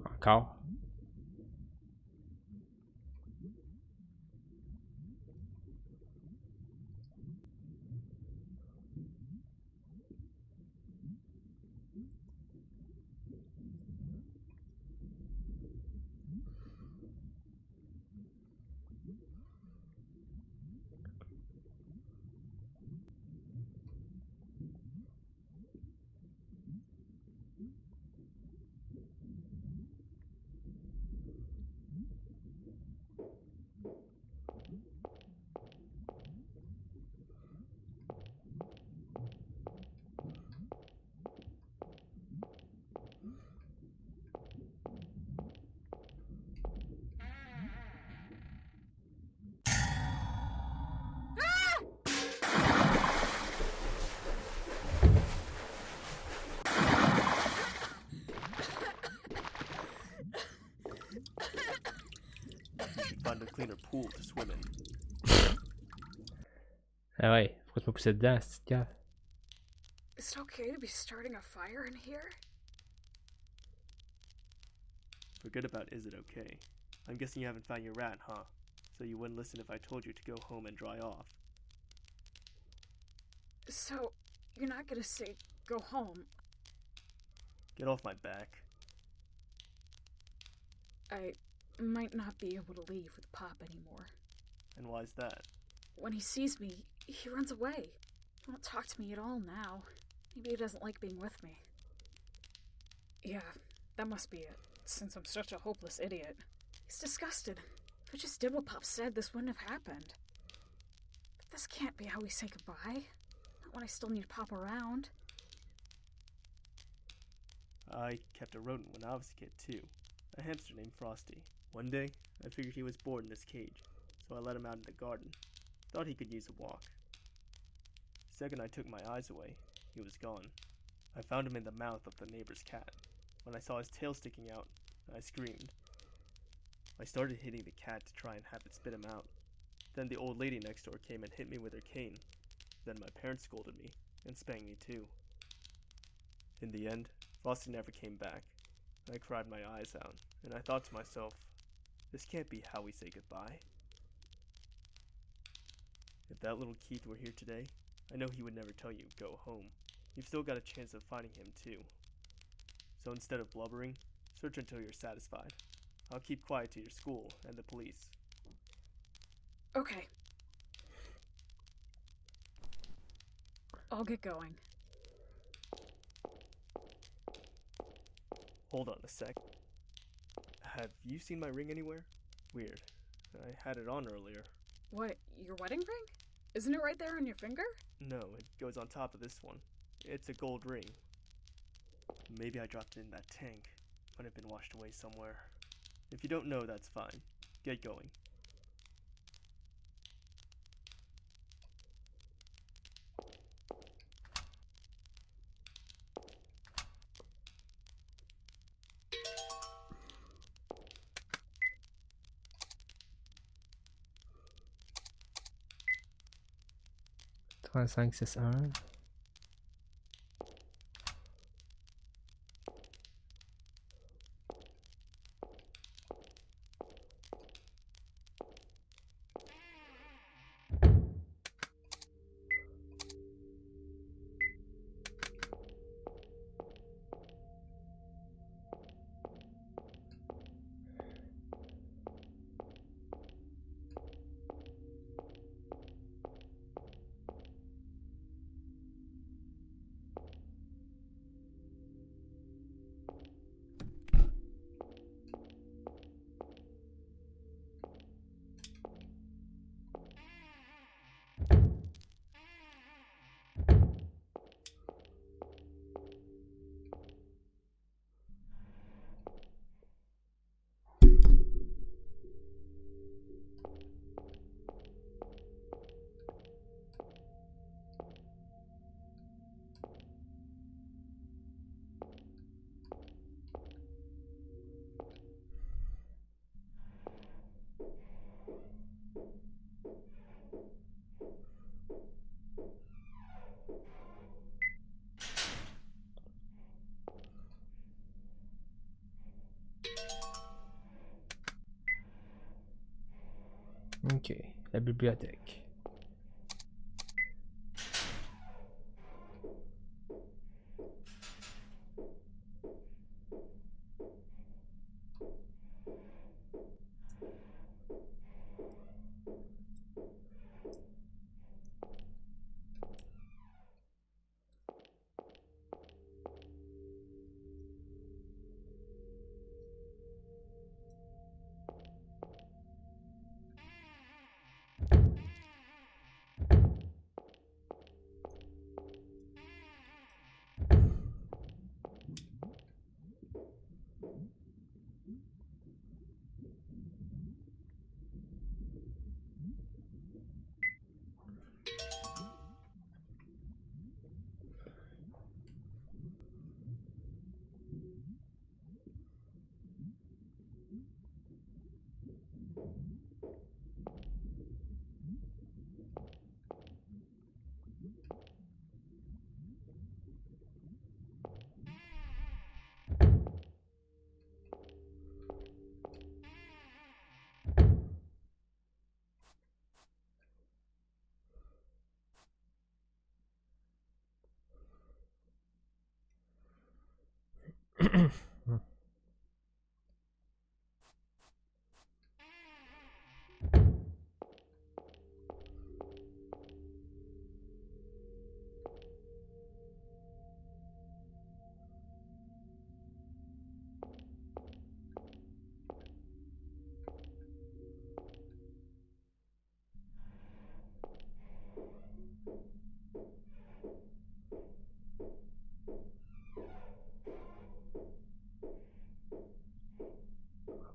Encore? pool to swim in. Ah ouais, pourquoi tu m'as poussé dedans, cette cave? Is it okay to be starting a fire in here? Forget about is it okay. I'm guessing you haven't found your rat, huh? So you wouldn't listen if I told you to go home and dry off. So, you're not gonna say go home? Get off my back. I might not be able to leave with Pop anymore. And why's that? When he sees me, he runs away. He won't talk to me at all now. Maybe he doesn't like being with me. Yeah, that must be it, since I'm such a hopeless idiot. He's disgusted. If I just did what Pop said, this wouldn't have happened. But this can't be how we say goodbye. Not when I still need Pop around. I kept a rodent when I was a kid, too. A hamster named Frosty. One day, I figured he was bored in his cage, so I let him out in the garden. Thought he could use a walk. The second I took my eyes away, he was gone. I found him in the mouth of the neighbor's cat. When I saw his tail sticking out, I screamed. I started hitting the cat to try and have it spit him out. Then the old lady next door came and hit me with her cane. Then my parents scolded me and spanked me too. In the end, Frosty never came back. I cried my eyes out, and I thought to myself, this can't be how we say goodbye. If that little Keith were here today, I know he would never tell you, go home. You've still got a chance of finding him too. So instead of blubbering, search until you're satisfied. I'll keep quiet to your school and the police. Okay. I'll get going. Hold on a sec. Have you seen my ring anywhere? Weird. I had it on earlier. What, your wedding ring? Isn't it right there on your finger? No, it goes on top of this one. It's a gold ring. Maybe I dropped it in that tank, but it's been washed away somewhere. If you don't know, that's fine. Get going. Cinq, 6, 1. Ok, la bibliothèque.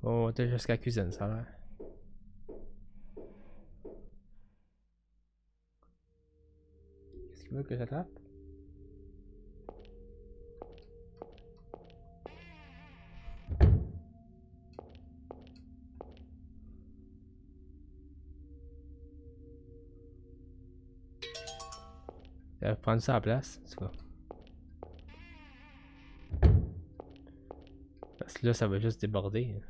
On va monter jusqu'à la cuisine, ça a l'air. Qu'est-ce qu'il veut que j'attrape? Il va prendre ça à la place, en tout cas. Parce que là, ça va juste déborder.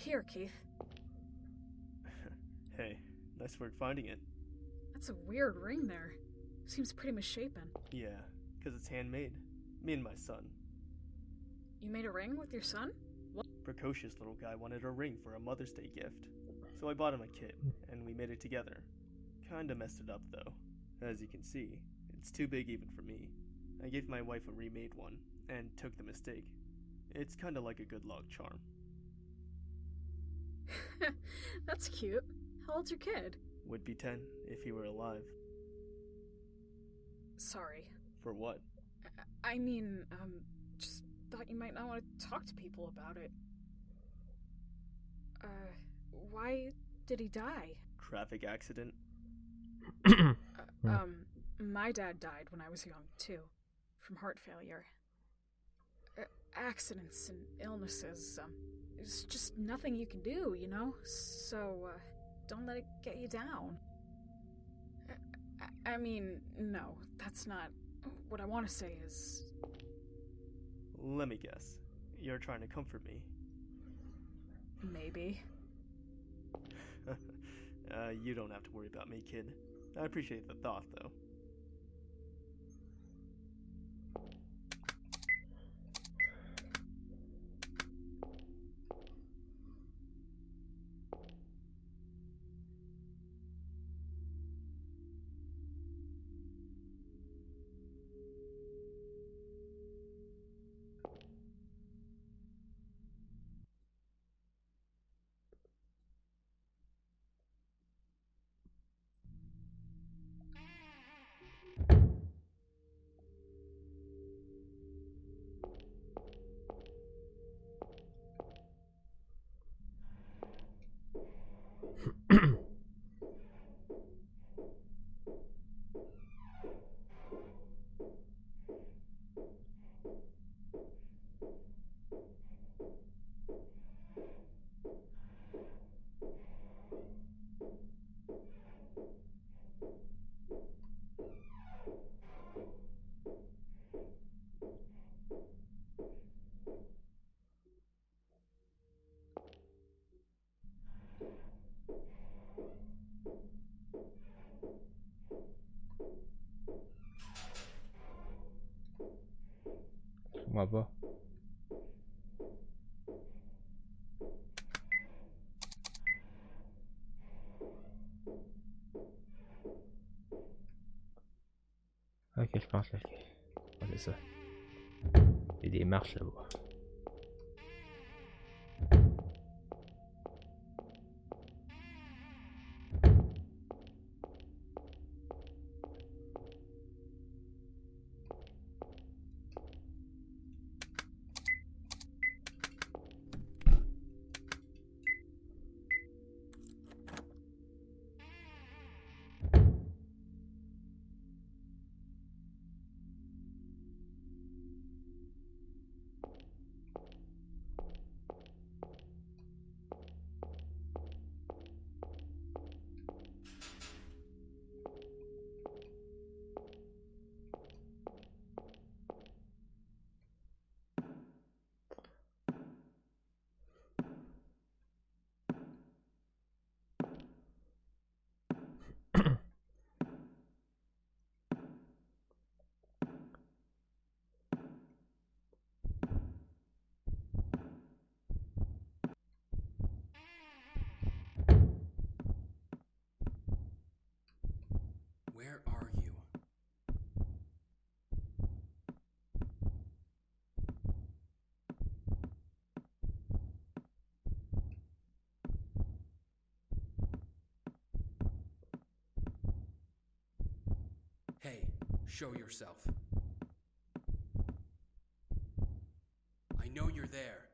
Here, Keith. Hey, nice work finding it. That's a weird ring there. Seems pretty misshapen. Yeah, because it's handmade. Me and my son. You made a ring with your son? What? Precocious little guy wanted a ring for a Mother's Day gift. So I bought him a kit, and we made it together. Kinda messed it up, though. As you can see, it's too big even for me. I gave my wife a remade one, and took the mistake. It's kinda like a good luck charm. That's cute. How old's your kid? Would be 10 if he were alive. Sorry. For what? I mean, just thought you might not want to talk to people about it. Why did he die? Traffic accident? My dad died when I was young, too. From heart failure. Accidents and illnesses, there's just nothing you can do, you know? So, don't let it get you down. I mean, no, that's not... What I want to say is... Let me guess. You're trying to comfort me. Maybe. You don't have to worry about me, kid. I appreciate the thought, though. comprends pas. Ok, je pense que c'est ça. Il y a des marches là-bas. Where are you? Hey, show yourself. I know you're there.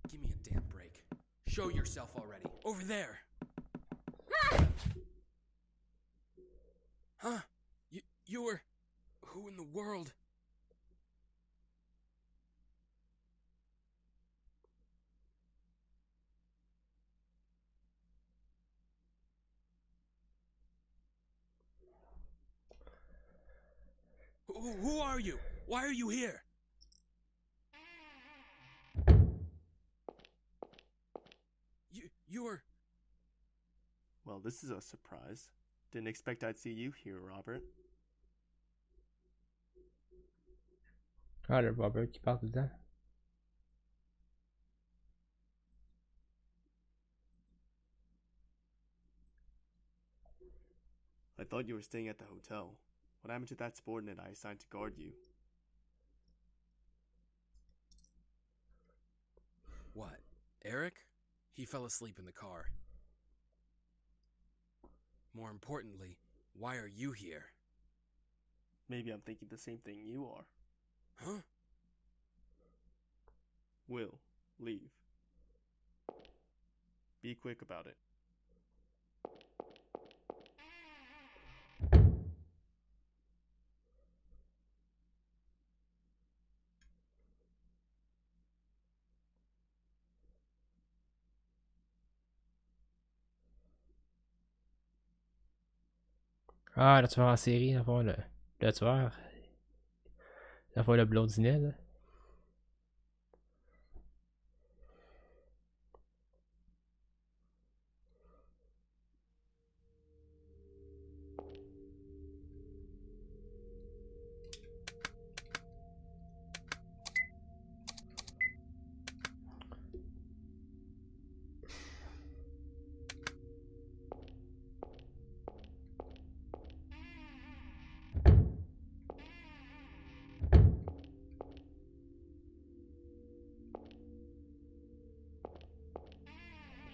Give me a damn break. Show yourself already. Over there. Huh? You were... Who in the world? Who are you? Why are you here? You were... Well, this is a surprise. Didn't expect I'd see you here, Robert. Ah, le Robert qui parle tout le temps. I thought you were staying at the hotel. What happened to that subordinate I assigned to guard you? What? Eric? He fell asleep in the car. More importantly, why are you here? Maybe I'm thinking the same thing you are. Huh? Will, leave. Be quick about it. Ah, le tueur en série, dans le fond, le tueur. Dans le fond, le blondinet, là.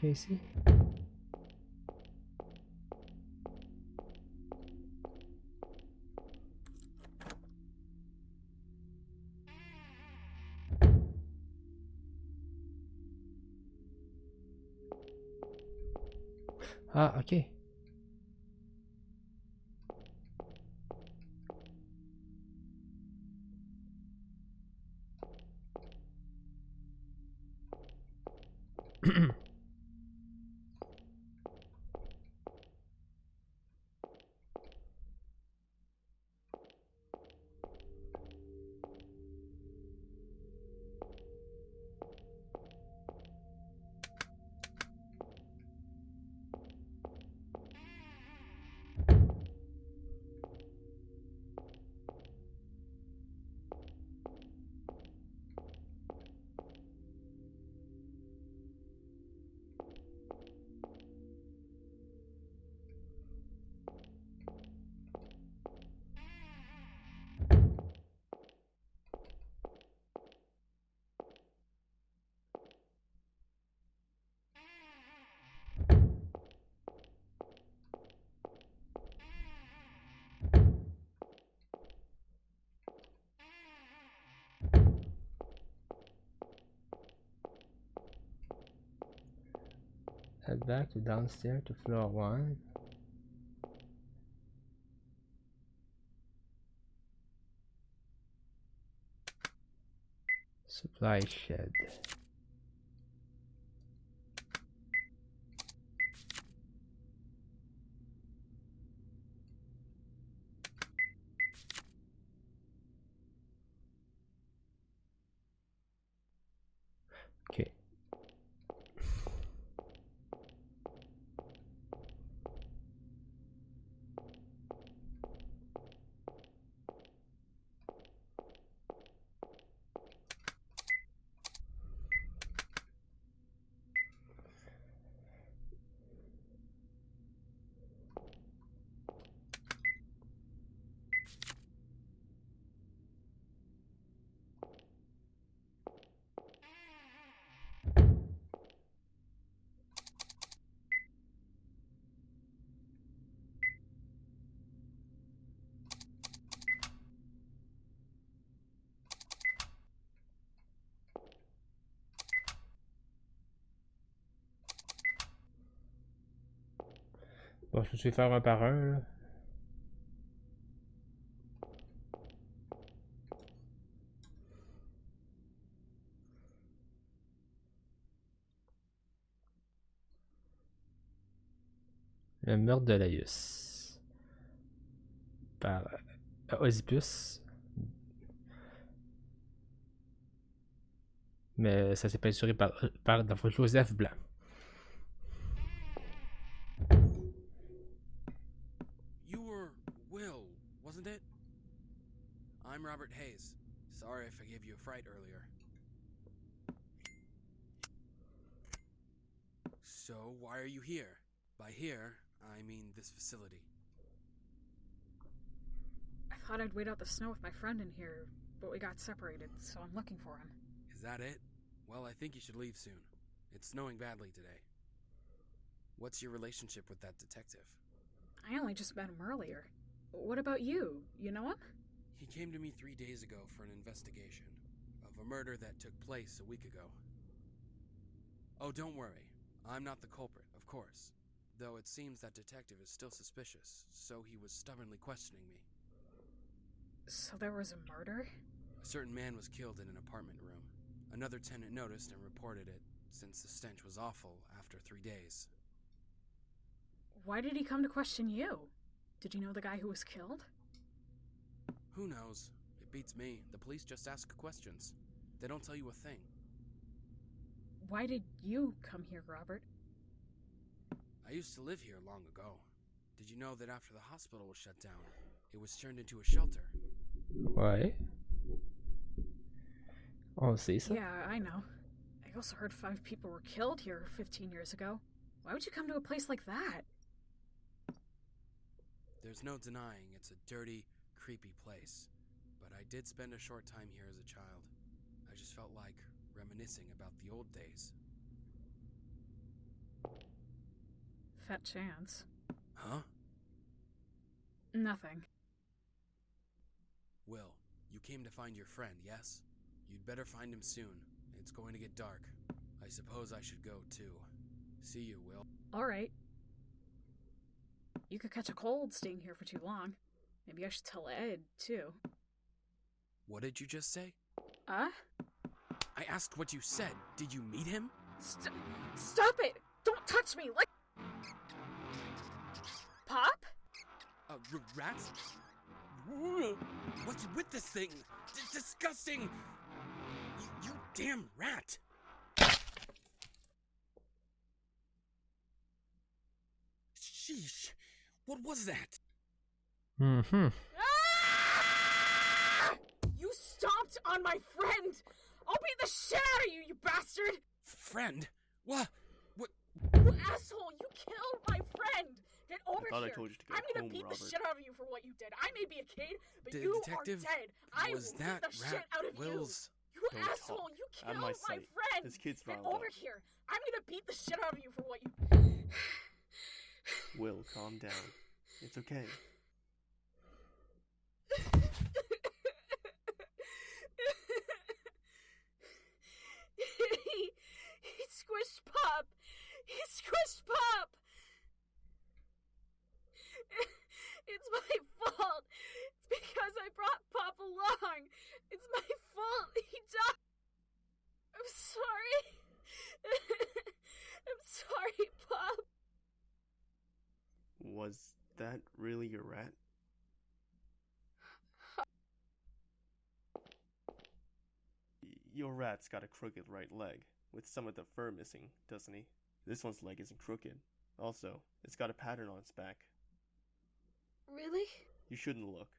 Ici. Ah, ok. Head back to downstairs to floor 1. Supply shed. Okay. Bon, je vais faire un par un, là. Le meurtre de Laïus. Par Oedipus. Mais ça s'est peinturé par Joseph Blanc. You were Will, wasn't it? I'm Robert Hayes. Sorry if I gave you a fright earlier. So, why are you here? By here, I mean this facility. I thought I'd wait out the snow with my friend in here, but we got separated, so I'm looking for him. Is that it? Well, I think you should leave soon. It's snowing badly today. What's your relationship with that detective? I only just met him earlier. What about you? You know him? He came to me 3 days ago for an investigation of a murder that took place a week ago. Oh, don't worry. I'm not the culprit, of course. Though it seems that detective is still suspicious, so he was stubbornly questioning me. So there was a murder? A certain man was killed in an apartment room. Another tenant noticed and reported it, since the stench was awful after 3 days. Why did he come to question you? Did you know the guy who was killed? Who knows? It beats me. The police just ask questions. They don't tell you a thing. Why did you come here, Robert? I used to live here long ago. Did you know that after the hospital was shut down, it was turned into a shelter? Ouais. On sait ça. Yeah, I know. I also heard 5 people were killed here 15 years ago. Why would you come to a place like that? There's no denying it's a dirty, creepy place. But I did spend a short time here as a child. I just felt like reminiscing about the old days. Fat chance. Huh? Nothing. Will, you came to find your friend, yes? You'd better find him soon. It's going to get dark. I suppose I should go, too. See you, Will. Alright. You could catch a cold staying here for too long. Maybe I should tell Ed, too. What did you just say? I asked what you said. Did you meet him? Stop it! Don't touch me! Like... Pop? Rats? What's with this thing? Disgusting! You damn rat! Sheesh. What was that? Mm-hmm. Ah! You stomped on my friend! I'll beat the shit out of you, you bastard! Friend? What? You asshole! You killed my friend! Get over I thought here! I told you to go I'm gonna home, beat Robert. the shit out of you for what you did. I may be a kid, but The you detective, are dead. I was will that beat the shit rat out of Will's... you. Don't You asshole! talk. You Out killed of my my sight. friend! This kid's Get riled over up. here! I'm gonna beat the shit out of you for what you... Will, calm down. It's okay. He squished Pop! He squished Pop! a rat? Your rat's got a crooked right leg, with some of the fur missing, doesn't he? This one's leg isn't crooked. Also, it's got a pattern on its back. Really? You shouldn't look.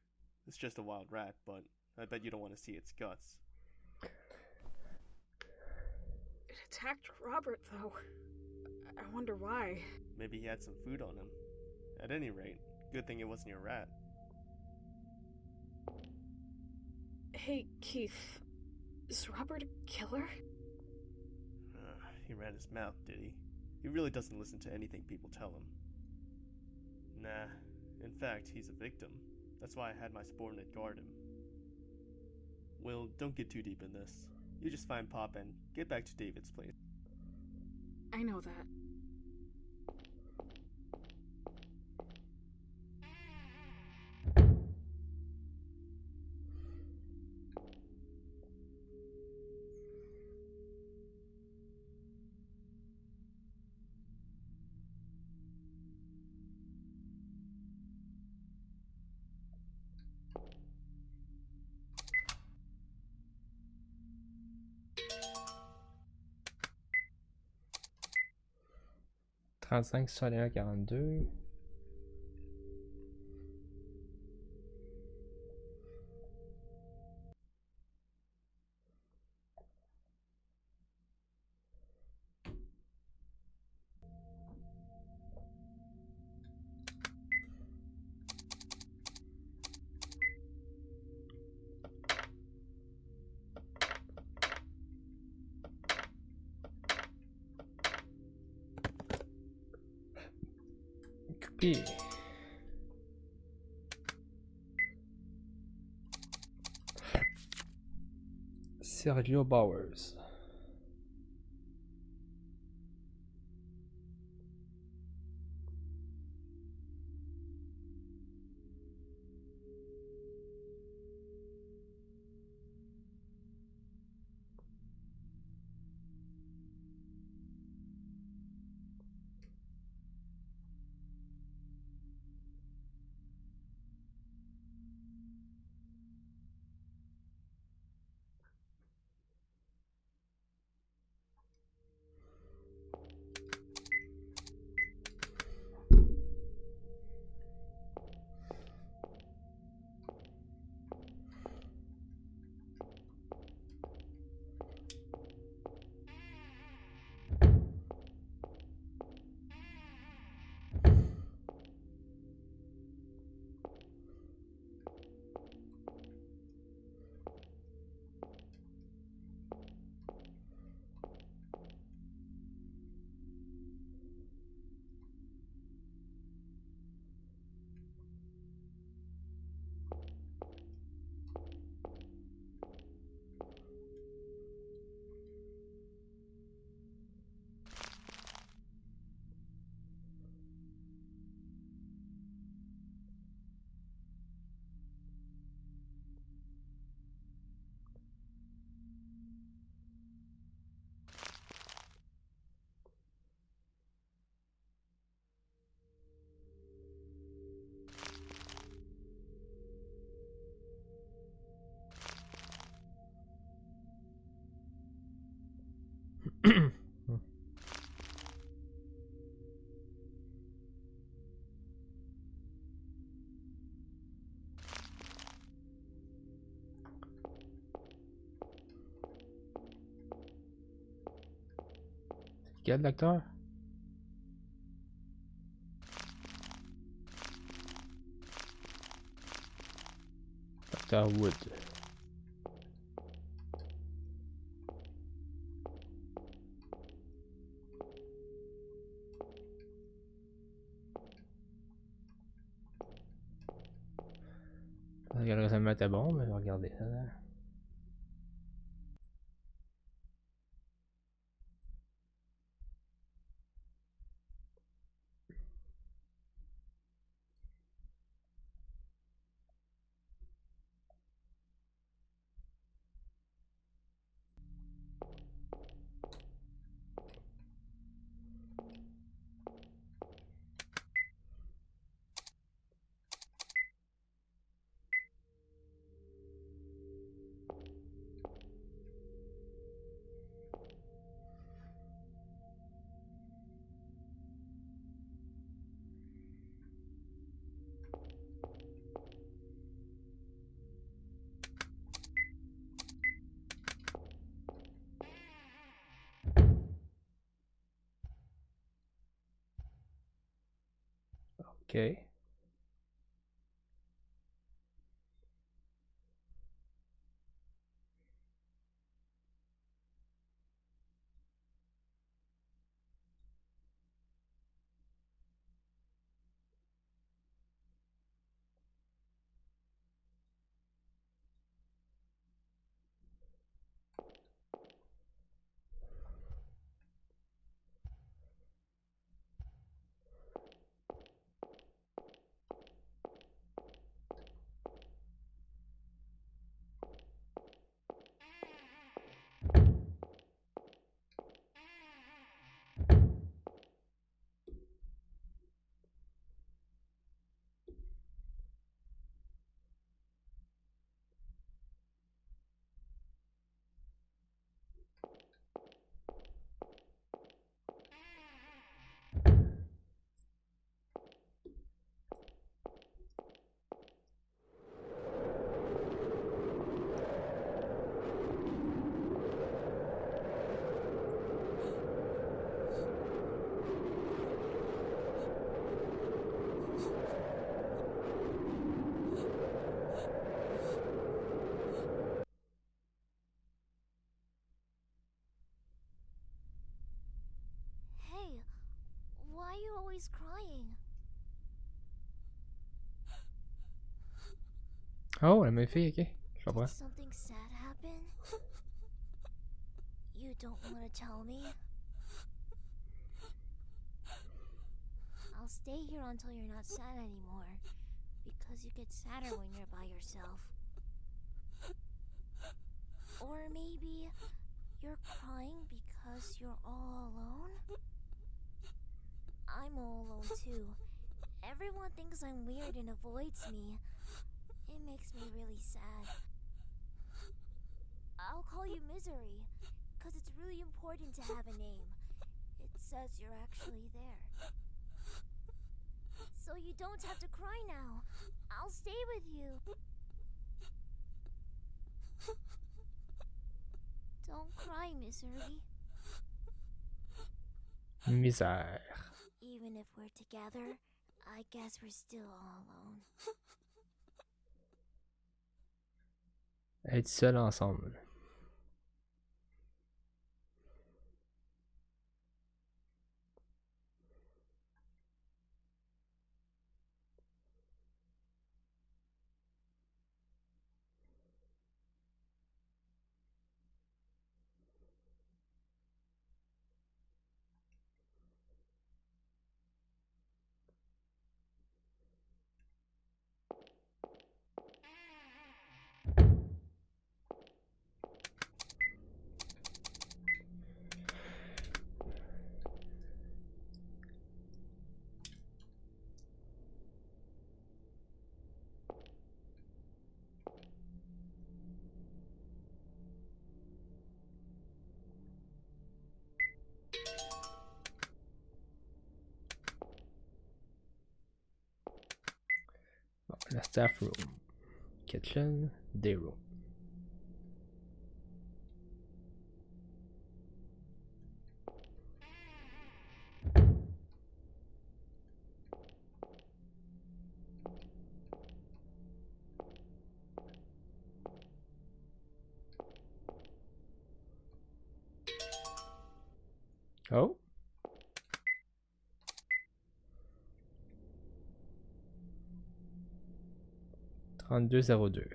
It's just a wild rat, but I bet you don't want to see its guts. It attacked Robert, though. I wonder why. Maybe he had some food on him. At any rate, good thing it wasn't your rat. Hey, Keith. Is Robert a killer? He ran his mouth, did he? He really doesn't listen to anything people tell him. Nah. In fact, he's a victim. That's why I had my subordinate guard him. Will, don't get too deep in this. You just find Pop and get back to David's place. I know that. Trente-cinq, 61, 42. Copier. Sergio Bowers. Quel l'acteur? Dr. Wood. Le récemment était bon, mais regardez ça. Ok. Hey, why are you always crying? Oh, la même fille, ok. Je comprends. Did something sad happen? You don't want to tell me? I'll stay here until you're not sad anymore, because you get sadder when you're by yourself. Or maybe you're crying because you're all alone? I'm all alone too. Everyone thinks I'm weird and avoids me. It makes me really sad. I'll call you Misery, because it's really important to have a name. It says you're actually there. So you don't have to cry now. I'll stay with you. Don't cry, Misery. Misère. Even if we're together, I guess we're still all alone. Être seul ensemble. Bon, la staff room. Kitchen, day room. Oh. Trente-deux 02.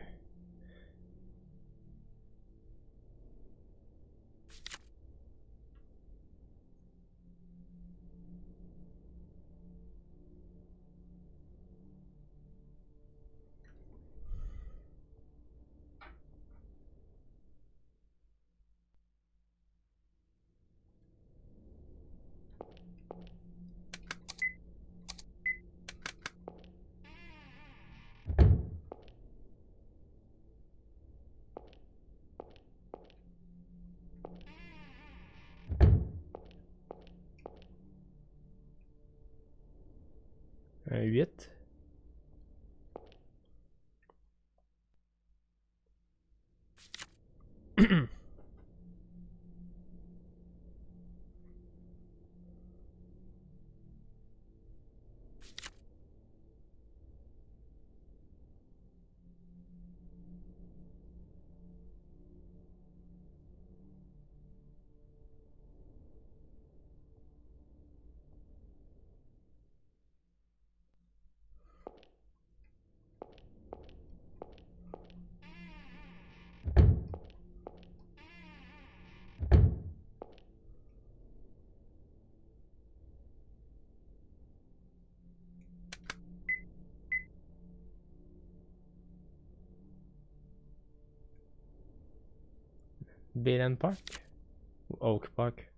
Un 8. Bayland Park? Ou Oak Park?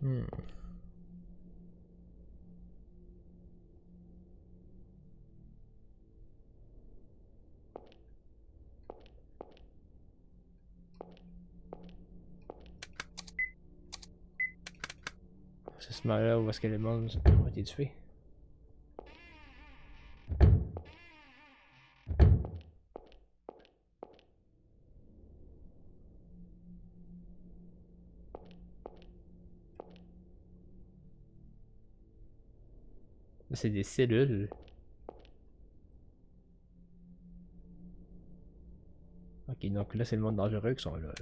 Hmm. C'est ce moment-là où est-ce que les monstres ont été tués. C'est des cellules. Ok, donc là c'est le monde dangereux qui sont là.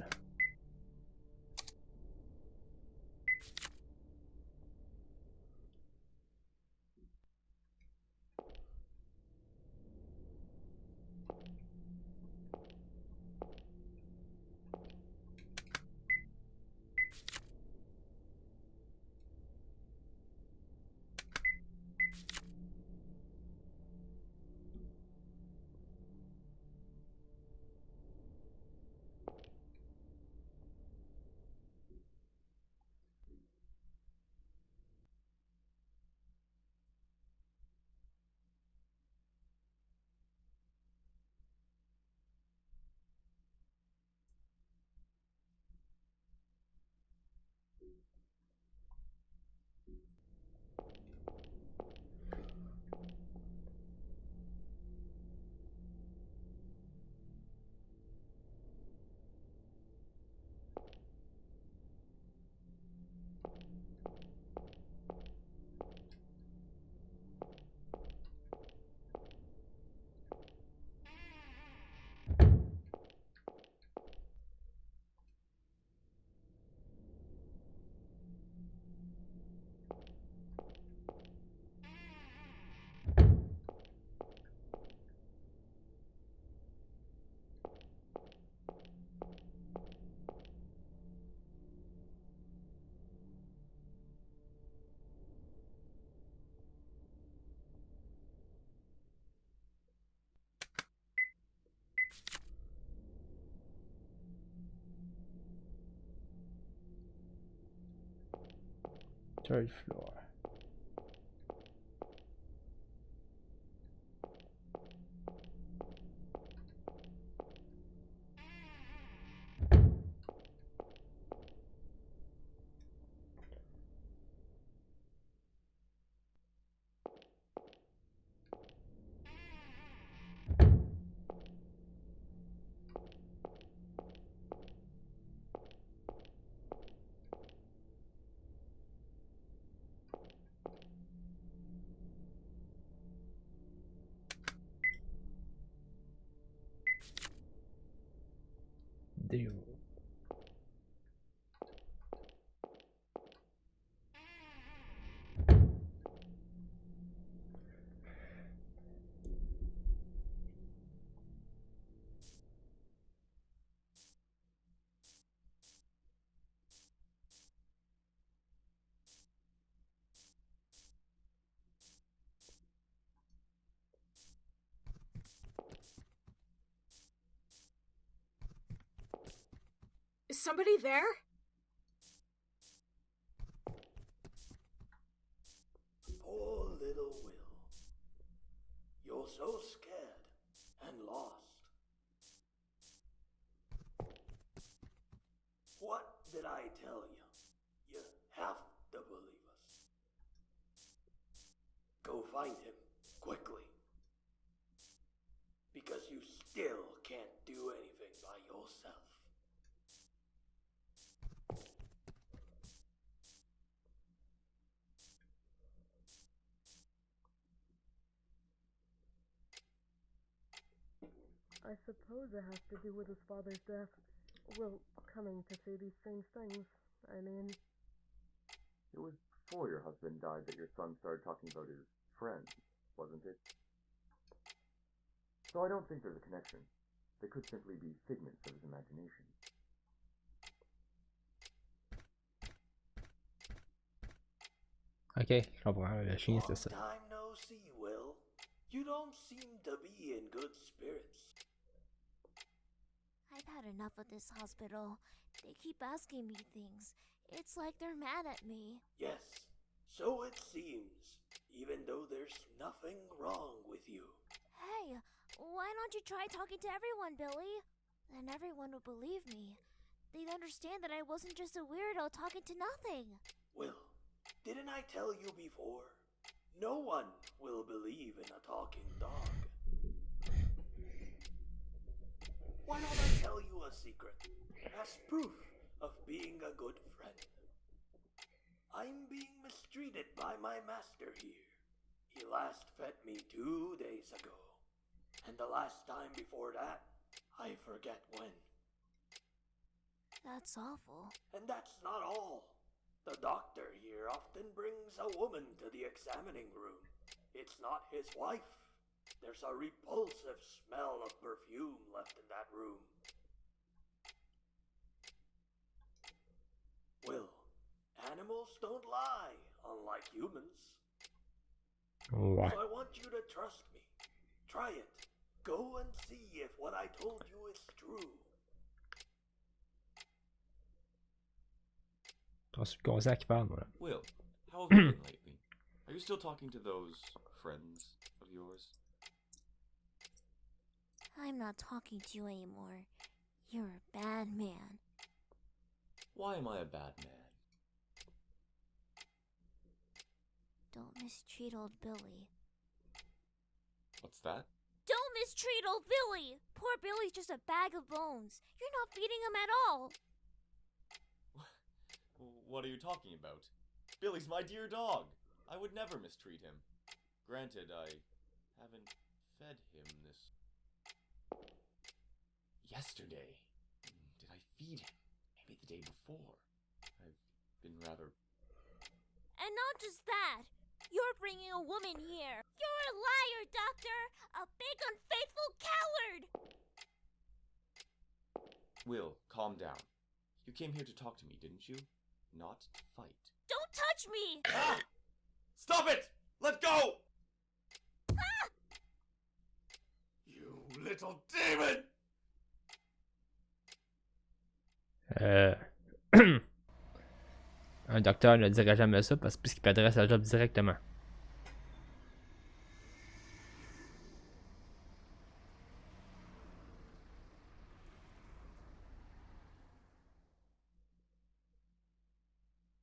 Third floor. Deal. Is somebody there? Poor little Will. You're so scared and lost. What did I tell you? You have to believe us. Go find him, quickly. Because you still can't do anything by yourself. I suppose it has to do with his father's death. Well, coming to say these strange things. I mean... It was before your husband died that your son started talking about his friends, wasn't it? So I don't think there's a connection. They could simply be figments of his imagination. Ok, je comprends. Le chien, c'est ça. Long time no see, Will. You don't seem to be in good spirits. enough of this hospital. They keep asking me things. It's like they're mad at me. Yes, so it seems, even though there's nothing wrong with you. Hey, why don't you try talking to everyone, Billy? Then everyone would believe me. They'd understand that I wasn't just a weirdo talking to nothing. Will, didn't I tell you before? No one will believe in a talking dog. Why don't I tell you a secret, as proof of being a good friend? I'm being mistreated by my master here. He last fed me 2 days ago. And the last time before that, I forget when. That's awful. And that's not all. The doctor here often brings a woman to the examining room. It's not his wife. There's a repulsive smell of perfume left in that room. Will, animals don't lie, unlike humans. What? So I want you to trust me. Try it. Go and see if what I told you is true. C'est le conseil qui parle, moi. Will, how have you been lately? Are you still talking to those friends of yours? I'm not talking to you anymore. You're a bad man. Why am I a bad man? Don't mistreat old Billy. What's that? Don't mistreat old Billy! Poor Billy's just a bag of bones. You're not feeding him at all. What are you talking about? Billy's my dear dog. I would never mistreat him. Granted, I haven't fed him this... yesterday. Did I feed him? Maybe the day before. I've been rather... And not just that. You're bringing a woman here. You're a liar, Doctor! A big unfaithful coward! Will, calm down. You came here to talk to me, didn't you? Not to fight. Don't touch me! Ah! Stop it! Let go! Ah! You little demon! Un docteur ne dirait jamais ça parce qu'il perdrait sa job directement.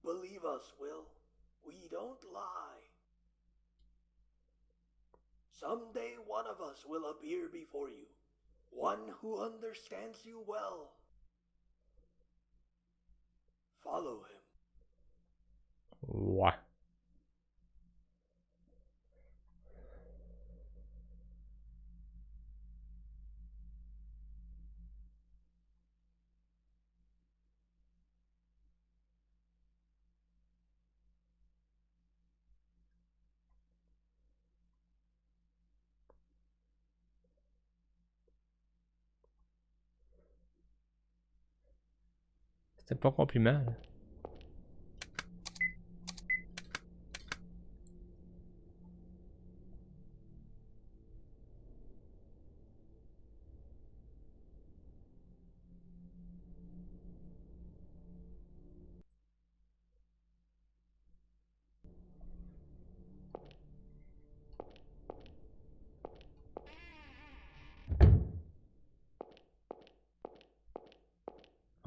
Believe us, Will. We don't lie. Someday one of us will appear before you. One who understands you well. Follow him. Ouais. C'était pas compliment, là.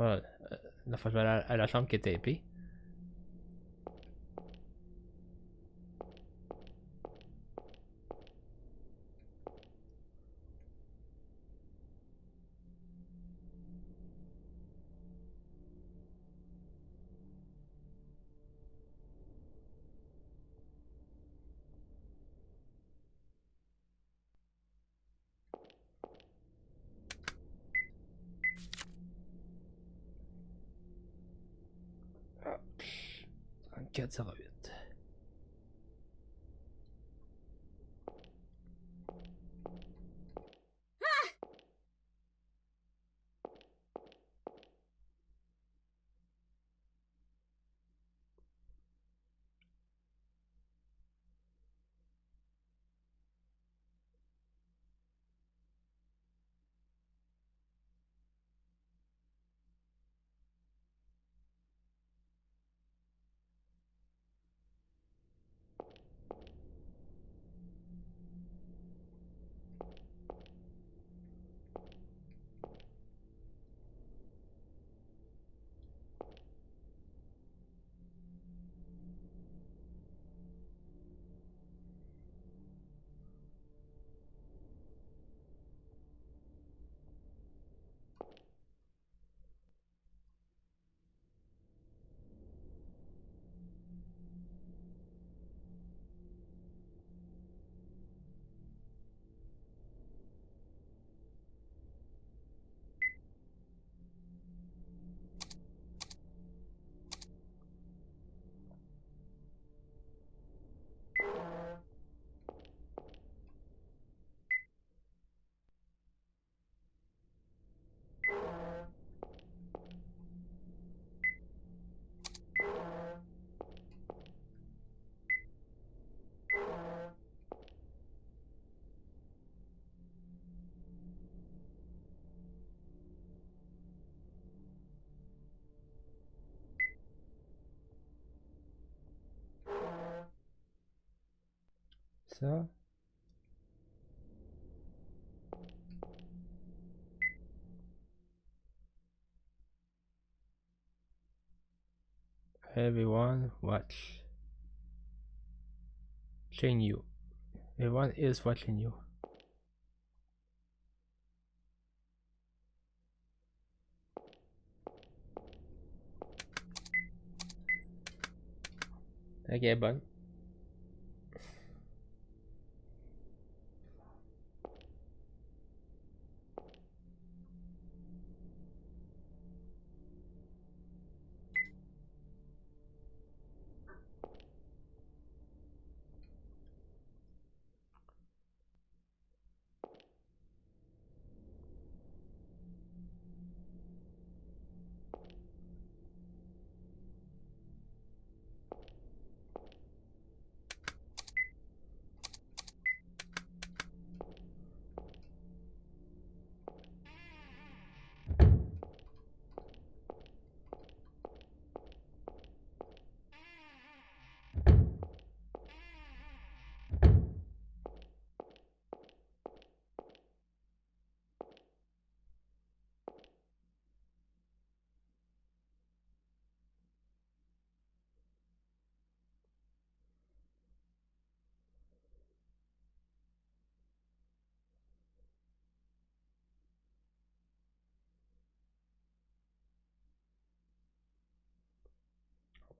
Ah, la fois je vais aller à la chambre qui était épée. Ah, 3408. Ça. Everyone watching you. Everyone is watching you. Ok, bonne.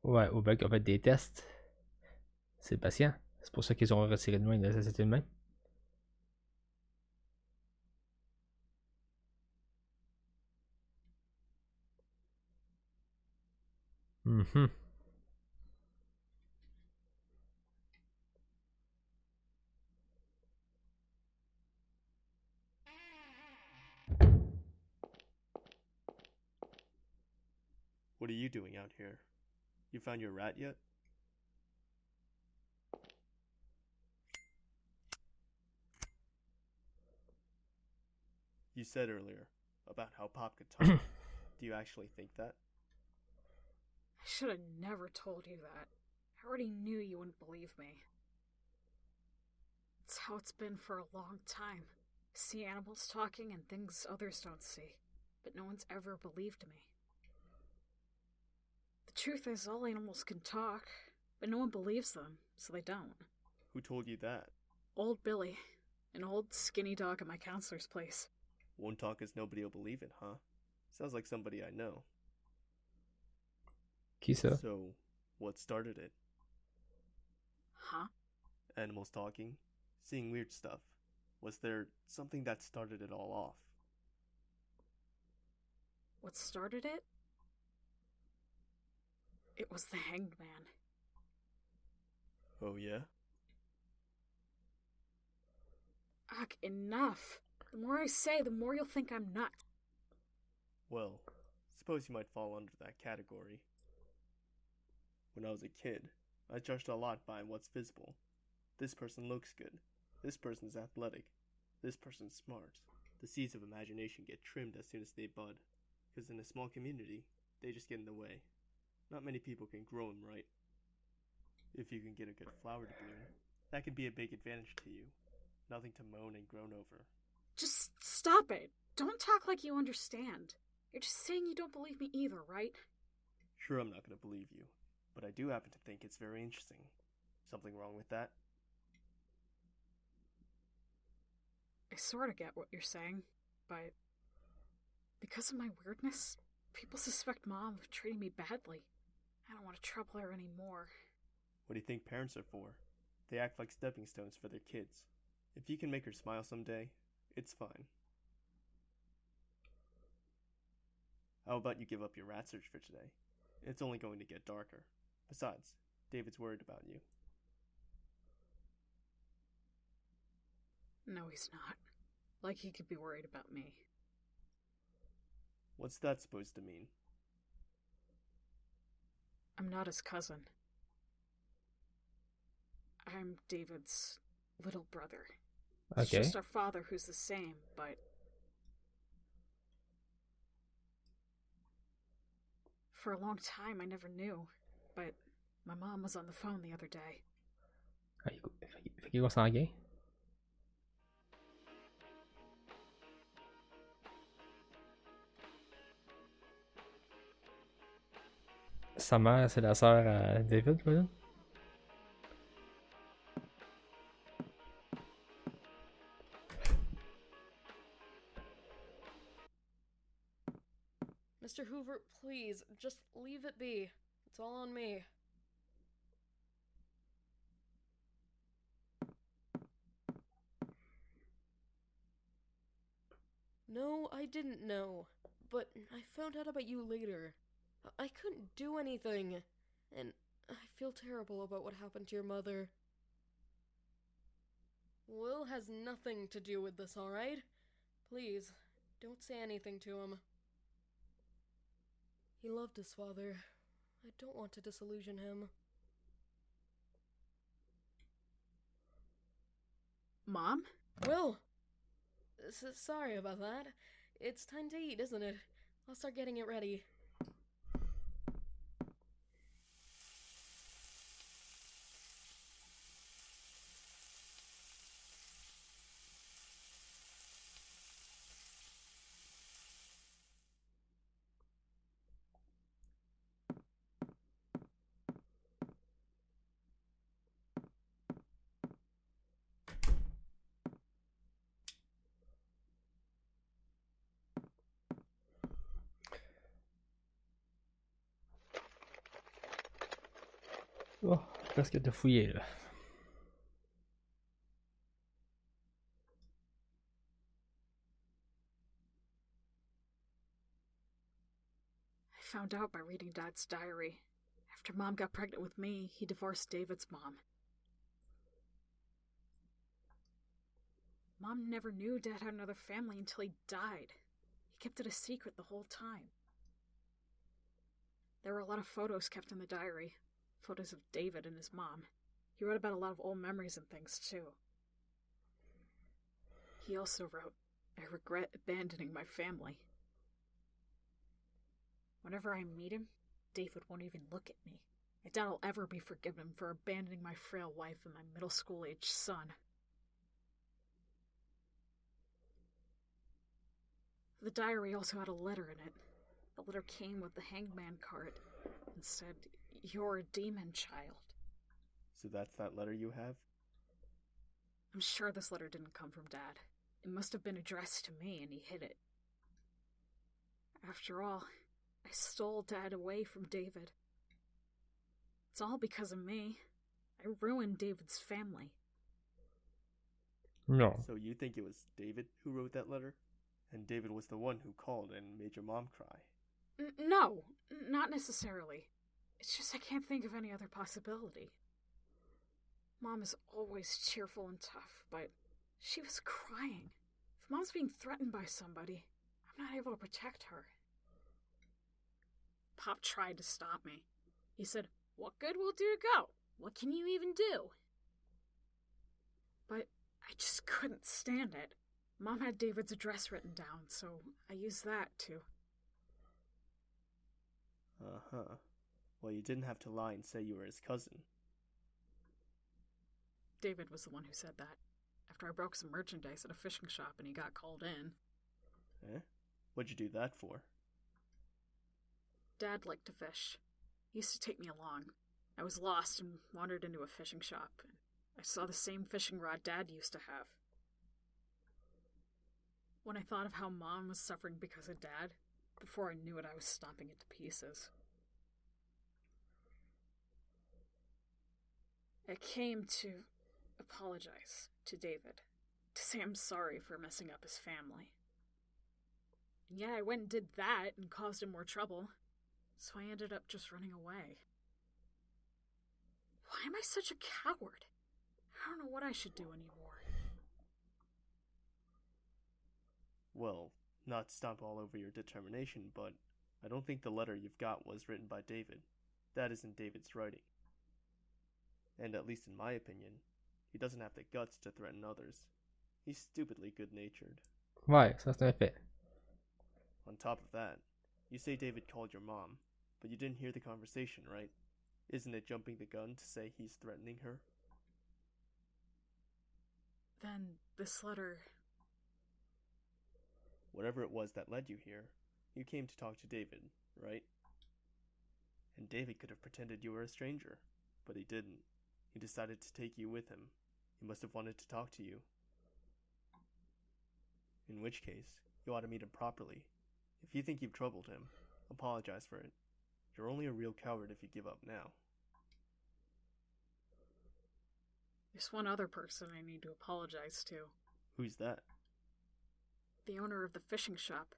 Ouais, ou bien qu'ils ont fait des tests. C'est patient. C'est pour ça qu'ils ont retiré de loin de la société de même. Mhm. What are you doing out here? You found your rat yet? You said earlier about how Pop could talk. Do you actually think that? I should have never told you that. I already knew you wouldn't believe me. It's how it's been for a long time. I see animals talking and things others don't see, but no one's ever believed me. The truth is, all animals can talk, but no one believes them, so they don't. Who told you that? Old Billy, an old skinny dog at my counselor's place. Won't talk as nobody will believe it, huh? Sounds like somebody I know. Qui ça? So, what started it? Huh? Animals talking? Seeing weird stuff? Was there something that started it all off? What started it? It was the Hanged Man. Oh, yeah? Ugh, enough! The more I say, the more you'll think I'm nuts. Well, suppose you might fall under that category. When I was a kid, I judged a lot by what's visible. This person looks good. This person's athletic. This person's smart. The seeds of imagination get trimmed as soon as they bud, because in a small community, they just get in the way. Not many people can grow them right. If you can get a good flower to bloom, that can be a big advantage to you. Nothing to moan and groan over. Just stop it! Don't talk like you understand. You're just saying you don't believe me either, right? Sure, I'm not going to believe you, but I do happen to think it's very interesting. Something wrong with that? I sort of get what you're saying, but because of my weirdness, people suspect Mom of treating me badly. I don't want to trouble her anymore. What do you think parents are for? They act like stepping stones for their kids. If you can make her smile someday, it's fine. How about you give up your rat search for today? It's only going to get darker. Besides, David's worried about you. No, he's not. Like he could be worried about me. What's that supposed to mean? I'm not his cousin. I'm David's little brother. It's Okay. just our father who's the same, but... For a long time, I never knew, but my mom was on the phone the other day. Fait qu'il est consanguin. Sa mère, c'est la sœur à David, voilà. Mr. Hoover, please, just leave it be. It's all on me. No, I didn't know. But I found out about you later. I couldn't do anything. And I feel terrible about what happened to your mother. Will has nothing to do with this, alright? Please, don't say anything to him. He loved his father. I don't want to disillusion him. Mom? Will! Sorry about that. It's time to eat, isn't it? I'll start getting it ready. Oh, presque de fouiller là. I found out by reading Dad's diary. After Mom got pregnant with me, he divorced David's mom. Mom never knew Dad had another family until he died. He kept it a secret the whole time. There were a lot of photos kept in the diary. Photos of David and his mom. He wrote about a lot of old memories and things, too. He also wrote, "I regret abandoning my family." Whenever I meet him, David won't even look at me. I doubt I'll ever be forgiven for abandoning my frail wife and my middle school-aged son. The diary also had a letter in it. The letter came with the hangman card and said, "You're a demon child." So that's that letter you have? I'm sure this letter didn't come from Dad. It must have been addressed to me and he hid it. After all, I stole Dad away from David. It's all because of me. I ruined David's family. No. So you think it was David who wrote that letter? And David was the one who called and made your mom cry? No, not necessarily. It's just I can't think of any other possibility. Mom is always cheerful and tough, but she was crying. If Mom's being threatened by somebody, I'm not able to protect her. Pop tried to stop me. He said, "What good will it do to go? What can you even do?" But I just couldn't stand it. Mom had David's address written down, so I used that too. Uh-huh. Well, you didn't have to lie and say you were his cousin. David was the one who said that. After I broke some merchandise at a fishing shop and he got called in. Eh? What'd you do that for? Dad liked to fish. He used to take me along. I was lost and wandered into a fishing shop, and I saw the same fishing rod Dad used to have. When I thought of how Mom was suffering because of Dad, before I knew it, I was stomping it to pieces. I came to apologize to David, to say I'm sorry for messing up his family. And yeah, I went and did that and caused him more trouble, so I ended up just running away. Why am I such a coward? I don't know what I should do anymore. Well, not stomp all over your determination, but I don't think the letter you've got was written by David. That isn't David's writing. And at least in my opinion, he doesn't have the guts to threaten others. He's stupidly good-natured. Ouais, ça c'est un fait. On top of that, you say David called your mom, but you didn't hear the conversation, right? Isn't it jumping the gun to say he's threatening her? Then this letter... Whatever it was that led you here, you came to talk to David, right? And David could have pretended you were a stranger, but he didn't. He decided to take you with him. He must have wanted to talk to you. In which case, you ought to meet him properly. If you think you've troubled him, apologize for it. You're only a real coward if you give up now. There's one other person I need to apologize to. Who's that? The owner of the fishing shop.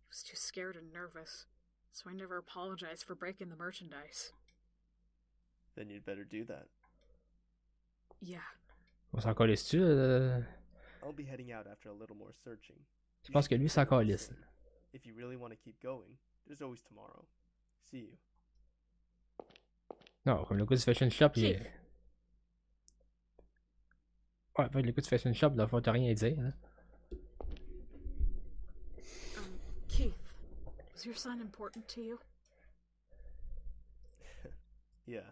He was too scared and nervous, so I never apologized for breaking the merchandise. Then you'd better do that. Yeah. On s'en calisse-tu? I'll be heading out after a little more searching. Je pense que lui s'en calisse. If you really want to keep going, there's always tomorrow. See you. Non, comme le gars du fashion shop, il est... Ouais, le gars du fashion shop, dans le fond, t'as rien à dire, hein. Keith, was your son important to you? Yeah,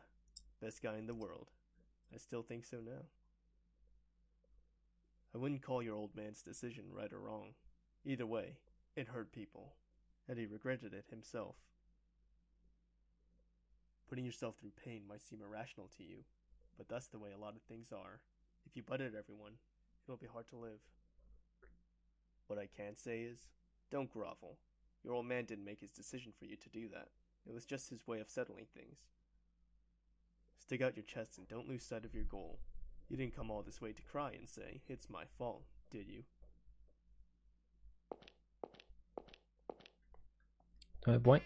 best guy in the world. I still think so now. I wouldn't call your old man's decision right or wrong. Either way, it hurt people, and he regretted it himself. Putting yourself through pain might seem irrational to you, but that's the way a lot of things are. If you butt at everyone, it'll be hard to live. What I can say is, don't grovel. Your old man didn't make his decision for you to do that. It was just his way of settling things. Stick out your chest and don't lose sight of your goal. You didn't come all this way to cry and say, it's my fault, did you? Un point.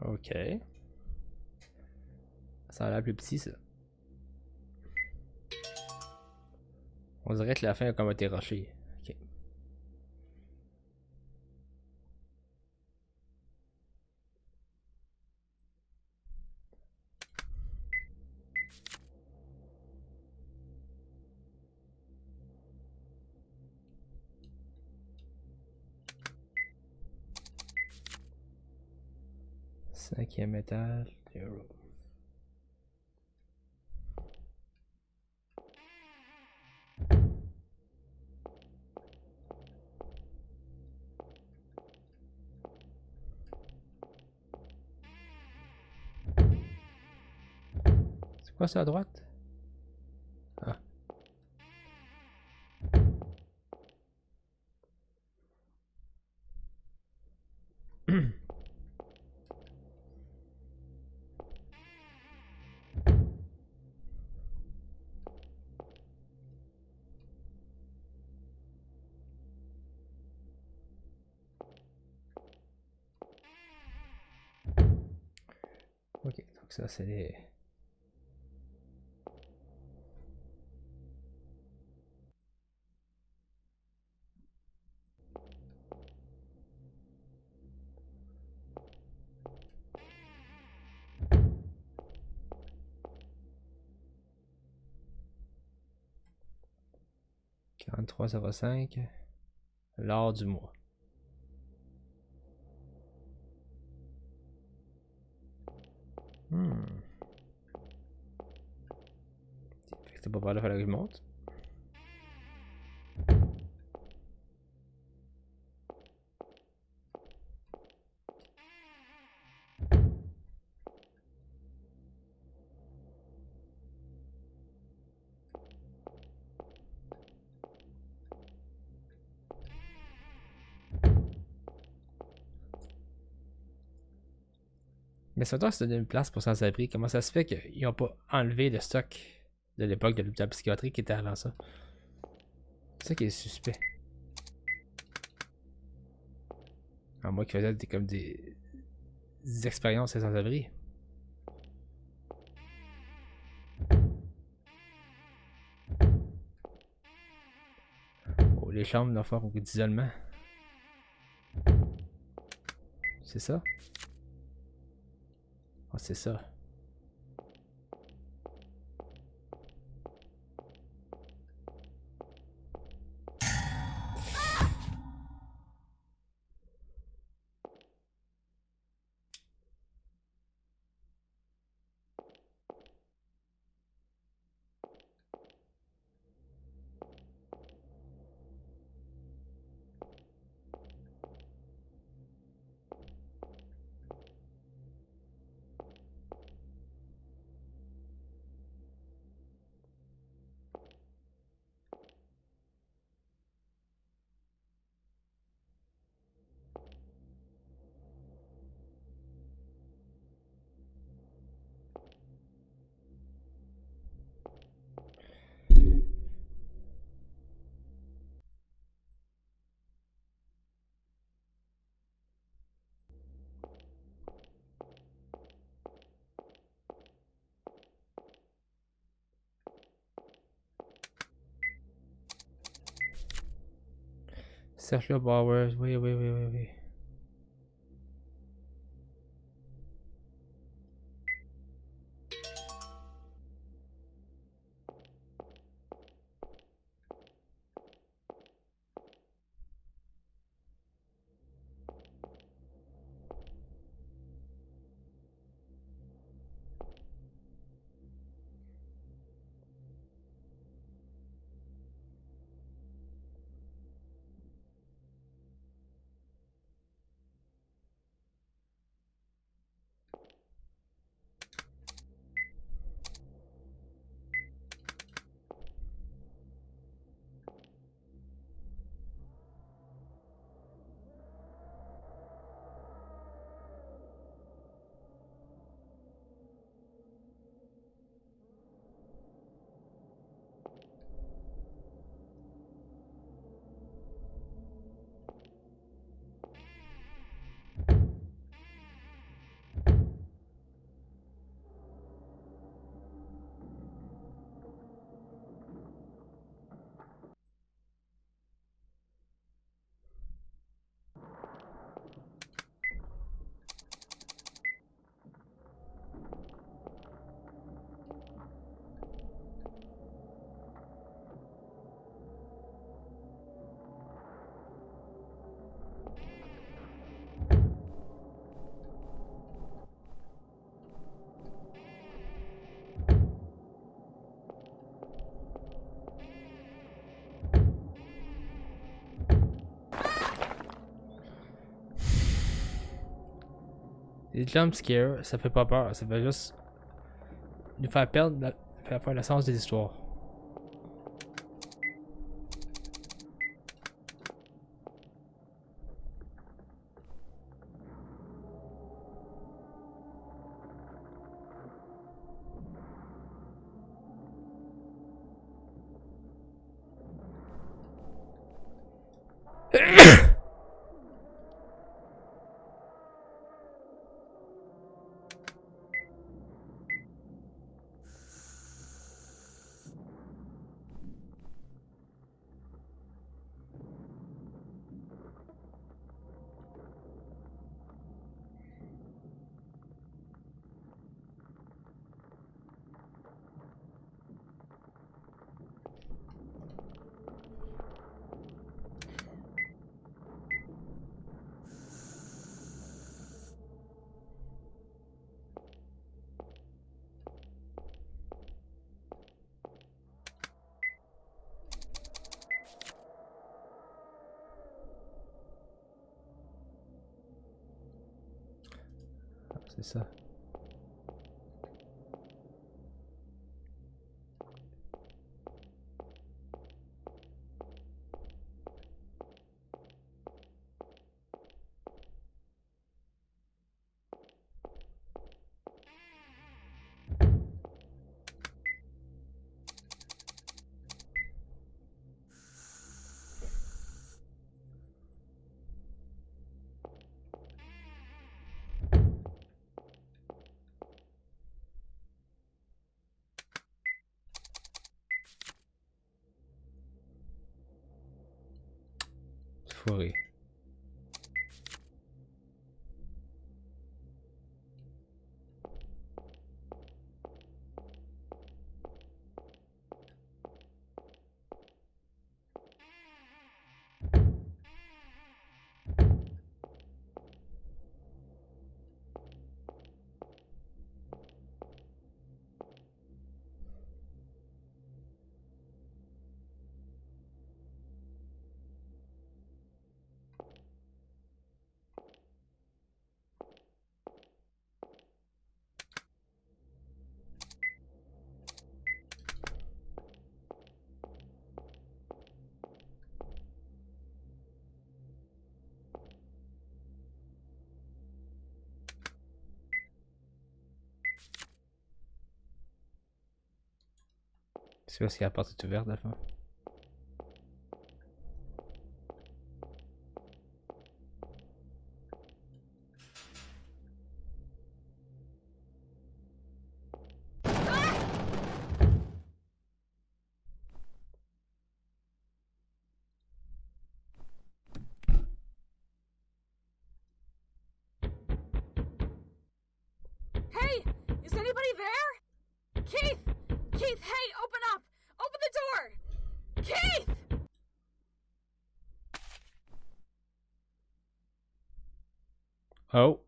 Ok. Ça a l'air plus petit, ça. On dirait que la fin a comme été rushée. Ok. Cinquième étage. Zero. C'est quoi ça à droite? Ah. Ok, donc ça c'est les... $43,05 l'heure du mois. Fait que c'est pas par là, il fallait que je monte. Mais c'est toi, c'est donné une place pour sans-abri. Comment ça se fait qu'ils n'ont pas enlevé le stock de l'époque de l'hôpital psychiatrique qui était avant ça? C'est ça qui est suspect. À moi qui faisais comme des expériences sans abri. Oh, les chambres d'enfants beaucoup d'isolement. C'est ça? Ah, c'est ça. Sergio Bowers, oui, oui, oui, oui, oui. Les jump scares, ça fait pas peur, ça fait juste nous faire perdre faire le sens des histoires. C'est ça. fourré. C'est parce que la porte est ouverte, à la fin. Hey! Is anybody there? Keith! Keith, hey, open up! Open the door! Keith! Oh.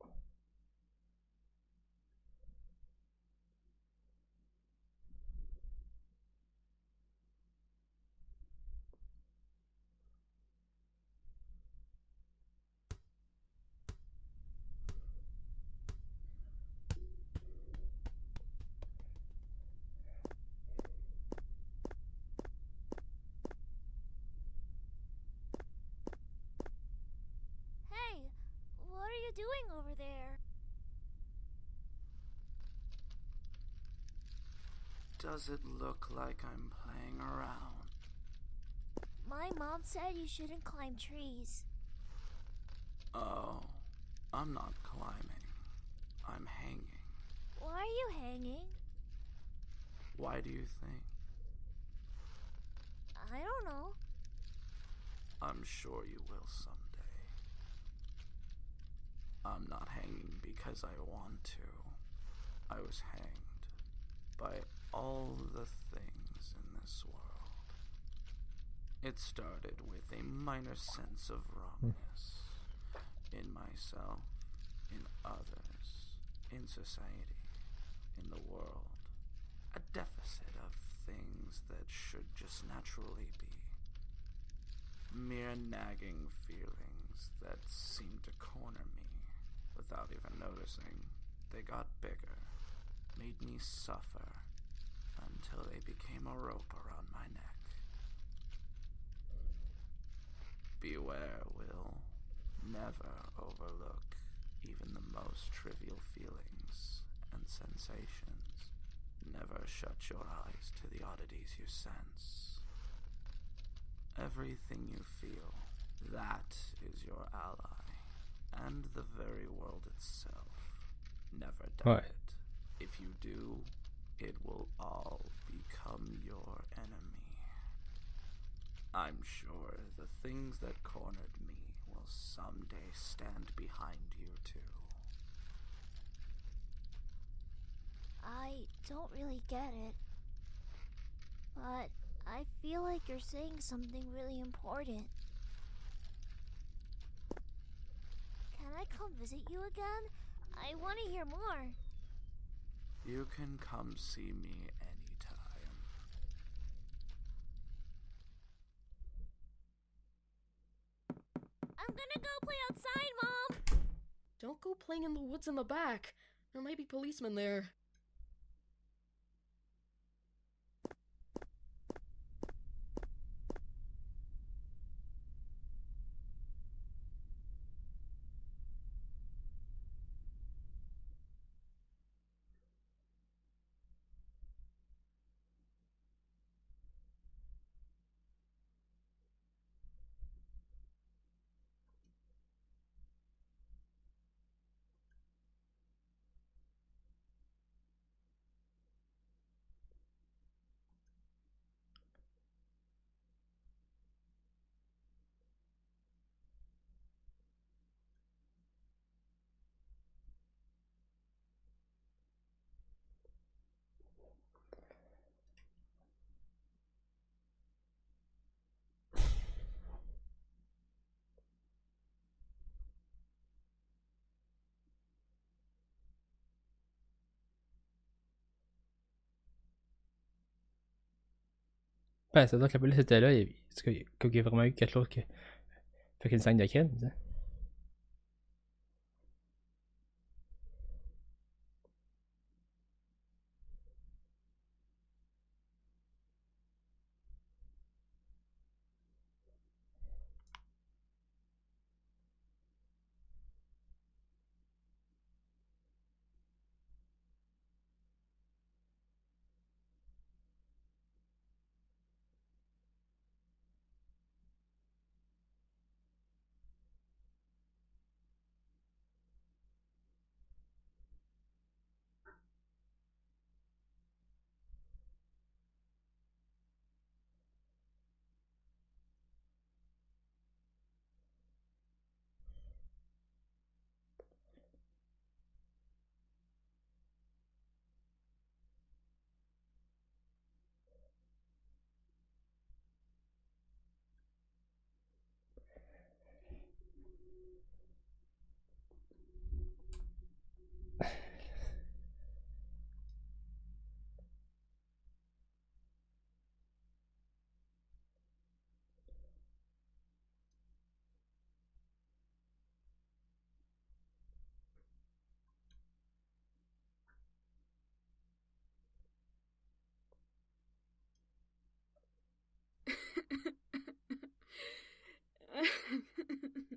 Hey, what are you doing over there? Does it look like I'm playing around? My mom said you shouldn't climb trees. Oh, I'm not climbing. I'm hanging. Why are you hanging? Why do you think? I don't know. I'm sure you will someday. I'm not hanging because I want to. I was hanged by all the things in this world. It started with a minor sense of wrongness in myself, in others, in society, in the world. A deficit of things that should just naturally be. Mere nagging feelings that seemed to corner me without even noticing. They got bigger, made me suffer, until they became a rope around my neck. Beware, Will. Never overlook even the most trivial feelings and sensations. Never shut your eyes to the oddities you sense. Everything you feel, that is your ally, and the very world itself. Never doubt it. If you do, it will all become your enemy. I'm sure the things that cornered me will someday stand behind you too. I don't really get it. But I feel like you're saying something really important. Can I come visit you again? I want to hear more. You can come see me anytime. I'm gonna go play outside, Mom! Don't go playing in the woods in the back. There might be policemen there. Ben, ça veut dire que la police était là, est-ce qu'il y a vraiment eu quelque chose qui fait qu'une scène de crime, ça?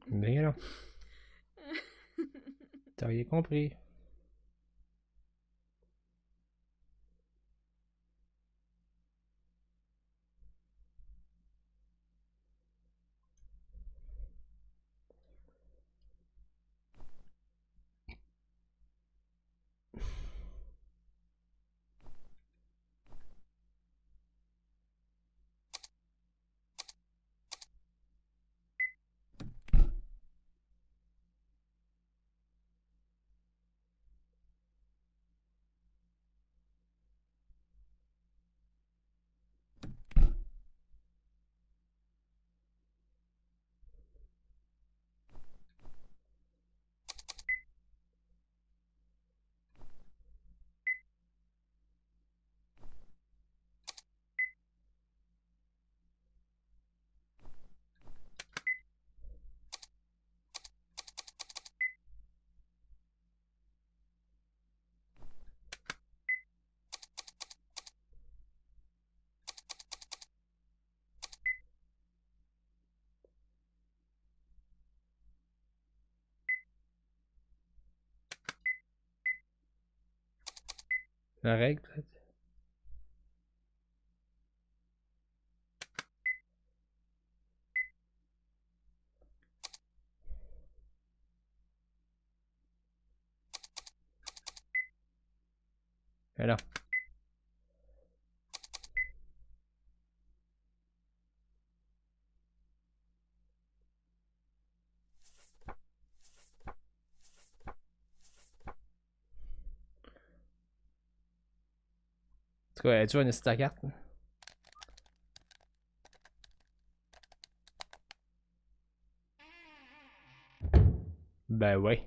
Mais là. T'as rien compris. La règle, peut-être? Alors. En tout cas, tu vois une ta carte? Ben ouais.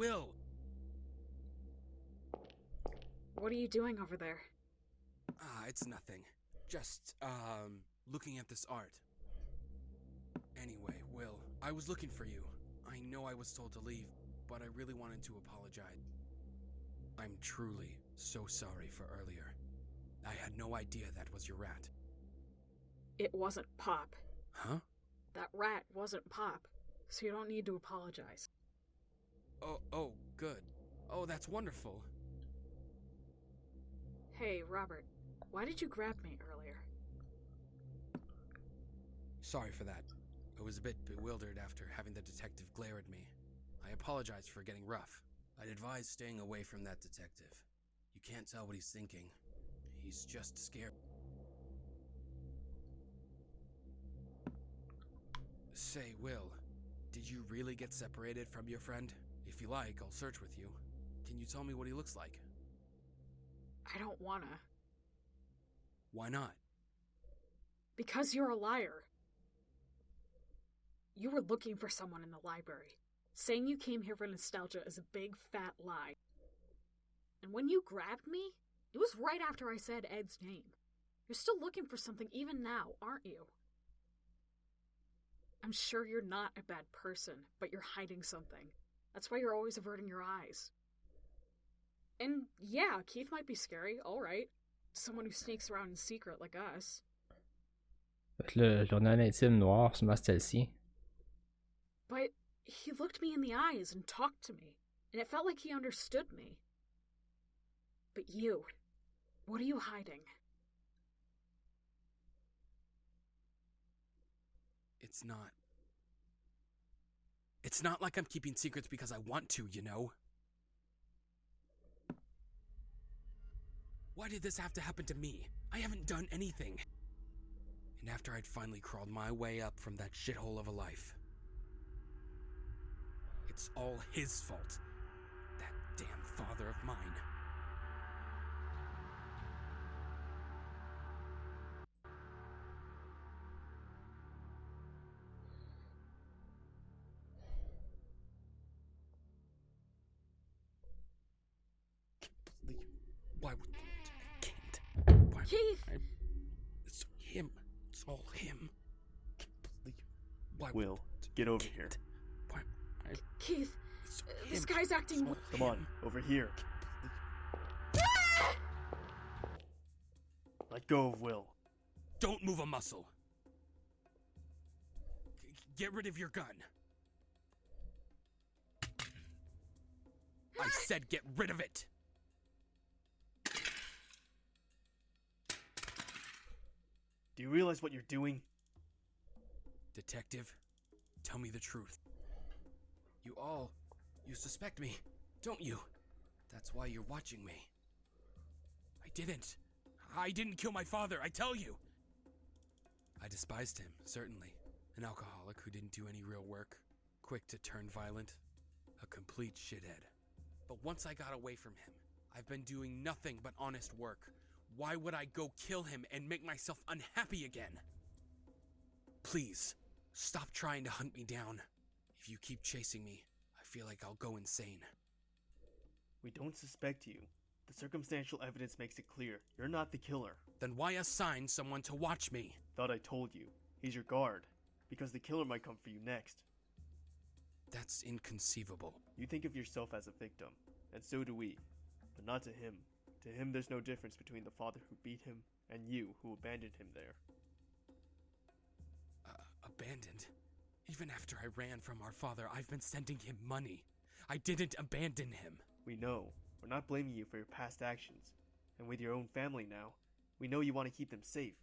Will! What are you doing over there? it's nothing. Just, looking at this art. Anyway, Will, I was looking for you. I know I was told to leave, but I really wanted to apologize. I'm truly so sorry for earlier. I had no idea that was your rat. It wasn't Pop. Huh? That rat wasn't Pop, so you don't need to apologize. Oh, good. Oh, that's wonderful. Hey, Robert, why did you grab me earlier? Sorry for that. I was a bit bewildered after having the detective glare at me. I apologize for getting rough. I'd advise staying away from that detective. You can't tell what he's thinking. He's just scared. Say, Will, did you really get separated from your friend? If you like, I'll search with you. Can you tell me what he looks like? I don't wanna. Why not? Because you're a liar. You were looking for someone in the library. Saying you came here for nostalgia is a big fat lie. And when you grabbed me, it was right after I said Ed's name. You're still looking for something even now, aren't you? I'm sure you're not a bad person, but you're hiding something. That's why you're always averting your eyes. And yeah, Keith might be scary, alright. Someone who sneaks around in secret like us. Fait que le journal intime noir, c'est celle-ci. But he looked me in the eyes and talked to me, and it felt like he understood me. But you, what are you hiding? It's not like I'm keeping secrets because I want to, you know? Why did this have to happen to me? I haven't done anything. And after I'd finally crawled my way up from that shithole of a life, it's all his fault. That damn father of mine. Why would I can't? Why, Keith! It's him. It's all him. Why Will, get over here. Why? Keith, this guy's acting. Come on, over here. Let go of Will. Don't move a muscle. Get rid of your gun. I said get rid of it. Do you realize what you're doing? Detective, tell me the truth. You suspect me, don't you? That's why you're watching me. I didn't kill my father, I tell you. I despised him, certainly. An alcoholic who didn't do any real work, quick to turn violent, a complete shithead. But once I got away from him, I've been doing nothing but honest work. Why would I go kill him and make myself unhappy again? Please, stop trying to hunt me down. If you keep chasing me, I feel like I'll go insane. We don't suspect you. The circumstantial evidence makes it clear you're not the killer. Then why assign someone to watch me? Thought I told you. He's your guard. Because the killer might come for you next. That's inconceivable. You think of yourself as a victim, and so do we. But not to him. To him, there's no difference between the father who beat him and you who abandoned him there. Abandoned? Even after I ran from our father, I've been sending him money. I didn't abandon him. We know. We're not blaming you for your past actions. And with your own family now, we know you want to keep them safe.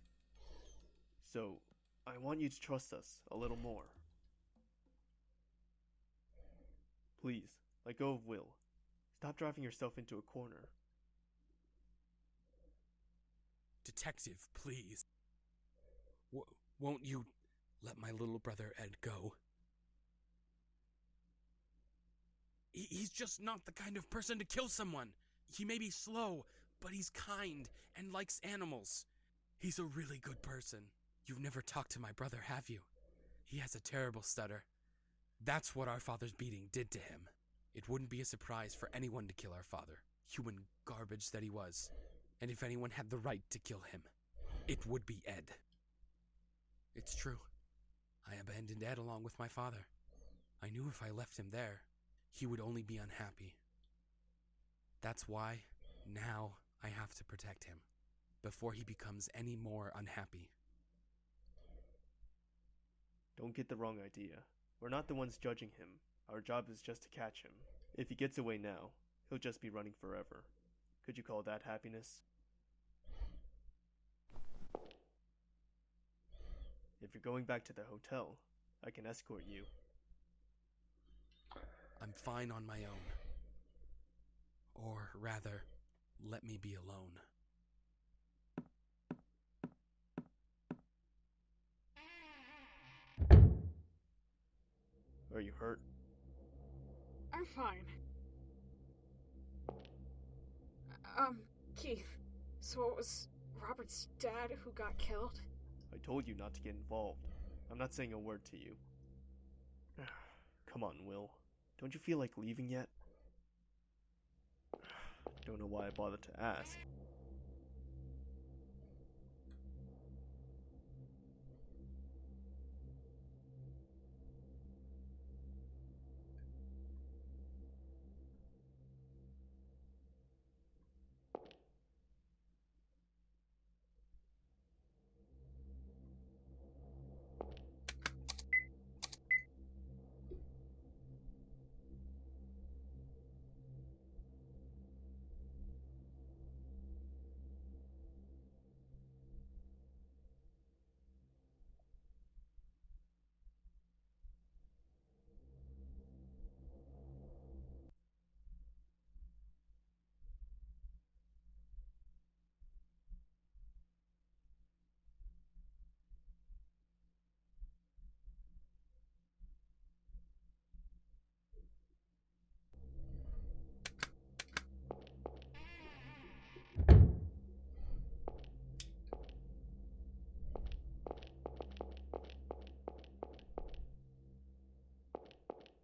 So, I want you to trust us a little more. Please, let go of Will. Stop driving yourself into a corner. Detective, please. Won't you let my little brother Ed go? He's just not the kind of person to kill someone. He may be slow, but he's kind and likes animals. He's a really good person. You've never talked to my brother, have you? He has a terrible stutter. That's what our father's beating did to him. It wouldn't be a surprise for anyone to kill our father, human garbage that he was. And if anyone had the right to kill him, it would be Ed. It's true. I abandoned Ed along with my father. I knew if I left him there, he would only be unhappy. That's why, now, I have to protect him, before he becomes any more unhappy. Don't get the wrong idea. We're not the ones judging him. Our job is just to catch him. If he gets away now, he'll just be running forever. Could you call that happiness? If you're going back to the hotel, I can escort you. I'm fine on my own. Or rather, let me be alone. Are you hurt? I'm fine. Keith, so it was Robert's dad who got killed? I told you not to get involved. I'm not saying a word to you. Come on, Will. Don't you feel like leaving yet? Don't know why I bothered to ask.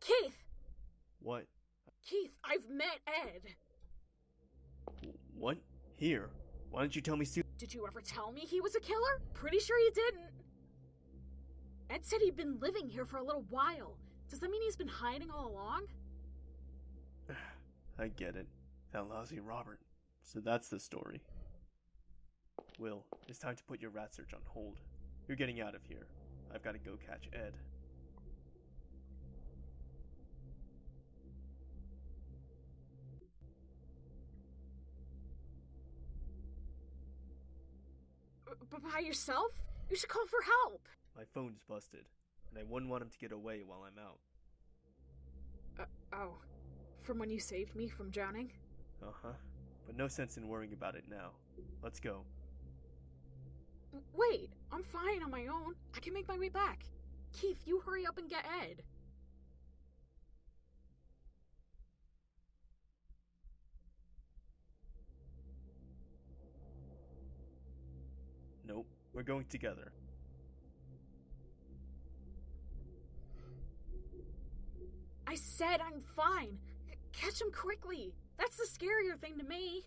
Keith! What? Keith, I've met Ed. What? Here? Why didn't you tell me sooner? Did you ever tell me he was a killer? Pretty sure you didn't. Ed said he'd been living here for a little while. Does that mean he's been hiding all along? I get it. That lousy Robert. So that's the story. Will, it's time to put your rat search on hold. You're getting out of here. I've got to go catch Ed. But by yourself? You should call for help. My phone's busted, and I wouldn't want him to get away while I'm out. Oh. From when you saved me from drowning? Uh-huh. But no sense in worrying about it now. Let's go. Wait, I'm fine on my own. I can make my way back. Keith, you hurry up and get Ed. Nope, we're going together. I said I'm fine. Catch him quickly. That's the scarier thing to me.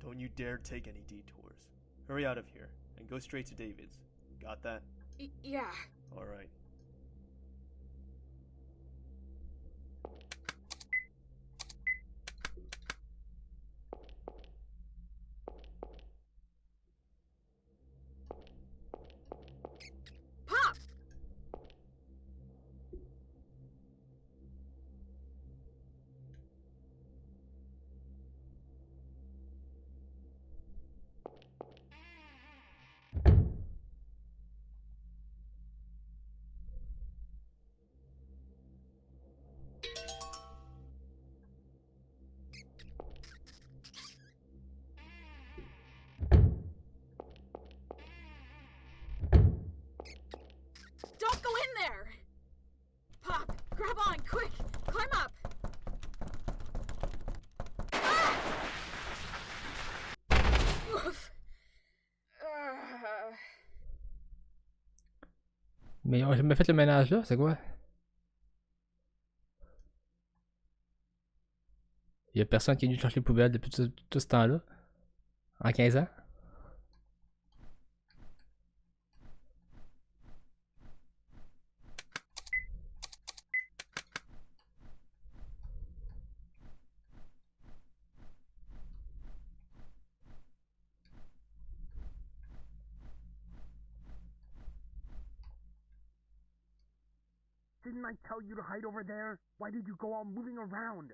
Don't you dare take any detours. Hurry out of here, and go straight to David's. Got that? Yeah. Alright. Pop! Don't go in there! Pop, grab on, quick! Climb up! Ah! Oof. Mais on a jamais fait le ménage là, c'est quoi? Il y a personne qui est venu chercher les poubelles depuis tout ce temps-là. En 15 ans. Didn't I tell you to hide over there? Why did you go all moving around?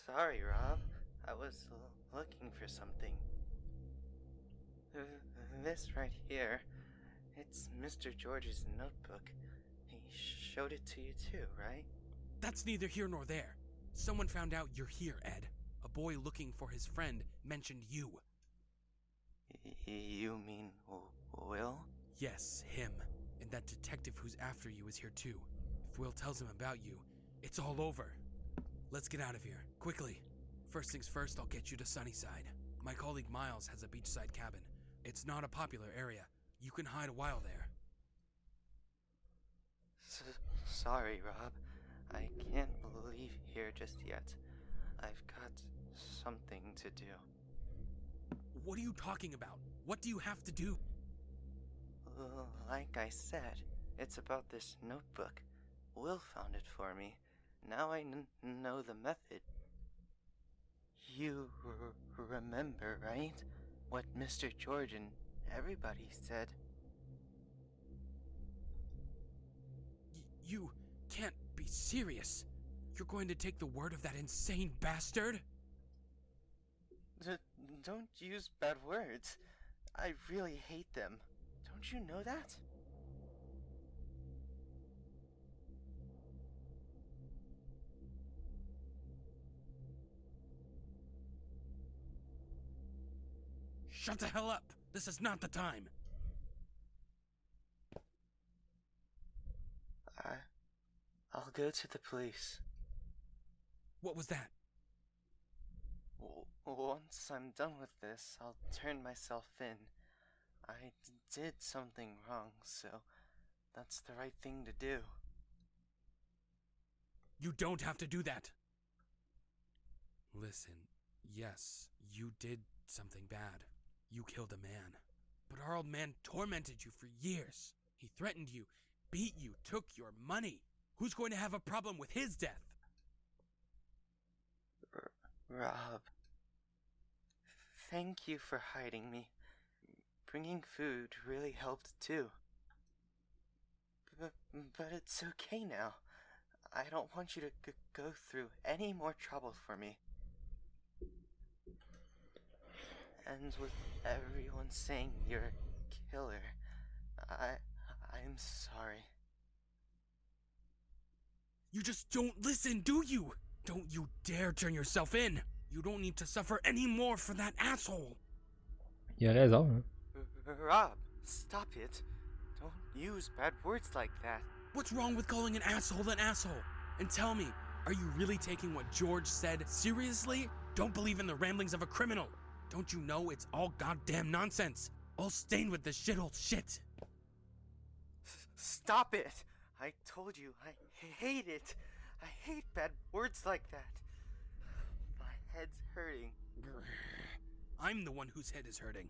Sorry, Rob. I was looking for something. This right here, it's Mr. George's notebook. He showed it to you too, right? That's neither here nor there. Someone found out you're here, Ed. A boy looking for his friend mentioned you. You mean Will? Yes, him. And that detective who's after you is here too. If Will tells him about you, it's all over. Let's get out of here, quickly. First things first, I'll get you to Sunnyside. My colleague Miles has a beachside cabin. It's not a popular area. You can hide a while there. Sorry, Rob. I can't leave here just yet. I've got something to do. What are you talking about? What do you have to do? Like I said, it's about this notebook. Will found it for me. Now I know the method. You remember, right? What Mr. George and everybody said. You can't be serious. You're going to take the word of that insane bastard? Don't use bad words. I really hate them. Don't you know that? Shut the hell up! This is not the time! I'll go to the police. What was that? Once I'm done with this, I'll turn myself in. I did something wrong, so that's the right thing to do. You don't have to do that! Listen, yes, you did something bad. You killed a man. But our old man tormented you for years. He threatened you, beat you, took your money. Who's going to have a problem with his death? Rob. Thank you for hiding me. Bringing food really helped too. But it's okay now. I don't want you to go through any more trouble for me. And with everyone saying you're a killer, I'm sorry. You just don't listen, do you? Don't you dare turn yourself in. You don't need to suffer any more for that asshole. Il a raison, hein? Rob, stop it. Don't use bad words like that. What's wrong with calling an asshole an asshole? And tell me, are you really taking what George said seriously? Don't believe in the ramblings of a criminal. Don't you know it's all goddamn nonsense? All stained with this shithole shit. Stop it! I told you, I hate it. I hate bad words like that. My head's hurting. I'm the one whose head is hurting.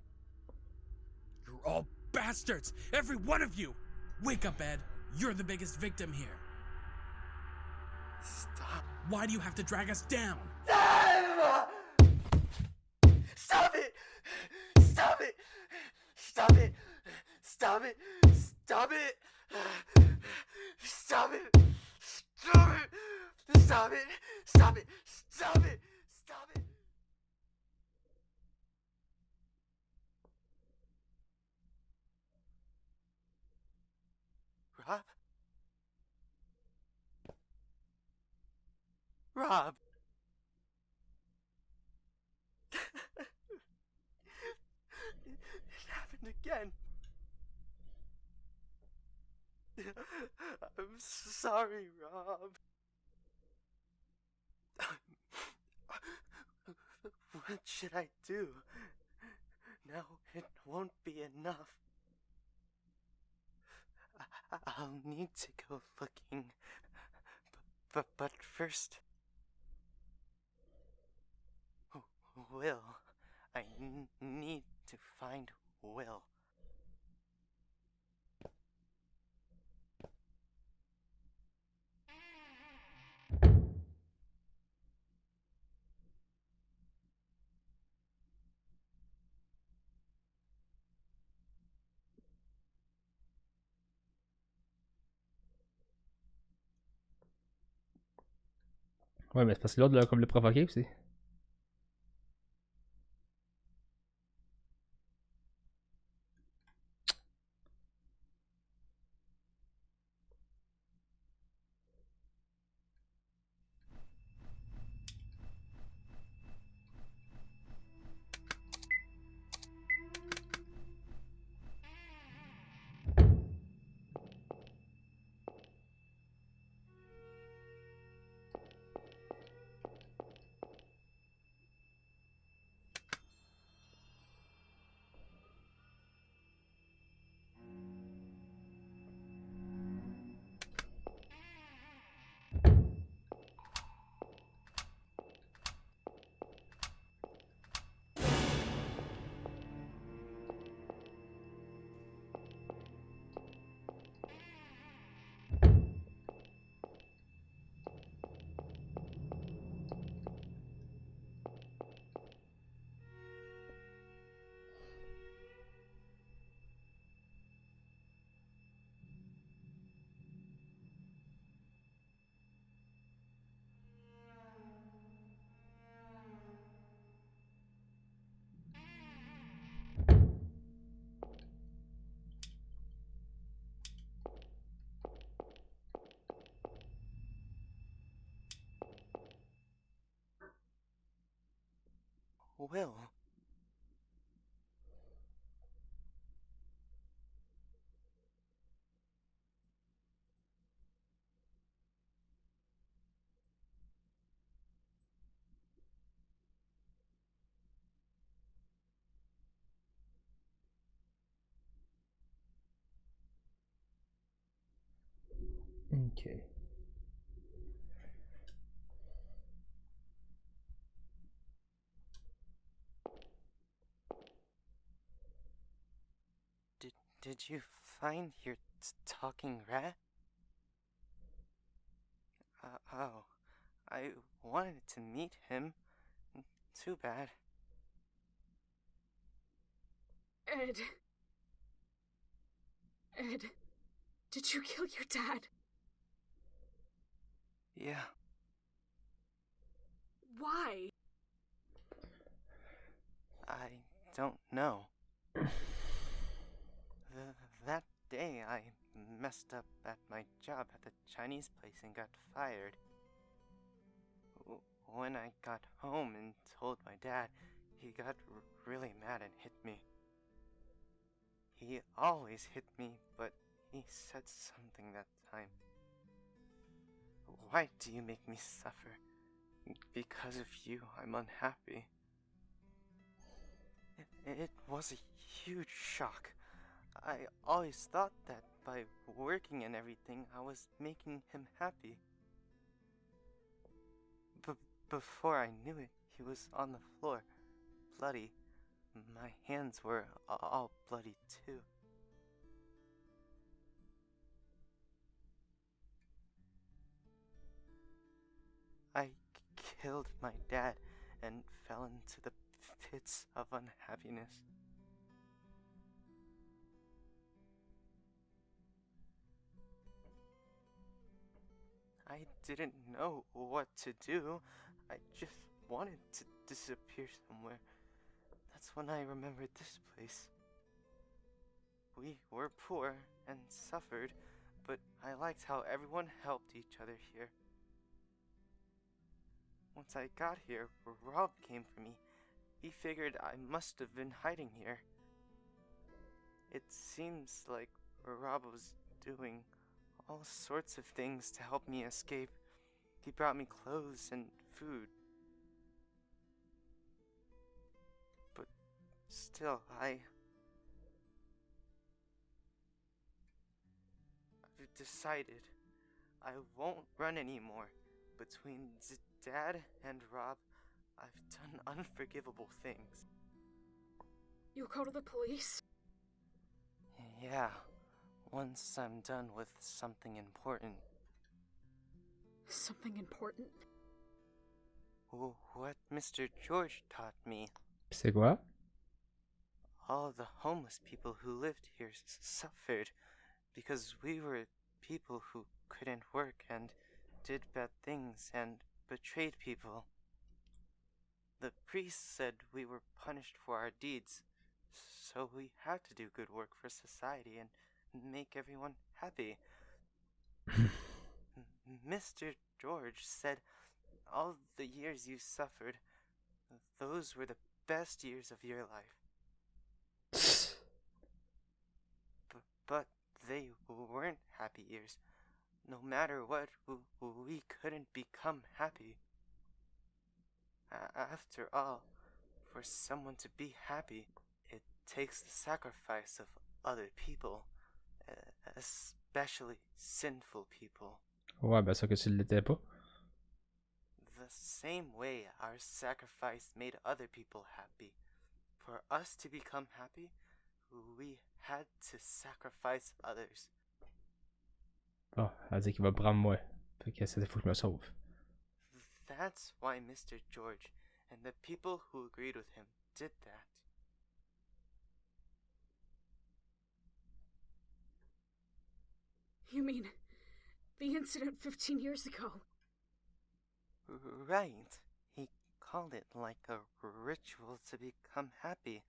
You're all bastards! Every one of you! Wake up, Ed. You're the biggest victim here. Stop. Why do you have to drag us down? Stop it! Stop it! Stop it! Stop it! Stop it! Stop it! Stop it! Stop it! Stop it! Stop it! Stop it! Rob? Rob! It happened again. I'm sorry, Rob. What should I do? Now it won't be enough. I'll need to go looking. But first... Will. I need to find Will. Ouais, mais c'est parce que l'autre l'a comme le provoqué aussi. Will. Ok. Did you find your talking rat? Oh, I wanted to meet him. Too bad. Ed, did you kill your dad? Yeah. Why? I don't know. That day I messed up at my job at the Chinese place and got fired. When I got home and told my dad, he got really mad and hit me. He always hit me, but he said something that time. Why do you make me suffer? Because of you, I'm unhappy. It was a huge shock. I always thought that by working and everything, I was making him happy. Before I knew it, he was on the floor, bloody. My hands were all bloody too. I killed my dad and fell into the pits of unhappiness. I didn't know what to do. I just wanted to disappear somewhere. That's when I remembered this place. We were poor and suffered, but I liked how everyone helped each other here. Once I got here, Rob came for me. He figured I must have been hiding here. It seems like Rob was doing all sorts of things to help me escape. He brought me clothes and food. But still, I decided I won't run anymore. Between Dad and Rob, I've done unforgivable things. You'll go to the police? Yeah, once I'm done with something important. Something important? What Mr. George taught me. C'est quoi? All the homeless people who lived here suffered because we were people who couldn't work and did bad things and betrayed people. The priest said we were punished for our deeds, so we had to do good work for society and make everyone happy. Mr. George said all the years you suffered, those were the best years of your life. But they weren't happy years. No matter what, we couldn't become happy. After all, for someone to be happy, it takes the sacrifice of other people, especially sinful people. Ouais, ben ça que tu l'étais pas. The same way our sacrifice made other people happy. For us to become happy, we had to sacrifice others. Bon, elle dit qu'il va prendre moi. Fait que c'est faut que je me sauve. That's why Mr. George and the people who agreed with him did that. You mean the incident 15 years ago? Right. He called it like a ritual to become happy.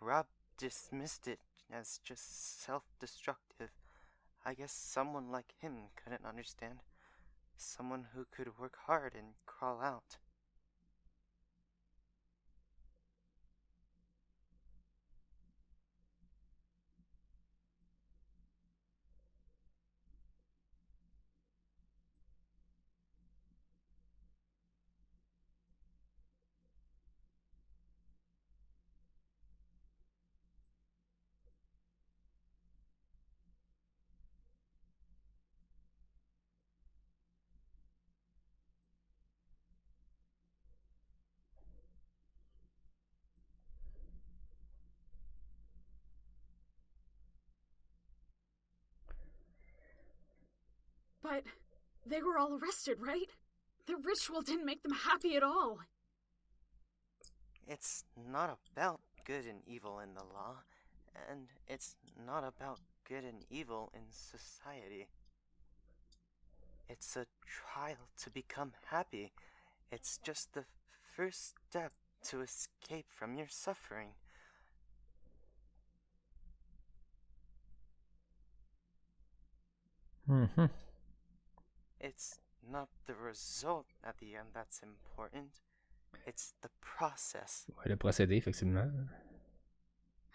Rob dismissed it as just self-destructive. I guess someone like him couldn't understand. Someone who could work hard and crawl out. But they were all arrested, right? The ritual didn't make them happy at all. It's not about good and evil in the law, and it's not about good and evil in society. It's a trial to become happy. It's just the first step to escape from your suffering. Mm-hmm. It's not the result at the end that's important. It's the process. Ouais, le procédé, effectivement.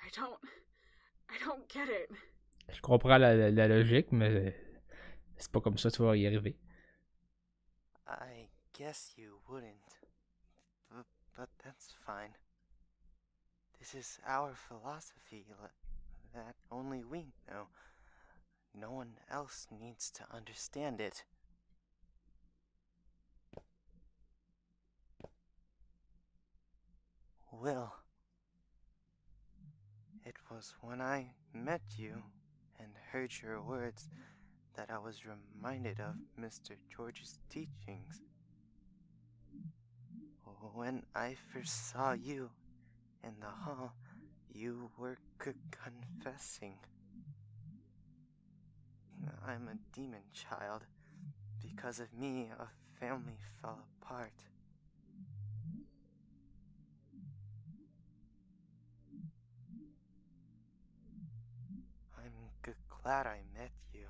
I don't get it. Je comprends la logique, mais c'est pas comme ça que tu vas y arriver. I guess you wouldn't. But that's fine. This is our philosophy that only we know. No one else needs to understand it. Will, it was when I met you and heard your words that I was reminded of Mr. George's teachings. When I first saw you in the hall, you were confessing. I'm a demon child. Because of me, a family fell apart. I'm glad I met you.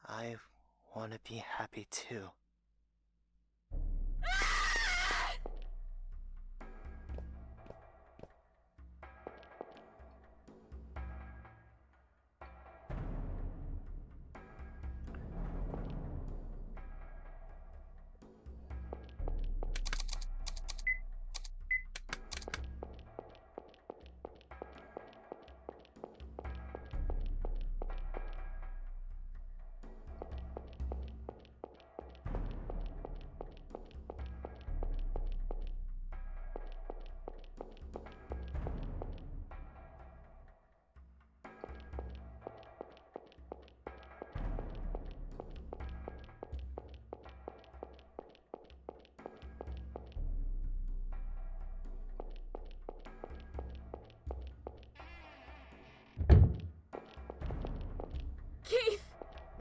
I want to be happy too.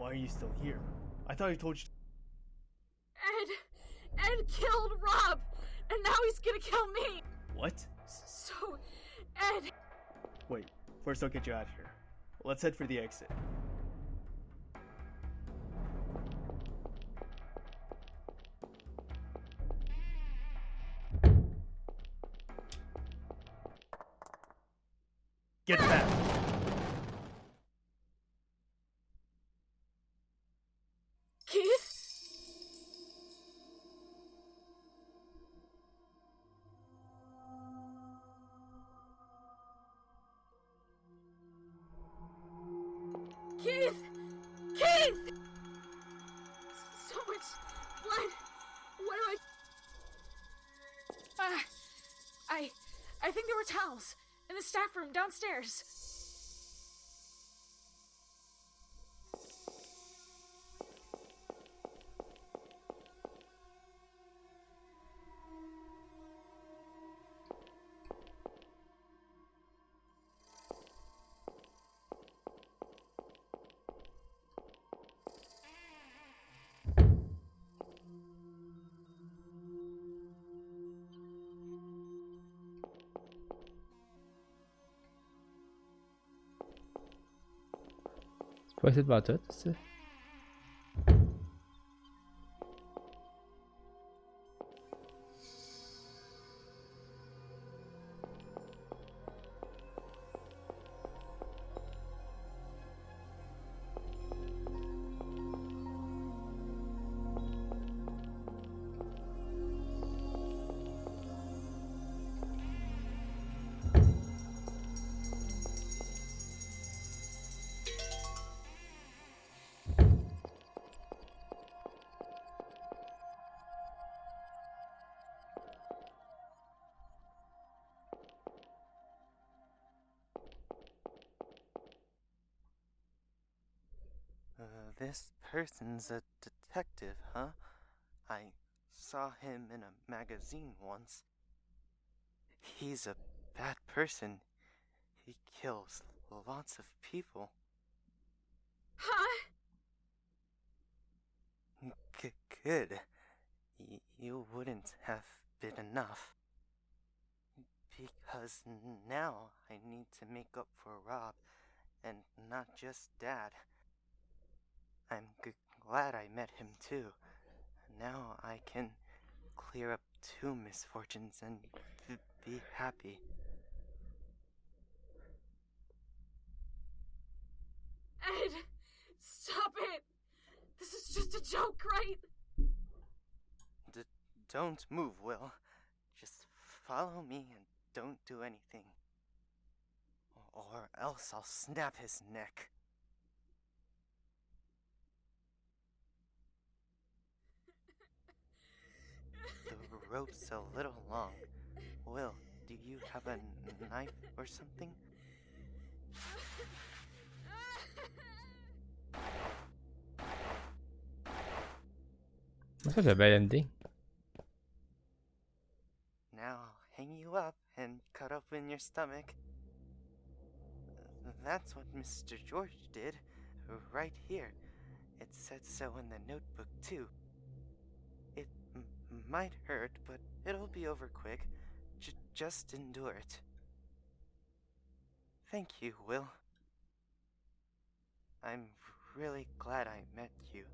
Why are you still here? I thought I told you. Ed killed Rob, and now he's gonna kill me. What? So, Ed. Wait, first I'll get you out of here. Let's head for the exit. Get back! Keith? Keith! Keith! So much blood. What do I think there were towels in the staff room downstairs. Pas essayer de voir tout, c'est ça? This person's a detective, huh? I saw him in a magazine once. He's a bad person. He kills lots of people. Huh? Good. You wouldn't have been enough. Because now I need to make up for Rob, and not just Dad. I'm glad I met him too. Now I can clear up 2 misfortunes and be happy. Ed, stop it! This is just a joke, right? Don't move, Will. Just follow me and don't do anything. Or else I'll snap his neck. The rope's a little long. Will, do you have a knife or something? Ça, c'est un bel ending. Now I'll hang you up and cut open your stomach. That's what Mr. George did, right here. It said so in the notebook, too. It might hurt, but it'll be over quick. Just endure it. Thank you, Will. I'm really glad I met you.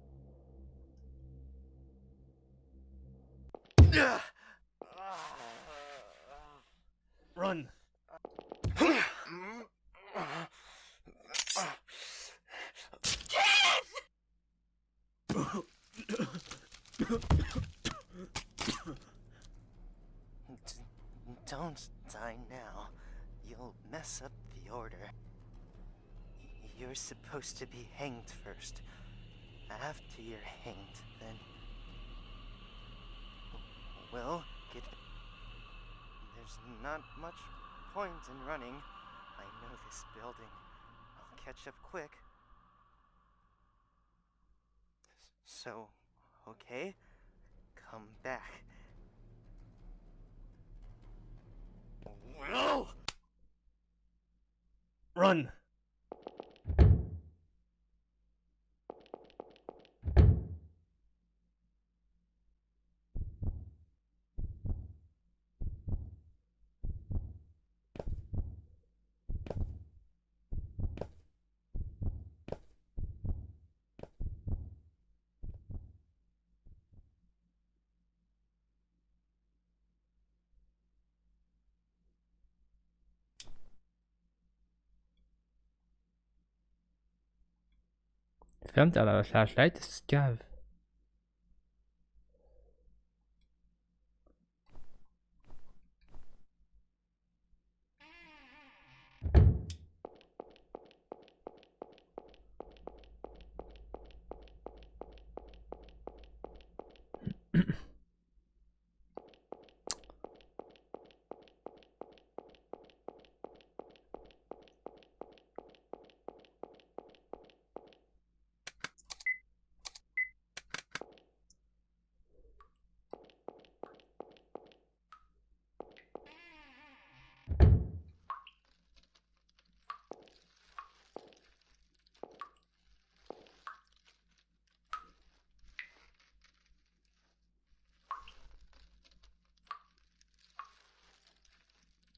Run! Don't die now. You'll mess up the order. You're supposed to be hanged first. After you're hanged, then... Well, there's not much point in running. I know this building. I'll catch up quick. So, okay? Come back. Will! Run! Ferme ta flashlight, c'est cave.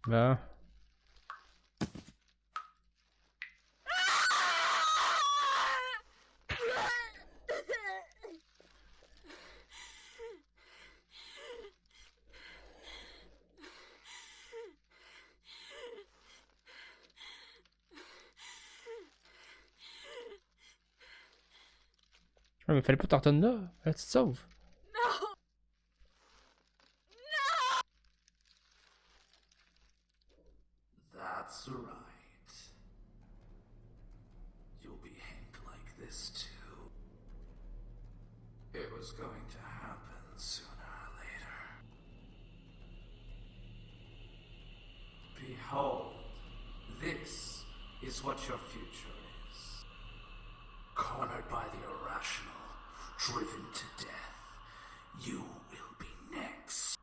Bon. Ouais, mais fallait pas t'en retourner là. Là, tu te sauves. That's right. You'll be hanged like this too. It was going to happen sooner or later. Behold, this is what your future is. Cornered by the irrational, driven to death, you will be next.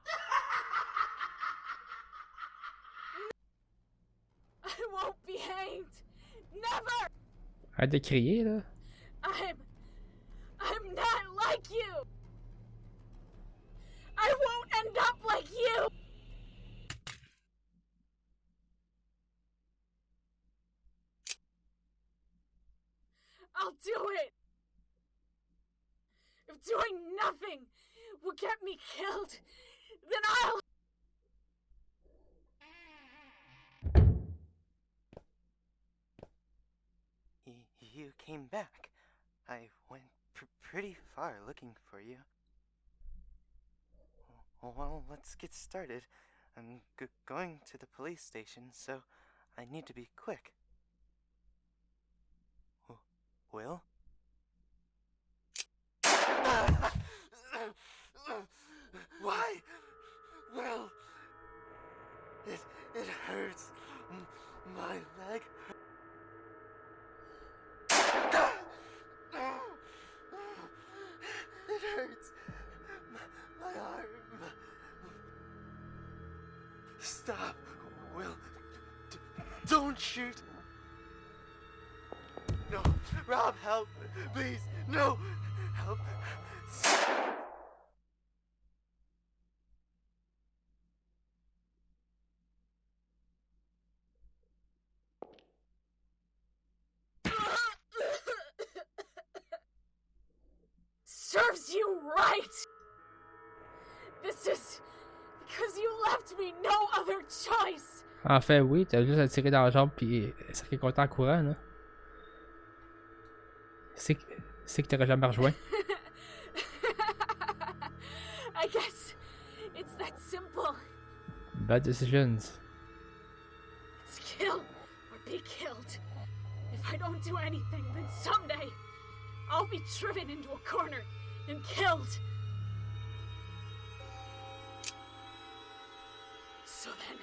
I won't be hanged! Never! Arrête de crier, là. I'm not like you! I won't end up like you! I'll do it! If doing nothing will get me killed, then I'll... You came back. I went pretty far looking for you. Well, let's get started. I'm going to the police station, so I need to be quick. Will? Why? Will? It hurts. My leg. It hurts. My arm. Stop, Will. Don't shoot. No, Rob, help. Please, no. Help. Serves you right! This is because you left me no other choice! En fait, oui, t'as juste à tirer dans la jambe pis sacrer content en courant, là. C'est que t'aurais jamais rejoint. I guess it's that simple. Bad decisions. It's kill or be killed. If I don't do anything, then someday I'll be driven into a corner and killed. So then,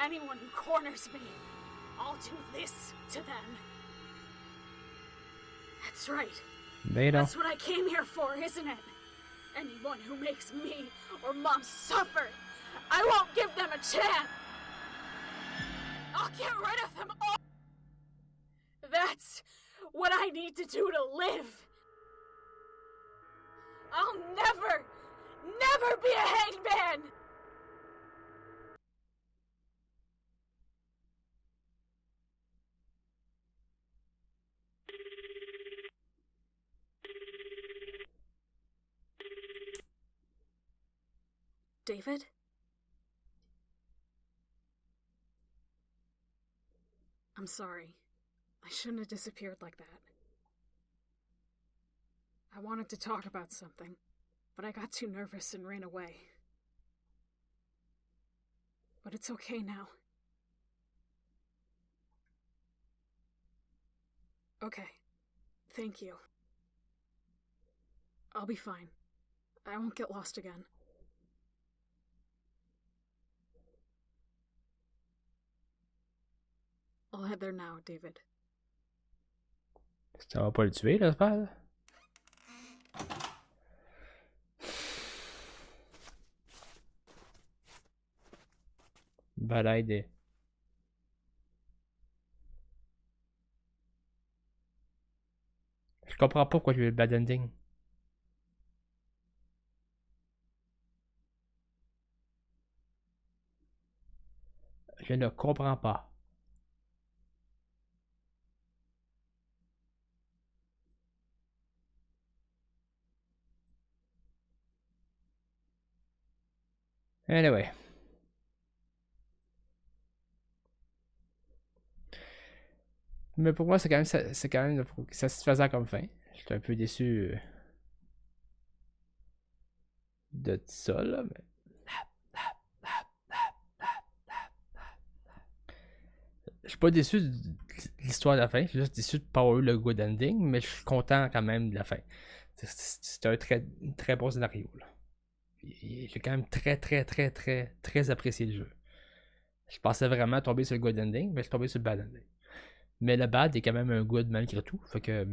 anyone who corners me, I'll do this to them. That's right. That's what I came here for, isn't it? Anyone who makes me or Mom suffer, I won't give them a chance. I'll get rid of them all. That's what I need to do to live. I'll never be a hangman! David? I'm sorry. I shouldn't have disappeared like that. I wanted to talk about something, but I got too nervous and ran away. But it's okay now. Okay. Thank you. I'll be fine. I won't get lost again. I'll head there now, David. Ça va pas le tuer, là, j'espère, là? Balade. Je comprends pas pourquoi je veux le bad ending. Je ne comprends pas. Anyway. Mais pour moi, c'est quand même satisfaisant comme fin. J'étais un peu déçu de ça, là, mais... Je suis pas déçu de l'histoire de la fin, je suis juste déçu de ne pas avoir eu le good ending, mais je suis content quand même de la fin. C'est un très bon scénario, là. J'ai quand même très apprécié le jeu. Je pensais vraiment tomber sur le good ending, mais je suis tombé sur le bad ending. Mais le bad est quand même un good malgré tout. Fait que,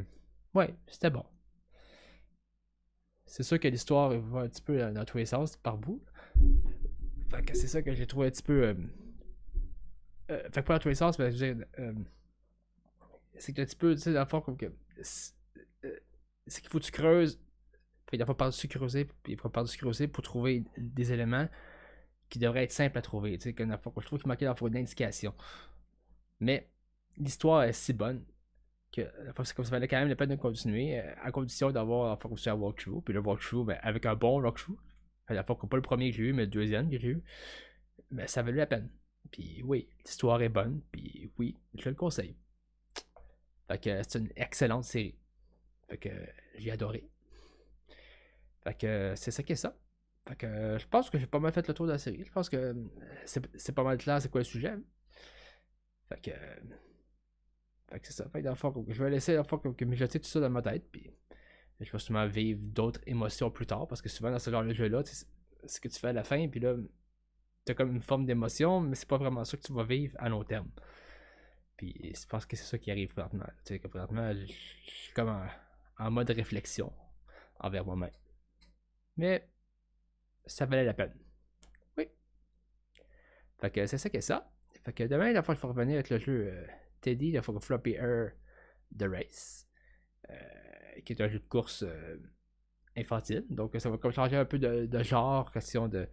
ouais, c'était bon. C'est sûr que l'histoire va un petit peu dans tous les sens par bout. Fait que c'est ça que j'ai trouvé un petit peu. Fait que pas dans tous les sens, mais je veux dire. C'est que un petit peu, tu sais, dans le fond, comme que. C'est qu'il faut que tu creuses. Puis il faut par-dessus creuser. Puis il faut par-dessus creuser pour trouver des éléments qui devraient être simples à trouver. Tu sais, que je trouve qu'il manquait dans une indication. Mais l'histoire est si bonne que c'est comme ça valait quand même la peine de continuer à condition d'avoir un walkthrough. Puis le walkthrough, ben, avec un bon walkthrough, à la fois pas le premier que j'ai eu, mais le deuxième que j'ai eu, ben, ça valait la peine. Puis oui, l'histoire est bonne, puis oui, je le conseille. Fait que c'est une excellente série. Fait que j'ai adoré. Fait que c'est ça qui est ça. Fait que je pense que j'ai pas mal fait le tour de la série. Je pense que c'est pas mal clair c'est quoi le sujet. Fait que c'est ça. Fait que dans le fond, je vais laisser que mijoter tout ça dans ma tête. Puis je vais sûrement vivre d'autres émotions plus tard. Parce que souvent dans ce genre de jeu-là, c'est ce que tu fais à la fin. Puis là, t'as comme une forme d'émotion, mais c'est pas vraiment ça que tu vas vivre à long terme. Puis je pense que c'est ça qui arrive présentement. Tu sais, que présentement, je suis comme en mode réflexion envers moi-même. Mais ça valait la peine. Oui. Fait que c'est ça qui est ça. Fait que demain, la fois, il faut revenir avec le jeu Teddy, il faut Floppy Air The Race. Qui est un jeu de course infantile. Donc ça va comme changer un peu de genre, question de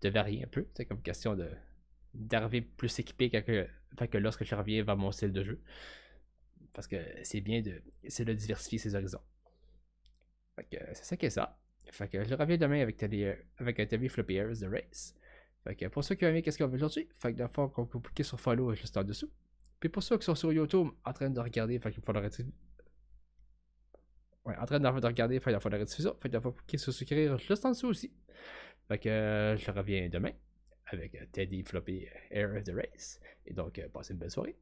varier un peu. C'est comme question d'arriver plus équipé que lorsque je reviens vers mon style de jeu. Parce que c'est bien de diversifier ses horizons. Fait que c'est ça qui est ça. Fait que je reviens demain avec Teddy Floppy Air The Race. Fait que pour ceux qui ont aimé qu'est-ce qu'on veut aujourd'hui, fait que d'abord qu'on peut cliquer sur follow juste en dessous. Puis pour ceux qui sont sur YouTube en train de regarder, fait qu'il faudrait en train de regarder, fait qu'il faudrait diffuser ça. Fait qu'il faut cliquer sur souscrire juste en dessous aussi. Fait que je reviens demain avec Teddy Floppy Air The Race. Et donc passez une belle soirée.